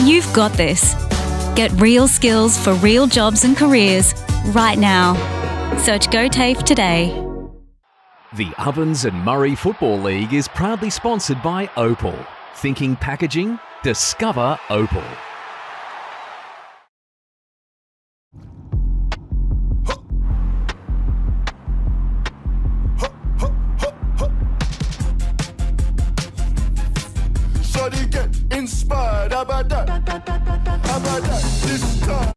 You've got this. Get real skills for real jobs and careers right now. Search GoTAFE today. The Ovens and Murray Football League is proudly sponsored by Opal. Thinking packaging? Discover Opal. Shawty get inspired, how about that? How about that? This time.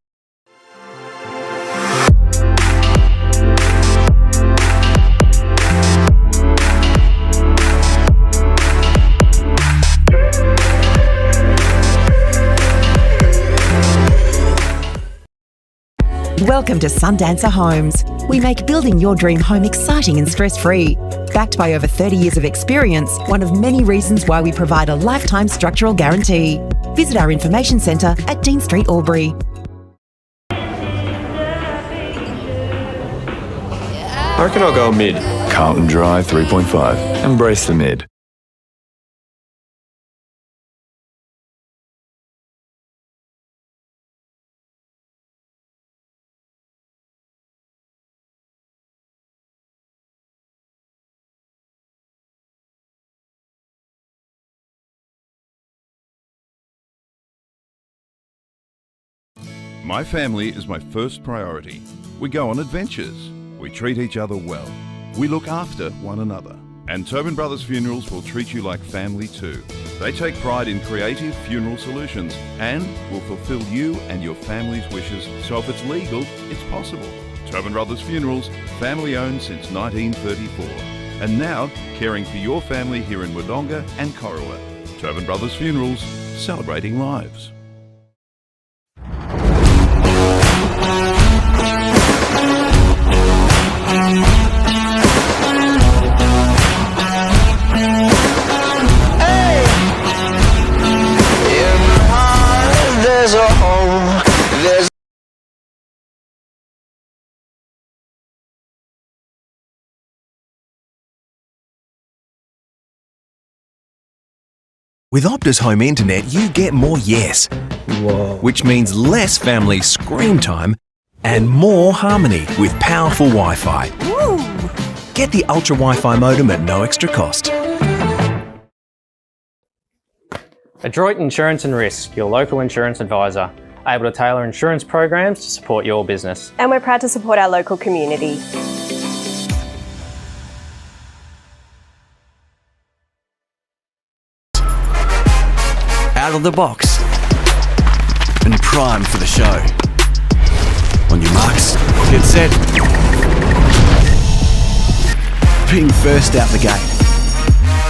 Welcome to Sundancer Homes. We make building your dream home exciting and stress-free. Backed by over 30 years of experience, one of many reasons why we provide a lifetime structural guarantee. Visit our information centre at Dean Street, Albury. I reckon I'll go mid. Carlton Drive 3.5. Embrace the mid. My family is my first priority. We go on adventures. We treat each other well. We look after one another. And Tobin Brothers Funerals will treat you like family too. They take pride in creative funeral solutions and will fulfill you and your family's wishes, so if it's legal, it's possible. Tobin Brothers Funerals, family owned since 1934. And now, caring for your family here in Wodonga and Corowa. Tobin Brothers Funerals, celebrating lives. There's a home, there's With Optus Home Internet, you get more yes. Whoa. Which means less family screen time and more harmony with powerful Wi-Fi. Woo. Get the Ultra Wi-Fi modem at no extra cost. Adroit Insurance and Risk, your local insurance advisor, able to tailor insurance programs to support your business. And we're proud to support our local community. out of the box, and primed for the show. On your marks, get set. Being first out the gate.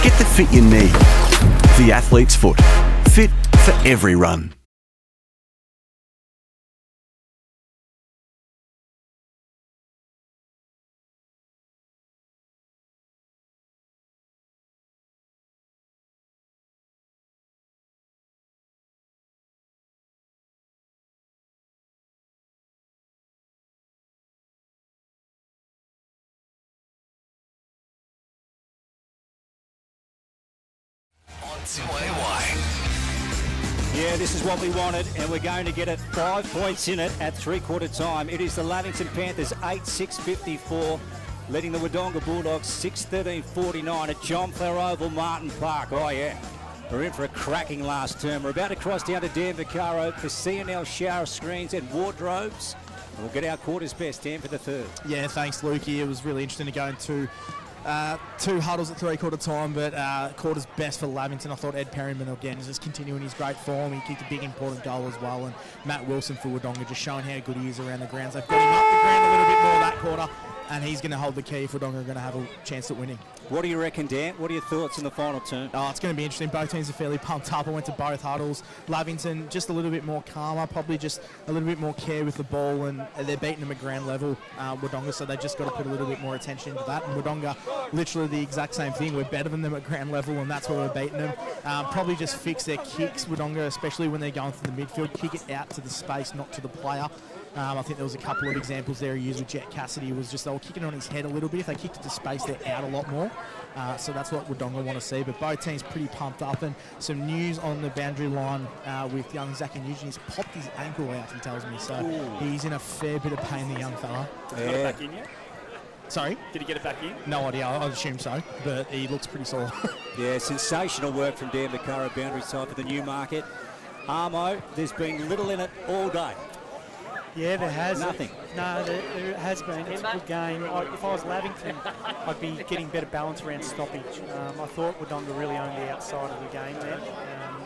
Get the fit you need. The athlete's foot. Fit for every run. Yeah, this is what we wanted, and we're going to get it 5 points in it at three-quarter time. It is the Lavington Panthers 8-6-54, leading the Wodonga Bulldogs 6-13-49 at John Flower Oval, Martin Park. Oh, yeah. We're in for a cracking last term. We're about to cross down to Dan Vaccaro for C&L shower screens and wardrobes. And we'll get our quarters best, Dan, for the third. Yeah, thanks, Lukey. It was really interesting to go into two huddles at three-quarter time, but quarters best for Lavington. I thought Ed Perryman again is just continuing his great form. He kicked a big important goal as well, and Matt Wilson for Wodonga just showing how good he is around the grounds. They've got him up the ground a little bit more that quarter, and he's going to hold the key if Wodonga are going to have a chance at winning. What do you reckon, Dan? What are your thoughts in the final term? Oh, it's going to be interesting. Both teams are fairly pumped up. I went to both huddles. Lavington just a little bit more calmer, probably just a little bit more care with the ball, and they're beating them at ground level, Wodonga, so they've just got to put a little bit more attention into that. And Wodonga, literally the exact same thing. We're better than them at ground level, and that's where we're beating them. Probably just fix their kicks, Wodonga, especially when they're going through the midfield. Kick it out to the space, not to the player. I think there was a couple of examples there he used with Jet Cassidy. Was just they were kicking on his head a little bit. If they kicked it to space, they're out a lot more. So that's what Wodonga want to see. But both teams pretty pumped up. And some news on the boundary line with young Zach and Eugene. He's popped his ankle out, he tells me. So he's in a fair bit of pain, the young fella. Got it back in yet? Sorry? Did he get it back in? No idea. I assume so. But he looks pretty sore. Yeah, sensational work from Dan Vaccaro, boundary side for the Newmarket. Armo, there's been little in it all day. Yeah, there has. Nothing. No, there has been. It's a good game. If I was Lavington, I'd be getting better balance around stoppage. I thought Wodonga really owned the outside of the game there.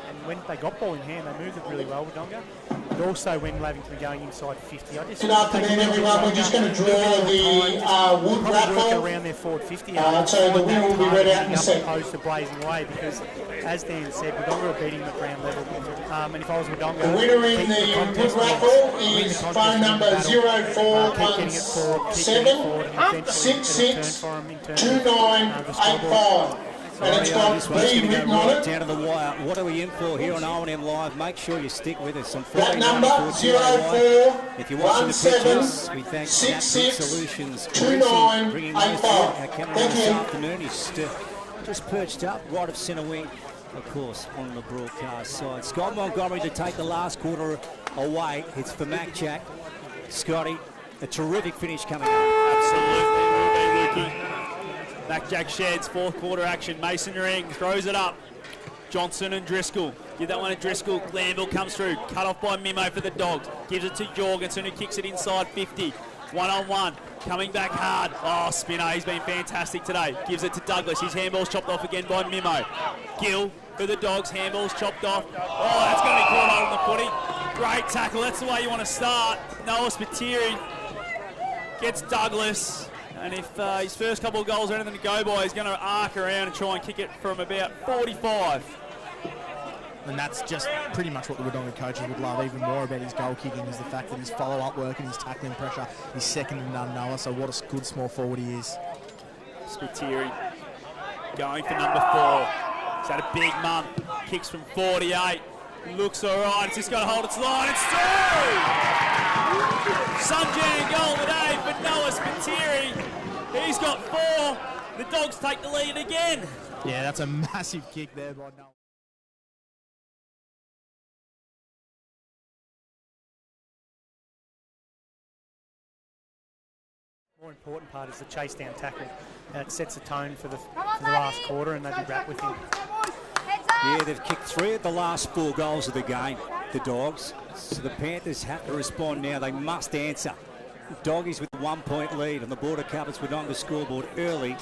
And when they got ball in hand, they moved it really well, Wodonga. But also when Lavington were going inside 50, I just... Good afternoon, everyone. We're just going to draw the wood raffle. Around their forward 50. So the winner will be read out in a second. Opposed to blazing away, because, as Dan said, Wodonga are beating them at ground level. And if I was Wodonga... The winner in the wood raffle is phone number 0417 66 2985. And it's got B written on it. Down to the wire. What are we in for here on OMFNL Live? Make sure you stick with us on That number 0417 If you're watching the pictures, we thank Snap Solutions bringing those to our camera this afternoon. He's just perched up right of centre wing, of course, on the broadcast side. Scott Montgomery to take the last quarter away. It's for Mac Jack. Scotty, a terrific finish coming up. Absolutely, will be, Lukey. Mac Jack sheds, fourth quarter action. Mason Ring throws it up. Johnson and Driscoll. Give that one to Driscoll. Glanville comes through. Cut off by Mimo for the Dogs. Gives it to Jorgensen, who kicks it inside 50. One-on-one. Coming back hard. Oh, Spinner, he's been fantastic today. Gives it to Douglas. His handball's chopped off again by Mimo. Gill for the Dogs. Handball's chopped off. Oh, that's going to be caught on the footy. Great tackle. That's the way you want to start. Noah Spiteri gets Douglas. And if his first couple of goals are anything to go by, he's going to arc around and try and kick it from about 45. And that's just pretty much what the Wodonga coaches would love even more about his goal kicking, is the fact that his follow-up work and his tackling pressure is second to none, Noah. So what a good small forward he is. Spiteri going for number 4. He's had a big month. Kicks from 48. Looks all right. It's just got to hold its line. It's through! Sunjan goal today for Noah Spiteri. He's got 4. The Dogs take the lead again. Yeah, that's a massive kick there by Noah. More important part is the chase down tackle. It sets the tone for the last quarter, and they'll be wrapped with him. Yeah, they've kicked 3 of the last 4 goals of the game, the Dogs. So the Panthers have to respond now. They must answer. The Doggies with a 1-point lead on the Border Covers Wodonga scoreboard early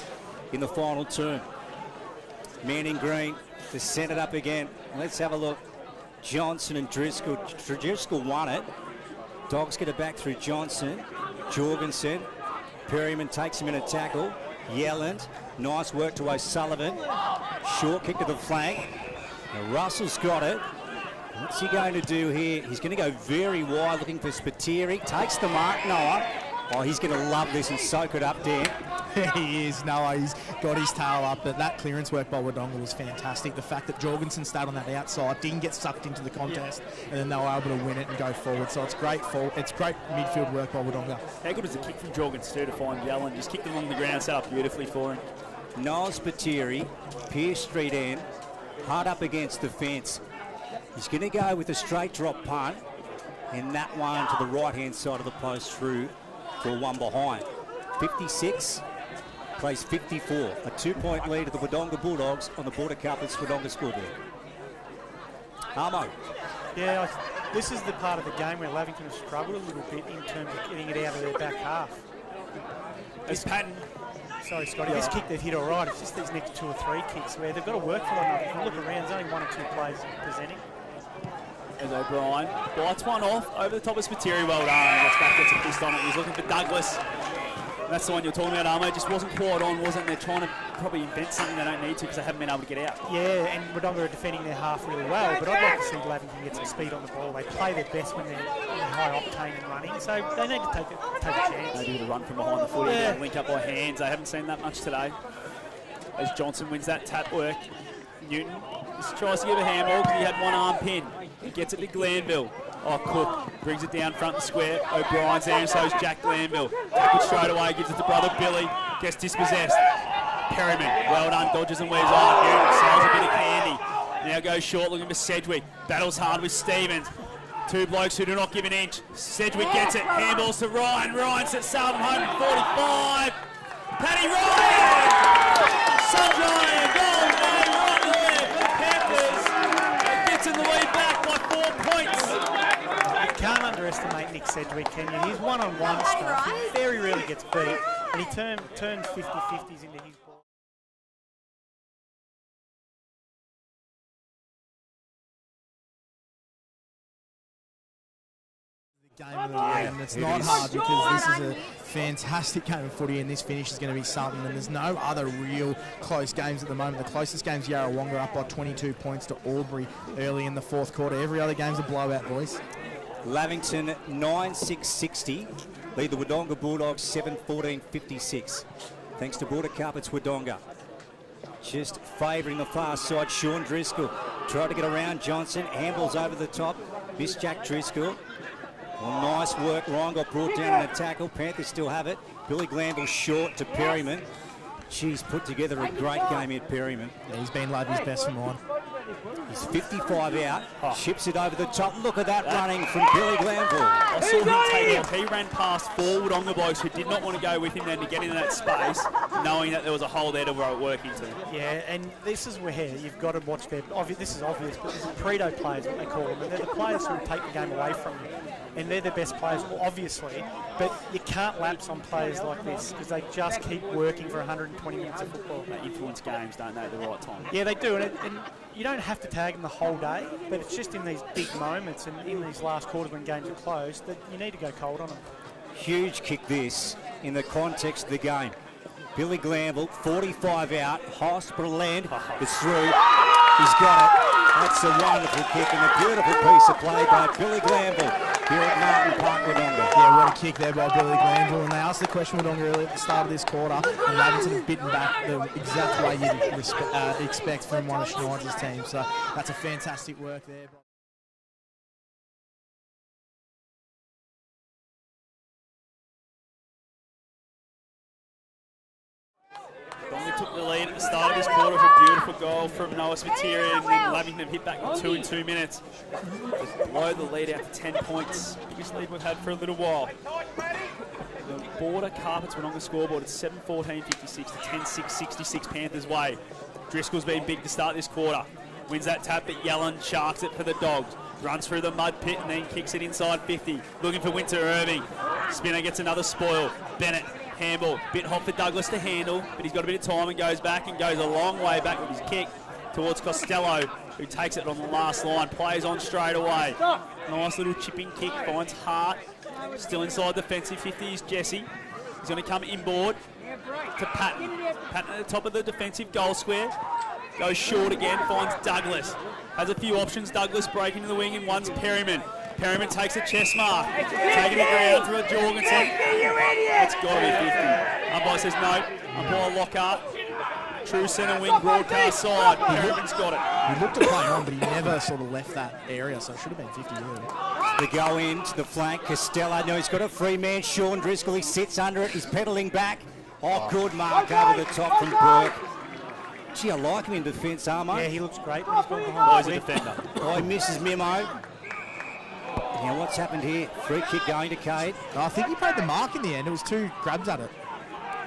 in the final term. Man in green to send it up again. Let's have a look. Johnson and Driscoll. Driscoll won it. Dogs get it back through Johnson. Jorgensen. Perryman takes him in a tackle. Yelland. Nice work to O'Sullivan. Short kick to the flank. Now Russell's got it. What's he going to do here? He's going to go very wide looking for Spiteri. Takes the mark, Noah. Oh, he's going to love this and soak it up, Dan. He is, Noah. He's got his tail up, but that clearance work by Wodonga was fantastic. The fact that Jorgensen stayed on that outside, didn't get sucked into the contest, and then they were able to win it and go forward. So it's great midfield work by Wodonga. How good was the kick from Jorgensen to find Yellen? Just kicked along the ground, set up beautifully for him. Noah Spiteri, Pierce Street end, hard up against the fence. He's going to go with a straight drop punt, and that one to the right-hand side of the post through for one behind. 56 plays 54. A 2-point lead to the Wodonga Bulldogs on the Border Carpets Wodonga scoreboard. Armo. Yeah, this is the part of the game where Lavington has struggled a little bit in terms of getting it out of their back half. This pattern. Sorry, Scotty. This kick they've hit all right. It's just these next 2 or 3 kicks where they've got to work for one another. If you look around, there's only 1 or 2 plays presenting. As O'Brien bites one off over the top of Spiteri. Well done. Gets back, gets a fist on it. He's looking for Douglas. That's the one you're talking about, Armo. Just wasn't quite on, wasn't they? Trying to probably invent something they don't need to because they haven't been able to get out. Yeah, and Wodonga are defending their half really well, but I'd like to see Lavington get some speed on the ball. They play their best when they're in high octane and running, so they need to take a chance. They do the run from behind the footy, yeah. Link up by hands. They haven't seen that much today. As Johnson wins that tap work, Newton just tries to give a handball because he had one arm pin. He gets it to Glanville. Oh, Cook brings it down front and square. O'Brien's there, and so is Jack Glanville. Tackled straight away, gives it to brother Billy. Gets dispossessed. Perryman, well done, dodges and wears on. Newton sells a bit of candy. Now goes short, looking for Sedgwick. Battles hard with Stevens. 2 blokes who do not give an inch. Sedgwick gets it. Handballs to Ryan. Ryan sets Salvin home at 45. Paddy Ryan! Sunshine, goal, man, right there for the Panthers. Gets in the lead back by 4 points. You can't underestimate Nick Sedgwick, can you? His one-on-one stuff, he very rarely gets beat, and he turns 50-50s into his ball. Game of the round. It's not hard because this is a fantastic game of footy, and this finish is going to be something, and there's no other real close games at the moment. The closest game's Yarrawonga up by 22 points to Albury early in the 4th quarter. Every other game's a blowout, boys. Lavington 9-6-60, lead the Wodonga Bulldogs 7-14-56. Thanks to Border Carpets Wodonga. Just favouring the far side, Sean Driscoll. Tried to get around Johnson, handballs over the top. Missed Jack Driscoll. Well, nice work. Ryan got brought down in a tackle. Panthers still have it. Billy Glanville short to Perryman. She's put together a great game here, Perryman. Yeah, he's been Lavy's best for mine. He's 55 out, ships it over the top. Look at that running from Billy Glanville. I saw him take off. He ran past 4 Wodonga blokes who did not want to go with him then to get into that space, knowing that there was a hole there to work into. Yeah, and this is where you've got to watch their... This is obvious, but there's Predo players, what they call them, and they're the players who take the game away from you. And they're the best players, obviously, but you can't lapse on players like this because they just keep working for 120 minutes of football. They influence games, don't they, at the right time? Yeah, they do, and you don't have to tag them the whole day, but it's just in these big moments and in these last quarters when games are close that you need to go cold on them. Huge kick this in the context of the game. Billy Glanville, 45 out, hospital land, it's through, he's got it. That's a wonderful kick and a beautiful piece of play by Billy Glanville here at Martin Park, Wodonga. Yeah, what a kick there by Billy Glanville. And they asked the question Wodonga earlier at the start of this quarter, and Lavington have bitten back the exact way you'd expect from one of Schneider's team. So that's a fantastic work there. Wodonga took the lead at the start of this quarter with a beautiful goal from Noah Spiteri, and then Lavington hit back with 2 in 2 minutes. Just blow the lead out to 10 points. Biggest lead we've had for a little while. The Border Carpets Wodonga scoreboard at 7-14-56 to 10-6-66 Panthers way. Driscoll's been big to start this quarter. Wins that tap, but Yellen sharks it for the Dogs. Runs through the mud pit and then kicks it inside 50. Looking for Winter Irving. Spinner gets another spoil. Bennett. Handball, bit hot for Douglas to handle, but he's got a bit of time and goes back and goes a long way back with his kick. towards Costello, who takes it on the last line, plays on straight away. Nice little chipping kick, finds Hart. Still inside defensive 50 is Jesse. He's going to come inboard to Patton. Patton at the top of the defensive goal square. Goes short again, finds Douglas. Has a few options. Douglas breaking to the wing, and one's Perryman. Perryman takes a chest mark. Taking it down to a Jorgensen. It's got to be 50. Umpire says no. Umpire Lockhart. True centre wing, broadcast side. Perryman's got it. He looked to play on, but he never sort of left that area, so it should have been 50 really. They go in to the flank. Costello, no, he's got a free man. Sean Driscoll, he sits under it. He's pedalling back. Oh, good mark over the top from Burke. Gee, I like him in defence, Armo. Yeah, he looks great when he's gone behind. He's a defender. Oh, he misses Memo. Now, what's happened here? Free kick going to Cade. I think he played the mark in the end. It was 2 grabs at it.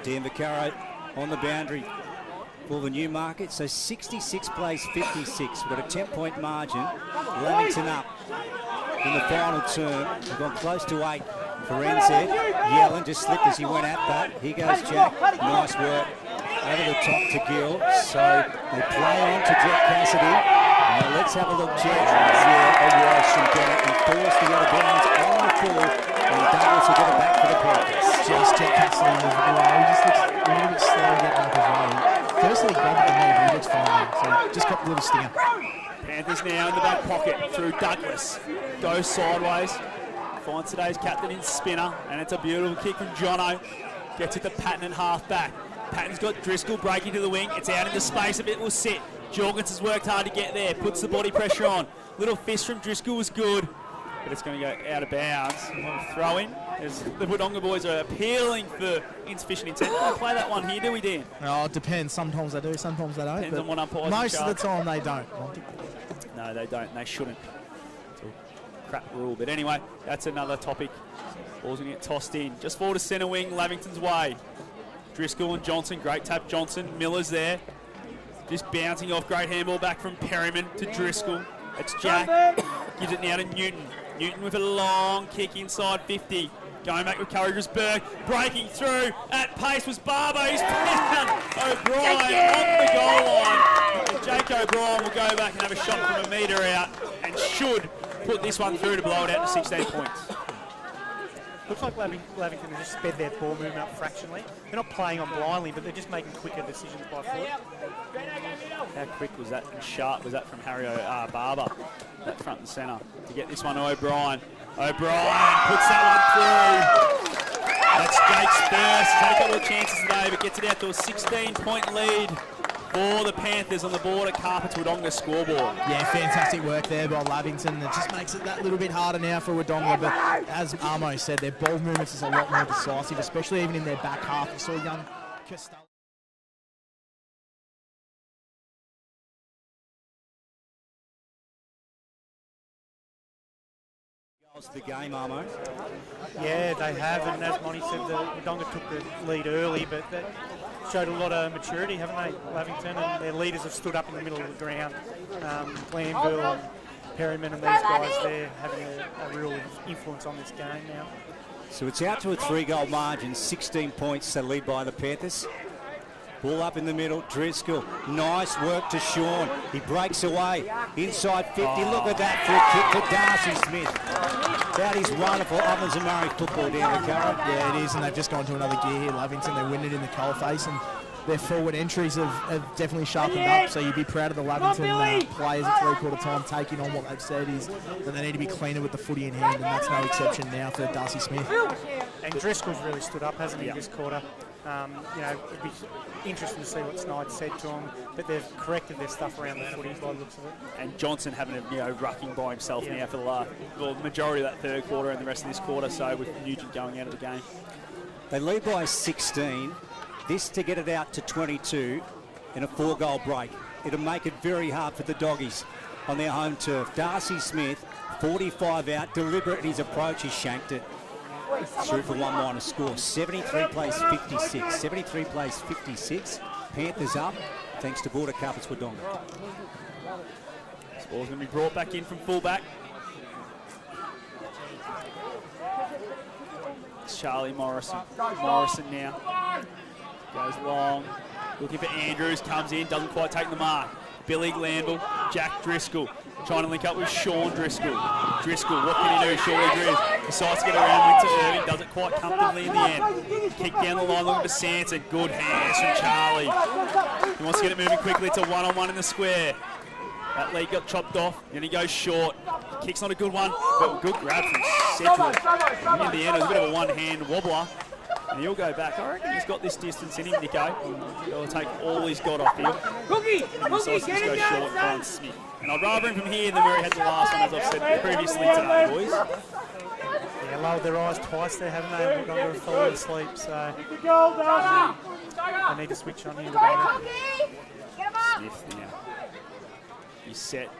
Dan Vaccaro on the boundary for the Newmarket. So 66 plays 56. We've got a 10-point margin. Lamington up in the final term. We've gone close to 8 for NZ. Yellen just slipped as he went at that. Here goes Jack. Nice work. Over the top to Gill. So they play on to Jack Cassidy. Now let's have a look, Jack. Yeah, it was from Bennett. He forced the other bounds on the full. And Douglas will get it back for the Panthers. Just Jack Cassidy as well. He just looks a little bit slow getting up as well. Firstly, he grabbed the knee, but he looks fine. So just got a little stinger. Panthers now in the back pocket through Douglas. Goes sideways. Finds today's captain in spinner. And it's a beautiful kick from Jono. Gets it to Patton and half back. Patton's got Driscoll breaking to the wing. It's out into space. If it will sit. Jorgensen's worked hard to get there. Puts the body pressure on. Little fist from Driscoll was good. But it's going to go out of bounds. Throw in. As the Wodonga boys are appealing for insufficient intent. We don't play that one here, do we, Dan? Oh, it depends. Sometimes they do, sometimes they don't. Depends on what umpires most of the time they don't. No, they don't. They shouldn't. It's a crap rule. But anyway, that's another topic. Ball's going to get tossed in. Just forward to centre wing, Lavington's way. Driscoll and Johnson. Great tap, Johnson. Miller's there. Just bouncing off. Great handball back from Perryman to Driscoll. It's Jack. Gives it now to Newton. Newton with a long kick inside 50. Going back with courage was Burke. Breaking through at pace was Barber. He's found O'Brien on the goal line. And Jake O'Brien will go back and have a shot from a metre out and should put this one through to blow it out to 16 points. Looks like Lavington has just sped their ball movement up fractionally. They're not playing on blindly, but they're just making quicker decisions by foot. How quick was that and sharp was that from Harry Barber, that front and centre, to get this one to O'Brien. O'Brien puts that one through. That's Jake's first. He's had a couple of chances today, but gets it out to a 16-point lead for the Panthers on the board at Carpets Wodonga scoreboard. Yeah, fantastic work there by Lavington. It just makes it that little bit harder now for Wodonga, but as Armo said, their ball movements is a lot more decisive, especially even in their back half. You saw young Costello. The game, Armo. Yeah, they have, and as Monty said, the Wodonga took the lead early, but that showed a lot of maturity, haven't they, Lavington? And their leaders have stood up in the middle of the ground. Glanville and Perryman and these guys there having a real influence on this game now. So it's out to a 3-goal margin, 16 points to lead by the Panthers. Ball up in the middle, Driscoll. Nice work to Sean. He breaks away. Inside 50. Look at that for a kick for Darcy Smith. That is wonderful Ovens and Murray football down the current. Yeah, it is, and they've just gone to another gear here, Lavington. They win it in the coalface, and their forward entries have definitely sharpened up, so you'd be proud of the Lavington players at three-quarter time taking on what they've said is that they need to be cleaner with the footy in hand, and that's no exception now for Darcy Smith. And Driscoll's really stood up, hasn't he, this quarter? You know, it'd be interesting to see what Snyder said to him, but they've corrected their stuff around the footy by the looks of it. And Johnson having a rucking by himself now for the majority of that third quarter and the rest of this quarter, so with Nugent going out of the game. They lead by 16. This to get it out to 22 in a 4-goal break. It'll make it very hard for the Doggies on their home turf. Darcy Smith, 45 out, deliberate in his approach, he shanked it. Through for 1-1 score. 73 plays 56. 73 plays 56. Panthers up, thanks to Border Carpets Wodonga. This ball's going to be brought back in from fullback. It's Charlie Morrison. Morrison now. Goes long. Looking for Andrews. Comes in. Doesn't quite take the mark. Billy Glanville, Jack Driscoll, trying to link up with Sean Driscoll. Driscoll, what can he do? Surely Driz decides to get around Winter Irving, does it quite comfortably in the end. Kick down the line, looking for Sanson. Good hands from Charlie. He wants to get it moving quickly. It's a one-on-one in the square. That lead got chopped off, and he goes short. Kick's not a good one, but good grab from Sedgwick. In the end, it was a bit of a one-hand wobbler. And he'll go back. I reckon he's got this distance in him, Nico. He'll take all he's got off here. And he decides to just go short and find Smith. And I'd rather him from here than where he had the last one, as I've said previously today, boys. Yeah, lowered their eyes twice there, haven't they? Wodonga have fallen asleep, so they need to switch on here. Smith now. He's set.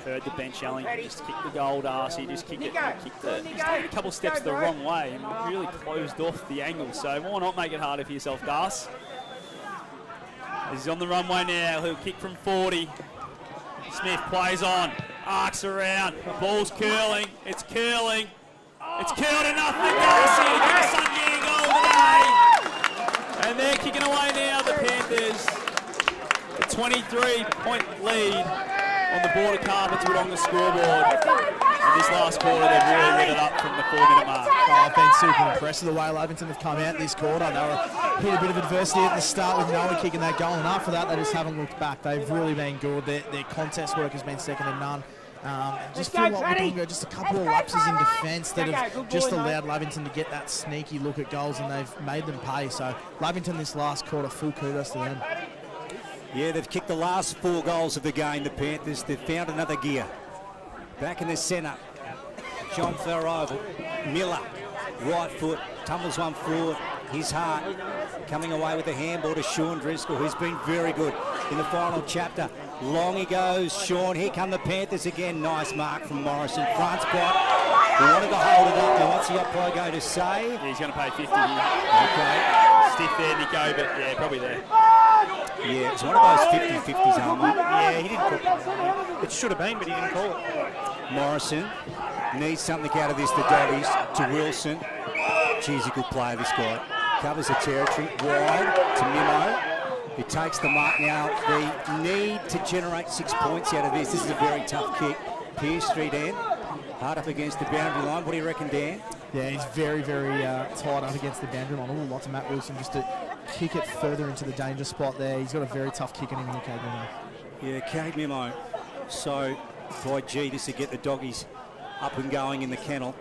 Heard the bench yelling, just kick the gold ass, he just kicked it, he's taken a couple steps the wrong way and really closed off the angle, so why not make it harder for yourself, Gus? He's on the runway now, he'll kick from 40. Smith plays on, arcs around, ball's curling, it's curling. It's curled enough for Darcy to get a Sunday goal today. And they're kicking away now, the Panthers. A 23-point lead on the border carpets on the scoreboard. And this last quarter, they've really lit it up from the 4-minute mark. I've been super impressed with the way Lavington have come out this quarter. They hit a bit of adversity at the start with Noah kicking that goal, and after that, they just haven't looked back. They've really been good. Their contest work has been second to none. Just feel like Wodonga, just a couple of lapses in defence that have just allowed Lavington to get that sneaky look at goals, and they've made them pay. So Lavington this last quarter, full kudos to them. Yeah, they've kicked the last 4 goals of the game, the Panthers. They've found another gear. Back in the centre, John Farrow, Miller, right foot, tumbles one forward. His heart coming away with a handball to Sean Driscoll, who's been very good in the final chapter. Long he goes, Sean. Here come the Panthers again. Nice mark from Morrison. Front spot. He wanted to hold it up. Now what's the umpire going to say? Yeah, he's going to pay 50 here. Okay. Stiff there, Nico, but yeah, probably there. Yeah, it's one of those 50-50s, Alma. Yeah, he didn't call it. It should have been, but he didn't call it. Morrison needs something out of this, the Doggies, to Wilson. Geez, a good player, this guy. Covers the territory, wide to Mimo. He takes the mark now. They need to generate 6 points out of this. This is a very tough kick. Pierce Street end, hard up against the boundary line. What do you reckon, Dan? Yeah, he's very, very tight up against the boundary line. All lots of Matt Wilson just to kick it further into the danger spot there. He's got a very tough kick in him, Cade Mimo. Yeah, Cade Mimo. So, by G, this to get the Doggies up and going in the kennel.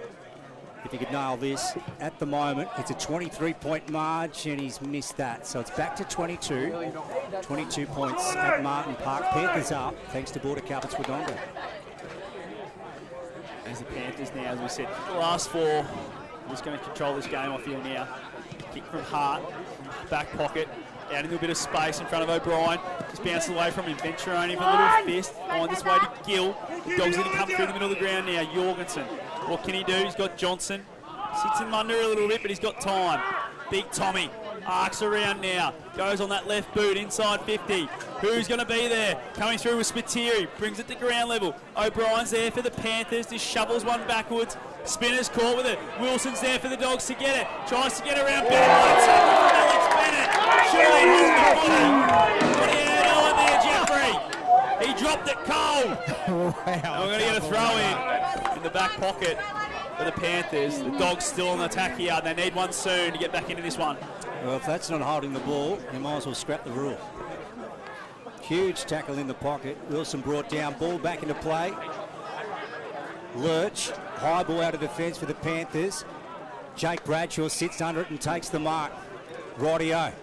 If he could nail this, at the moment, it's a 23-point march, and he's missed that. So it's back to 22. 22 points at Martin Park. Panthers up, thanks to Border Carpets Wodonga. As the Panthers now, as we said, the last 4, just going to control this game off here now. Kick from Hart, from back pocket, out into a bit of space in front of O'Brien. Just bounces away from him. Venturoni with a little fist, finds this way to Gill. The Dogs going to come through the middle of the ground now. Jorgensen, what can he do? He's got Johnson. Sits him under a little bit, but he's got time. Big Tommy arcs around now. Goes on that left boot, inside 50. Who's going to be there? Coming through with Spiteri. Brings it to ground level. O'Brien's there for the Panthers. Just shovels one backwards. Spinner's caught with it. Wilson's there for the Dogs to get it. Tries to get around Bennett. Alex Bennett. Surely has the body. What do you had on there, Jeffrey? He dropped it cold. Wow. And we're going to get a throw in the back pocket for the Panthers. The Dogs still on the attack here. They need one soon to get back into this one. Well, if that's not holding the ball, you might as well scrap the rule. Huge tackle in the pocket. Wilson brought down, ball back into play. Lurch, high ball out of defence for the Panthers. Jake Bradshaw sits under it and takes the mark. Rightio.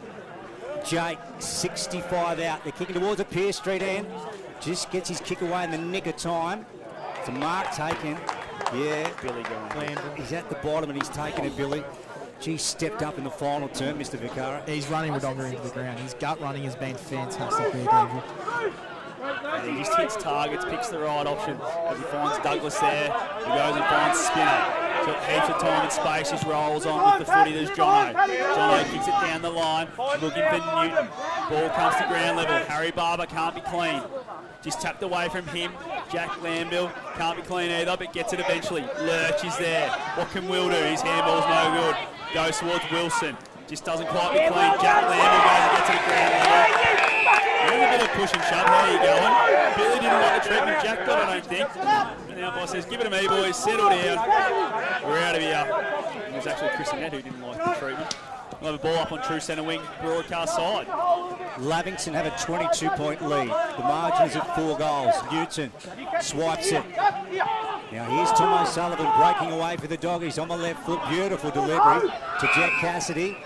Jake, 65 out. They're kicking towards a Pierce Street end. Just gets his kick away in the nick of time. It's a mark taken. Yeah, Billy going. He's at the bottom and he's taken it, Billy. Gee, stepped up in the final term, Mr. Vicara. He's running Wodonga into the ground. His gut running has been fantastic there, David. And he just hits targets, picks the right option. As he finds Douglas there, he goes and finds Spinner. He's got heaps of time and space, just rolls on with the footy. There's Jono. Jono kicks it down the line, looking for Newton. Ball comes to ground level. Harry Barber can't be clean. Just tapped away from him. Jack Lambill can't be clean either, but gets it eventually. Lurch is there. What can Will do? His handball's no good. Goes towards Wilson. Just doesn't quite be clean. Jack Lambill goes and gets it at ground level. a bit of push and shove. How are you going? Billy didn't like the treatment Jack got, I don't think. And the umpire says, give it to me, boys. Settle down. We're out of here. It was actually Chris Annette who didn't like the treatment. We'll have a ball up on true centre wing, broadcast side. Lavington have a 22-point lead. The margin is at 4 goals. Newton swipes it. Now here's Tom O'Sullivan breaking away for the Doggies on the left foot. Beautiful delivery to Jet Cassidy.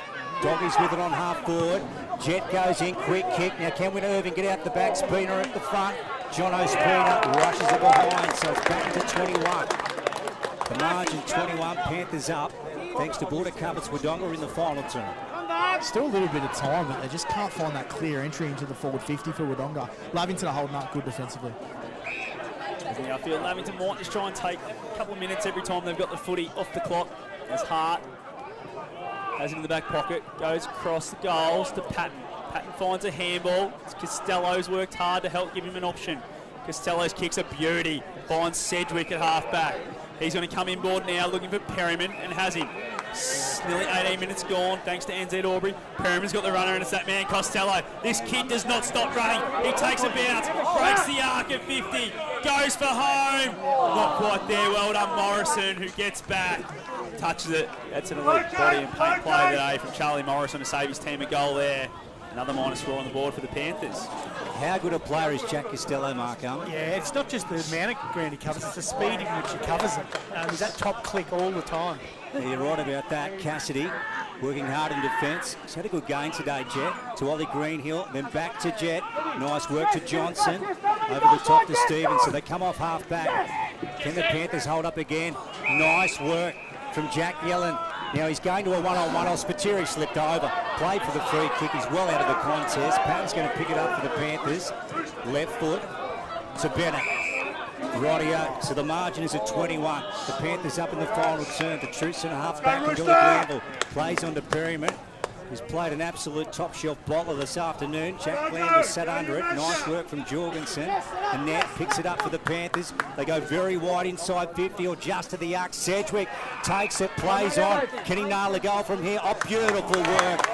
Doggies with it on half forward. Jet goes in, quick kick. Now can Irving get out the back? Spooner at the front. Jono Spooner rushes it behind, so it's back to 21. The margin 21, Panthers up. Thanks to Border Cupboards, Wodonga in the final turn. Still a little bit of time, but they just can't find that clear entry into the forward 50 for Wodonga. Lavington are holding up good defensively. Yeah, I feel Lavington might just try and take a couple of minutes every time they've got the footy off the clock. As Hart has it in the back pocket, goes across the goals to Patton. Patton finds a handball. Costello's worked hard to help give him an option. Costello's kick's a beauty. Finds Sedgwick at half-back. He's going to come inboard now, looking for Perryman, and has him. Nearly 18 minutes gone, thanks to NZ Albury. Perryman's got the runner, and it's that man Costello. This kid does not stop running. He takes a bounce, breaks the arc at 50, goes for home. Not quite there. Well done, Morrison, who gets back. Touches it. That's an elite body and paint play today from Charlie Morrison to save his team a goal there. Another minus score on the board for the Panthers. How good a player is Jack Costello, Mark? Yeah, it's not just the amount of ground he covers, it's the speed in which he covers it. He's that top click all the time. Yeah, you're right about that. Cassidy working hard in defence. He's had a good game today, Jet. To Ollie Greenhill, then back to Jet. Nice work to Johnson. Over the top to Stevens, so they come off half-back. Can the Panthers hold up again? Nice work from Jack Yellen. Now he's going to a one-on-one. Spiteri slipped over. Played for the free kick. He's well out of the contest. Patton's going to pick it up for the Panthers. Left foot to Bennett. Rightio. So the margin is at 21. The Panthers up in the final turn. The true centre half-back and Billy Glanville plays on to Perryman, who's played an absolute top-shelf bowler this afternoon. Jack Glanville sat under it. Nice work from Jorgensen. Annette picks it up for the Panthers. They go very wide inside 50 or just to the arc. Sedgwick takes it, plays on. Can he nail the goal from here? Oh, beautiful work.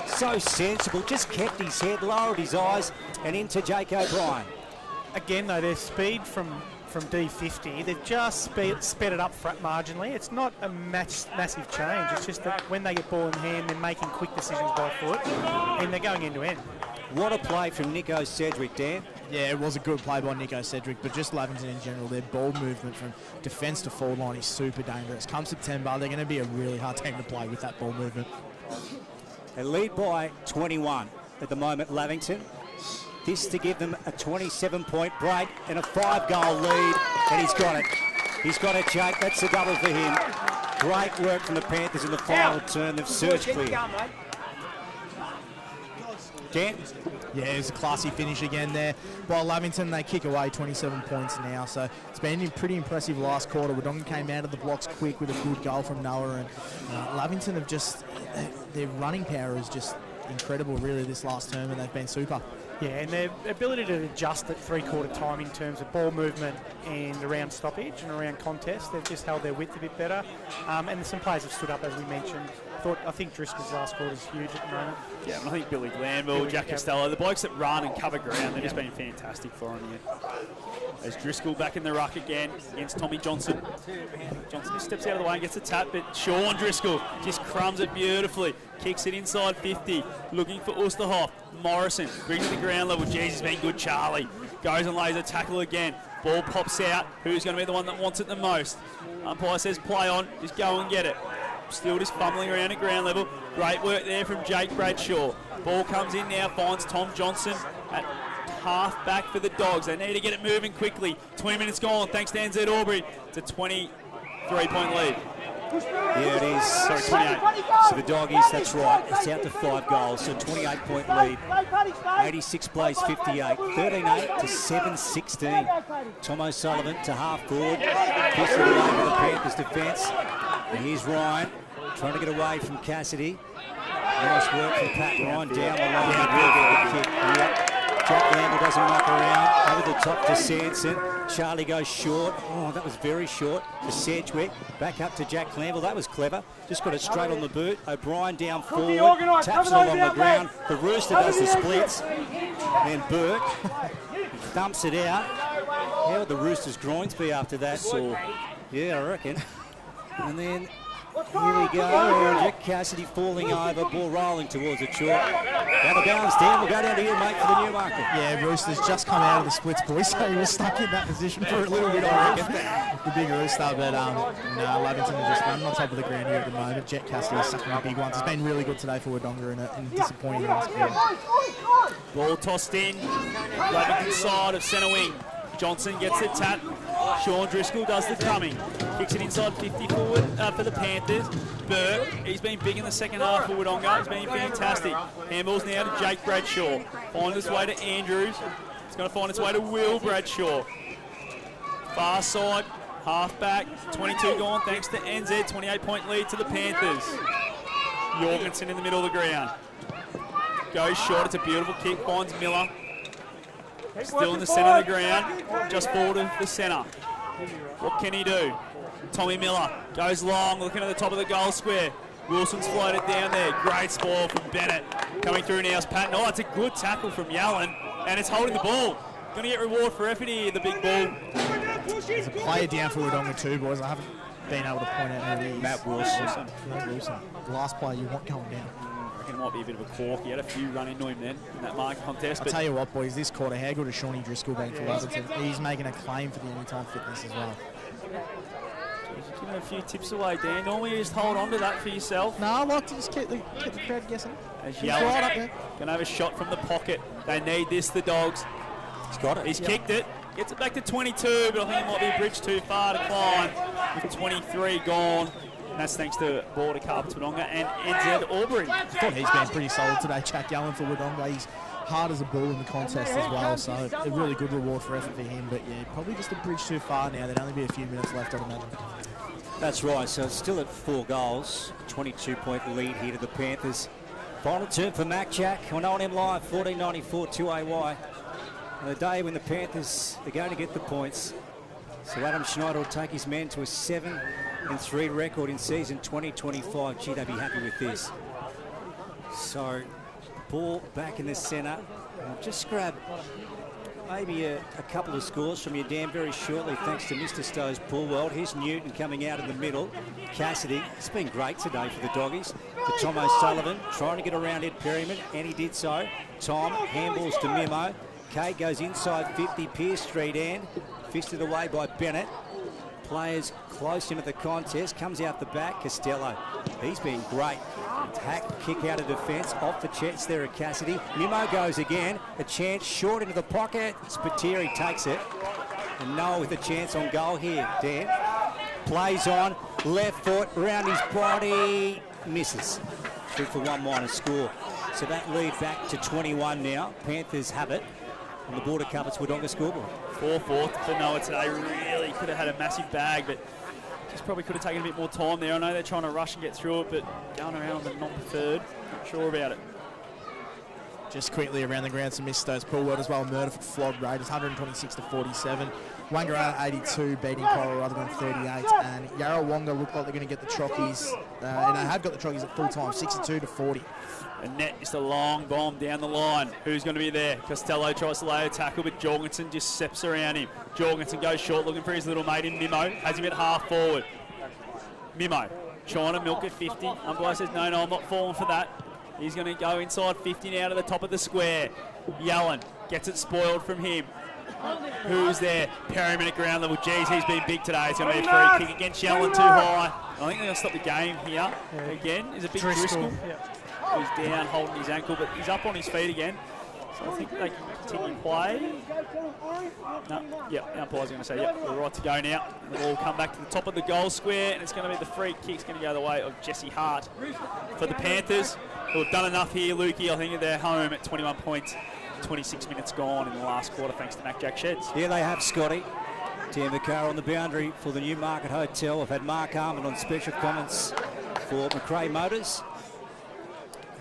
So sensible. Just kept his head, lowered his eyes, and into Jake O'Brien. Again, though, their speed from D50, they've just sped it up marginally. It's not a massive change. It's just that when they get ball in hand, they're making quick decisions by foot, and they're going end to end. What a play from Nico Sedgwick, Dan. Yeah, it was a good play by Nico Sedgwick, but just Lavington in general, their ball movement from defence to forward line is super dangerous. Come September, they're going to be a really hard team to play with that ball movement. They lead by 21 at the moment, Lavington. This to give them a 27-point break and a 5-goal lead, and he's got it. He's got it, Jake. That's the double for him. Great work from the Panthers in the final turn. They've surged clear. Dan? Yeah, it's a classy finish again there. While Lavington, they kick away 27 points now, so it's been a pretty impressive last quarter. Wodonga came out of the blocks quick with a good goal from Noah, and Lavington have just, their running power is just incredible really this last term, and they've been super. Yeah, and their ability to adjust at three-quarter time in terms of ball movement and around stoppage and around contest, they've just held their width a bit better. And some players have stood up, as we mentioned. I think Driscoll's last quarter is huge at the moment. Yeah, and I think Billy Glanville, Jack Costello, the blokes that run and cover ground, they've just been fantastic for him here. There's Driscoll back in the ruck again against Tommy Johnson. Johnson just steps out of the way and gets a tap, but Sean Driscoll just crumbs it beautifully. Kicks it inside 50, looking for Osterhoff. Morrison brings it to the ground level. Jeez, he's been good, Charlie. Goes and lays a tackle again. Ball pops out. Who's going to be the one that wants it the most? Umpire says play on. Just go and get it. Still just fumbling around at ground level. Great work there from Jake Bradshaw. Ball comes in now, finds Tom Johnson at half back for the Dogs. They need to get it moving quickly. 20 minutes gone, thanks to NZ Albury. It's a 23-point lead. Yeah, it is. Sorry, 28. So the Doggies, that's right, it's out to 5 goals, so 28-point lead. 86 plays 58, 13-8 to 7-16. Tom O'Sullivan to half forward, pushes it away for the Panthers defence. And here's Ryan, trying to get away from Cassidy. Nice work from Pat Ryan down the line. Really good kick. Yep. Jack Lamble doesn't muck around. Over the top to Sanson. Charlie goes short. Oh, that was very short to Sedgwick. Back up to Jack Lamble. That was clever. Just got it straight on the boot. O'Brien down forward. Taps it along the ground. The Rooster does the splits. Then Burke dumps it out. How would the Roosters' groins be after that? Sore. Yeah, I reckon. And then here we go. Jack Cassidy falling over. Ball rolling towards the chalk. Out of bounds, Dan. We'll go down to you, mate, for the Newmarket. Yeah, Roosters just come out of the splits, boys, so he was stuck in that position for a little bit, I reckon. The big Rooster, but no, Lavington are just running on top of the ground here at the moment. Jet Cassidy is sucking the big ones. It's been really good today for Wodonga and disappointing last period. Ball tossed in. Lavington side of centre wing. Johnson gets the tap. Sean Driscoll does the coming. Kicks it inside 50 forward for the Panthers. Burke, he's been big in the second half for Wodonga. He's been fantastic. Handballs now to Jake Bradshaw. Finds its way to Andrews. It's going to find its way to Will Bradshaw. Far side, half back, 22 gone thanks to NZ. 28-point lead to the Panthers. Jorgensen in the middle of the ground. Goes short, it's a beautiful kick, finds Miller. Still in the centre of the ground, just forward of the centre. What can he do? Tommy Miller goes long, looking at the top of the goal square. Wilson's floated down there. Great spoil from Bennett. Coming through now is Patton. Oh, it's a good tackle from Yallen, and it's holding the ball. Going to get reward for effort here, the big ball. There's a player down for Wodonga too, boys. I haven't been able to point out who it is. Matt Wilson. Matt Wilson. The last player you want going down. I reckon it might be a bit of a cork. He had a few run into him then in that mark contest. I'll tell you what, boys, this quarter, how good has Shawnee Driscoll been for Lavington? He's making a claim for the anytime fitness as well. Give him a few tips away, Dan. Normally you just hold on to that for yourself. No, I like to just keep the crowd guessing. As He's right up there. Going to have a shot from the pocket. They need this, the Dogs. He's got it. He's kicked it. Gets it back to 22, but I think it might be a bridge too far to climb. With 23 gone. And that's thanks to Border Carpets Wodonga and NZ Albury. I thought he's been pretty solid today. Jack Allen for Wodonga. He's hard as a bull in the contest as well, so a really good reward for effort for him. But yeah, probably just a bridge too far now. There'd only be a few minutes left, I'd imagine. That's right, so it's still at 4 goals. 22-point lead here to the Panthers. Final turn for Mac Jack on OMFNL Live, 1494 2AY. On the day when the Panthers are going to get the points. So Adam Schneider will take his men to a 7-3 record in season 2025. Gee, they'd be happy with this. So, ball back in the centre. I'll just grab maybe a couple of scores from you, Dan, very shortly, thanks to Mr. Stowe's Pool World. Here's Newton coming out in the middle. Cassidy, it's been great today for the Doggies. To Tom O'Sullivan, trying to get around Ed Perryman, and he did so. Tom, handballs to Mimo. Kate goes inside 50, Pierce Street end. Fisted away by Bennett. Players close into the contest. Comes out the back, Costello. He's been great. Hack, kick out of defence. Off the chest there at Cassidy. Mimo goes again. A chance short into the pocket. Spiteri takes it. And Noah with a chance on goal here. Dan plays on. Left foot, round his body. Misses. 3 for 1 minus score. So that lead back to 21 now. Panthers have it on the Border Carpets Wodonga scoreboard. 4-4 for Noah today. Really could have had a massive bag, but just probably could have taken a bit more time there. I know they're trying to rush and get through it, but going around on the non-preferred, not sure about it. Just quickly around the ground, some Stowe's Pool World as well. Murderford flogged Raiders 126 to 47. Wangara 82 beating Coral Rutherglen 38, and Yarrawonga look like they're going to get the Trockies, and they have got the Trockies at full time, 62 to 40. And net just a long bomb down the line. Who's going to be there? Costello tries to lay a tackle, but Jorgensen just steps around him. Jorgensen goes short, looking for his little mate in Mimo. Has him at half forward. Mimo trying to milk at 50. Umpire says, no, I'm not falling for that. He's going to go inside 50 now to the top of the square. Yallen gets it spoiled from him. Who's there? Perryman at ground level. Geez, he's been big today. It's going to be a free kick against Yallen, too high. I think they're going to stop the game here. Again, is a big Driscoll. He's down holding his ankle, but he's up on his feet again. So I think they can continue play. No, yep, the umpire's going to say, yep, we're right to go now. And the ball will come back to the top of the goal square, and it's going to be the free kick. It's going to go the way of Jesse Hart for the Panthers, who have done enough here, Lukey. I think they're home at 21 points, 26 minutes gone in the last quarter, thanks to Mac Jack Sheds. Yeah, they have, Scotty. Dan McCarr on the boundary for the Newmarket Hotel. We've had Mark Harmon on special comments for McRae Motors.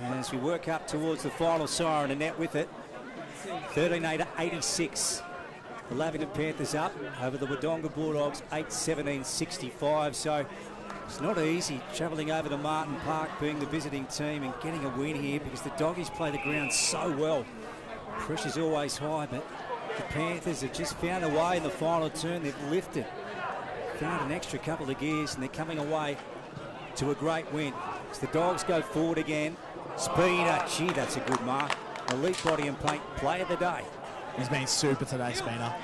And as we work up towards the final siren, and net with it, 13-8-86. The Lavington Panthers up over the Wodonga Bulldogs, 8-17-65. So it's not easy travelling over to Martin Park, being the visiting team and getting a win here because the Doggies play the ground so well. Pressure's always high, but the Panthers have just found a way in the final turn. They've lifted, found an extra couple of gears, and they're coming away to a great win. As the Dogs go forward again, Spina, gee, that's a good mark. Elite body and paint, play of the day. He's been super today, Spina.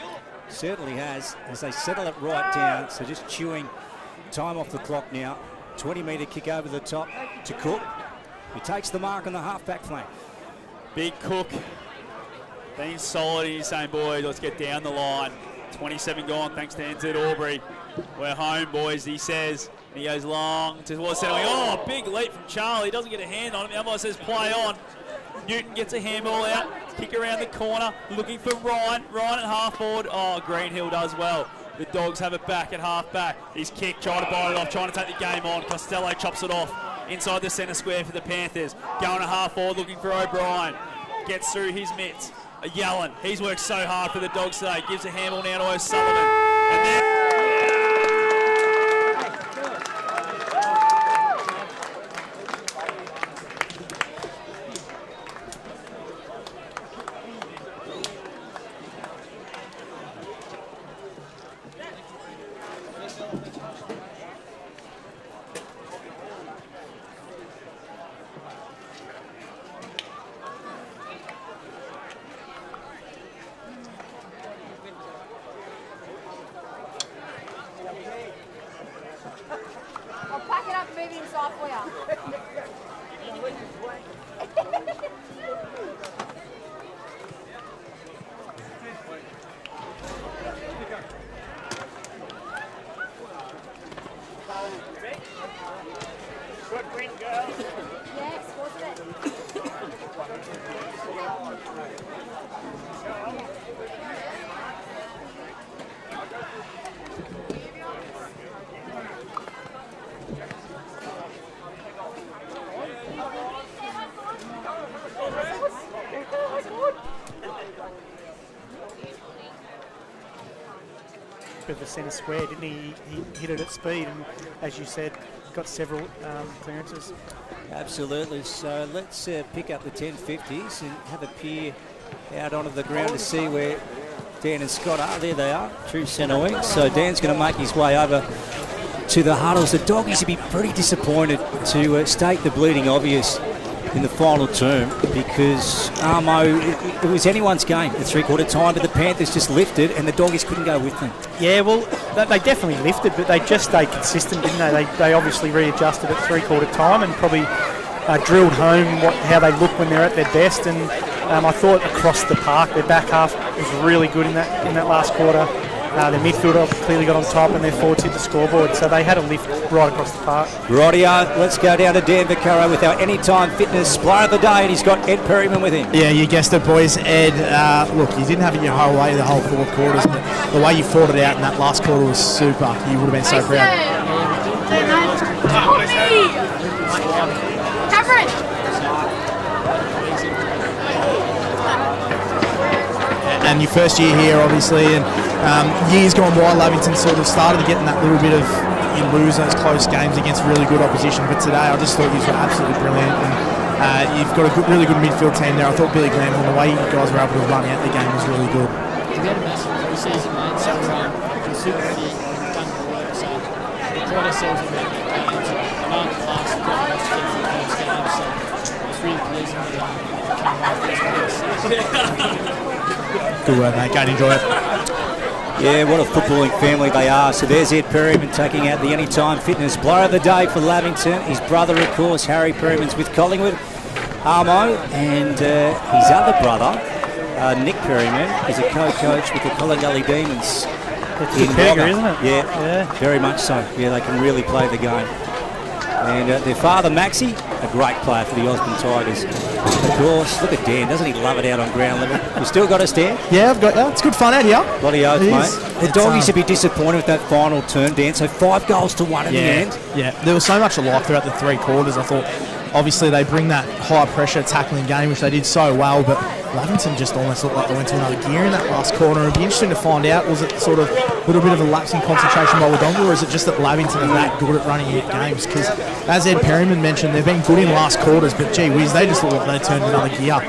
Certainly has, as they settle it right down. So just chewing time off the clock now. 20-metre kick over the top to Cook, who takes the mark on the half-back flank. Big Cook being solid. He's saying, boys, let's get down the line. 27 gone, thanks to NZ Albury. We're home, boys, he says. And he goes long towards centre. Oh, big leap from Charlie. He doesn't get a hand on it. The umpire says play on. Newton gets a handball out, kick around the corner, looking for Ryan. Ryan at half forward. Oh, Greenhill does well. The Dogs have it back at half back. He's kicked, trying to bite it off, trying to take the game on. Costello chops it off inside the centre square for the Panthers. Going to half forward, looking for O'Brien. Gets through his mitts. Yellen, he's worked so hard for the Dogs today. Gives a handball now to O'Sullivan. And then I'll pack it up and move it inside for you. Good win, girls. Yes, wasn't it? Of the centre square, didn't he? He hit it at speed, and as you said, got several clearances. Absolutely. So let's pick up the 1050s and have a peer out onto the ground to see where Dan and Scott are. There they are, true centre wing. So Dan's going to make his way over to the huddles. The Doggies would be pretty disappointed to state the bleeding obvious in the final term because Armo, it was anyone's game at three-quarter time, but the Panthers just lifted and the Doggies couldn't go with them. Yeah, well, they definitely lifted, but they just stayed consistent, didn't they? They obviously readjusted at three-quarter time and probably drilled home how they look when they're at their best. And I thought across the park, their back half was really good in that last quarter. Their midfielder clearly got on top and their forwards hit the scoreboard, so they had a lift right across the park. Rightio, let's go down to Dan Vaccaro with our Anytime Fitness player of the day, and he's got Ed Perryman with him. Yeah, you guessed it, boys. Ed, look, you didn't have it your whole way the whole four quarters, but the way you fought it out in that last quarter was super. You would have been so proud. Cameron! And your first year here, obviously, and years gone by, Lavington sort of started to get in that little bit of, you lose those close games against really good opposition, but today I just thought you were absolutely brilliant, and you've got a really good midfield team there. I thought Billy Glanville, the way you guys were able to run out the game was really good. We had a massive pre-season, mate, so we're super fit, we've done the work, so we pride ourselves on that games, and on the last couple of first games, so it's really pleasing that we came out with this. Good work, mate. Go and enjoy it. Yeah, what a footballing family they are. So there's Ed Perryman taking out the Anytime Fitness player of the day for Lavington. His brother, of course, Harry Perryman's with Collingwood. Armo and his other brother, Nick Perryman, is a co-coach with the Collingully Demons. It's a pegger, isn't it? Yeah, very much so. Yeah, they can really play the game. And their father, Maxie, a great player for the Osborne Tigers. Of course, look at Dan. Doesn't he love it out on ground level? You still got us, Dan? Yeah, I've got that. It's good fun out here. Bloody oath, mate. The Doggies should be disappointed with that final turn, Dan. So 5-1 in the end. Yeah, there was so much alike throughout the three quarters. I thought, obviously, they bring that high pressure tackling game, which they did so well, but Lavington just almost looked like they went to another gear in that last quarter. It'd be interesting to find out, was it sort of a little bit of a lapse in concentration by Wodonga, or is it just that Lavington are that good at running out games? Because as Ed Perryman mentioned, they've been good in last quarters, but gee whiz, they just look like they turned another gear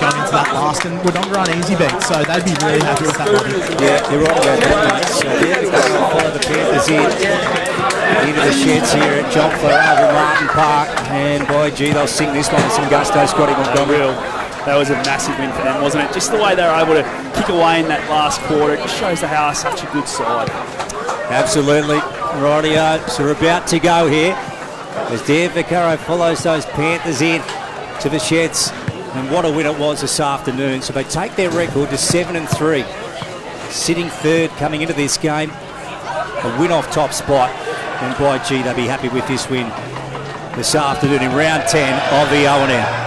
going into that last, and Wodonga aren't easy beat, so they'd be really happy with that one. Yeah, you're right about that. So there we go, follow the Panthers into the sheds here at Jopfla over Martin Park, and boy gee, they'll sing this one with some gusto. Scotty Montgomery. That was a massive win for them, wasn't it? Just the way they were able to kick away in that last quarter, it just shows they are such a good side. Absolutely. Rightio, so we're about to go here as Dan Vaccaro follows those Panthers in to the sheds, and what a win it was this afternoon. So they take their record to 7-3, sitting third coming into this game, a win off top spot, and by gee, they'll be happy with this win this afternoon in round 10 of the OMFNL.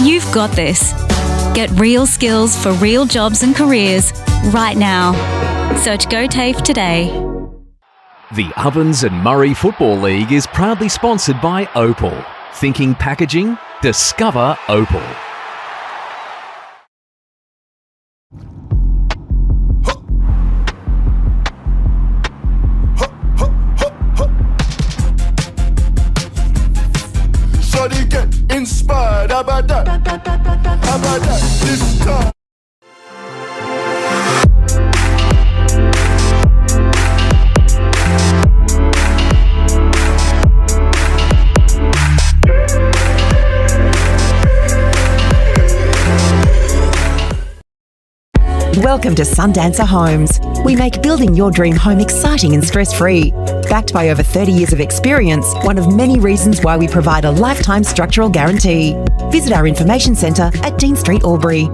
You've got this. Get real skills for real jobs and careers right now. Search GoTAFE today. The Ovens and Murray Football League is proudly sponsored by Opal. Thinking packaging? Discover Opal. Shawty get inspired, how about that? How about that? This time. Welcome to Sundancer Homes. We make building your dream home exciting and stress-free. Backed by over 30 years of experience, one of many reasons why we provide a lifetime structural guarantee. Visit our information centre at Dean Street, Albury.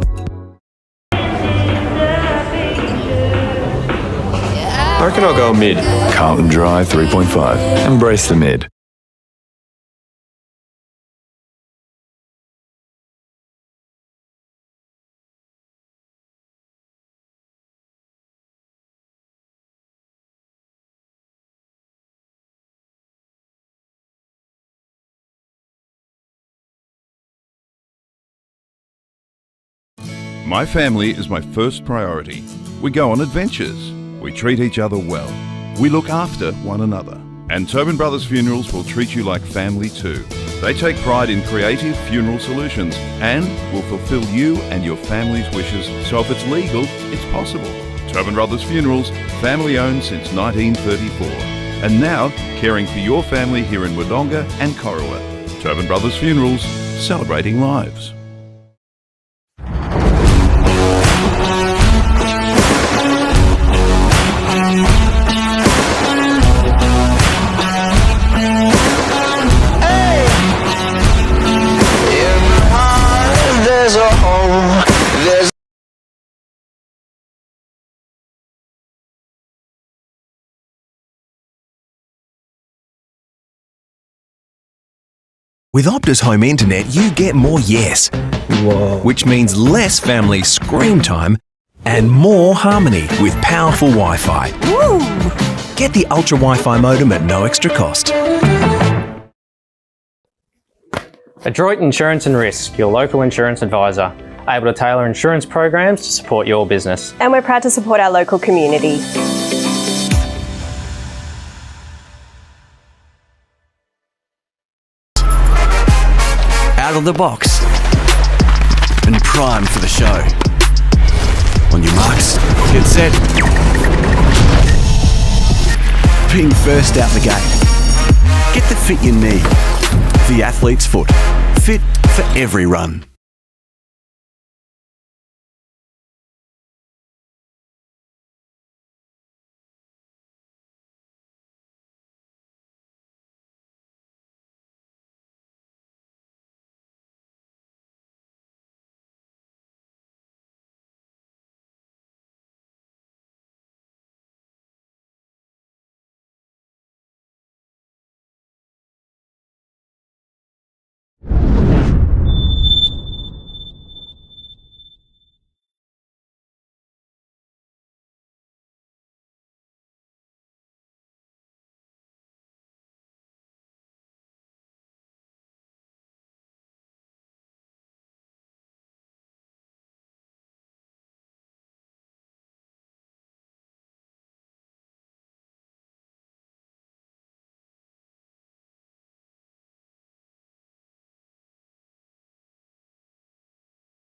I reckon I'll go mid. Carlton Drive 3.5. Embrace the mid. My family is my first priority. We go on adventures. We treat each other well. We look after one another. And Tobin Brothers Funerals will treat you like family too. They take pride in creative funeral solutions and will fulfill you and your family's wishes, so if it's legal, it's possible. Tobin Brothers Funerals, family owned since 1934. And now, caring for your family here in Wodonga and Corowa. Tobin Brothers Funerals, celebrating lives. With Optus Home Internet, you get more yes. Whoa. Which means less family screen time and more harmony with powerful Wi-Fi. Woo. Get the Ultra Wi-Fi modem at no extra cost. Adroit Insurance and Risk, your local insurance advisor, able to tailor insurance programs to support your business. And we're proud to support our local community. Out out of the box, and primed for the show. On your marks, get set. Being first out the gate. Get the fit you need. The athlete's foot. Fit for every run.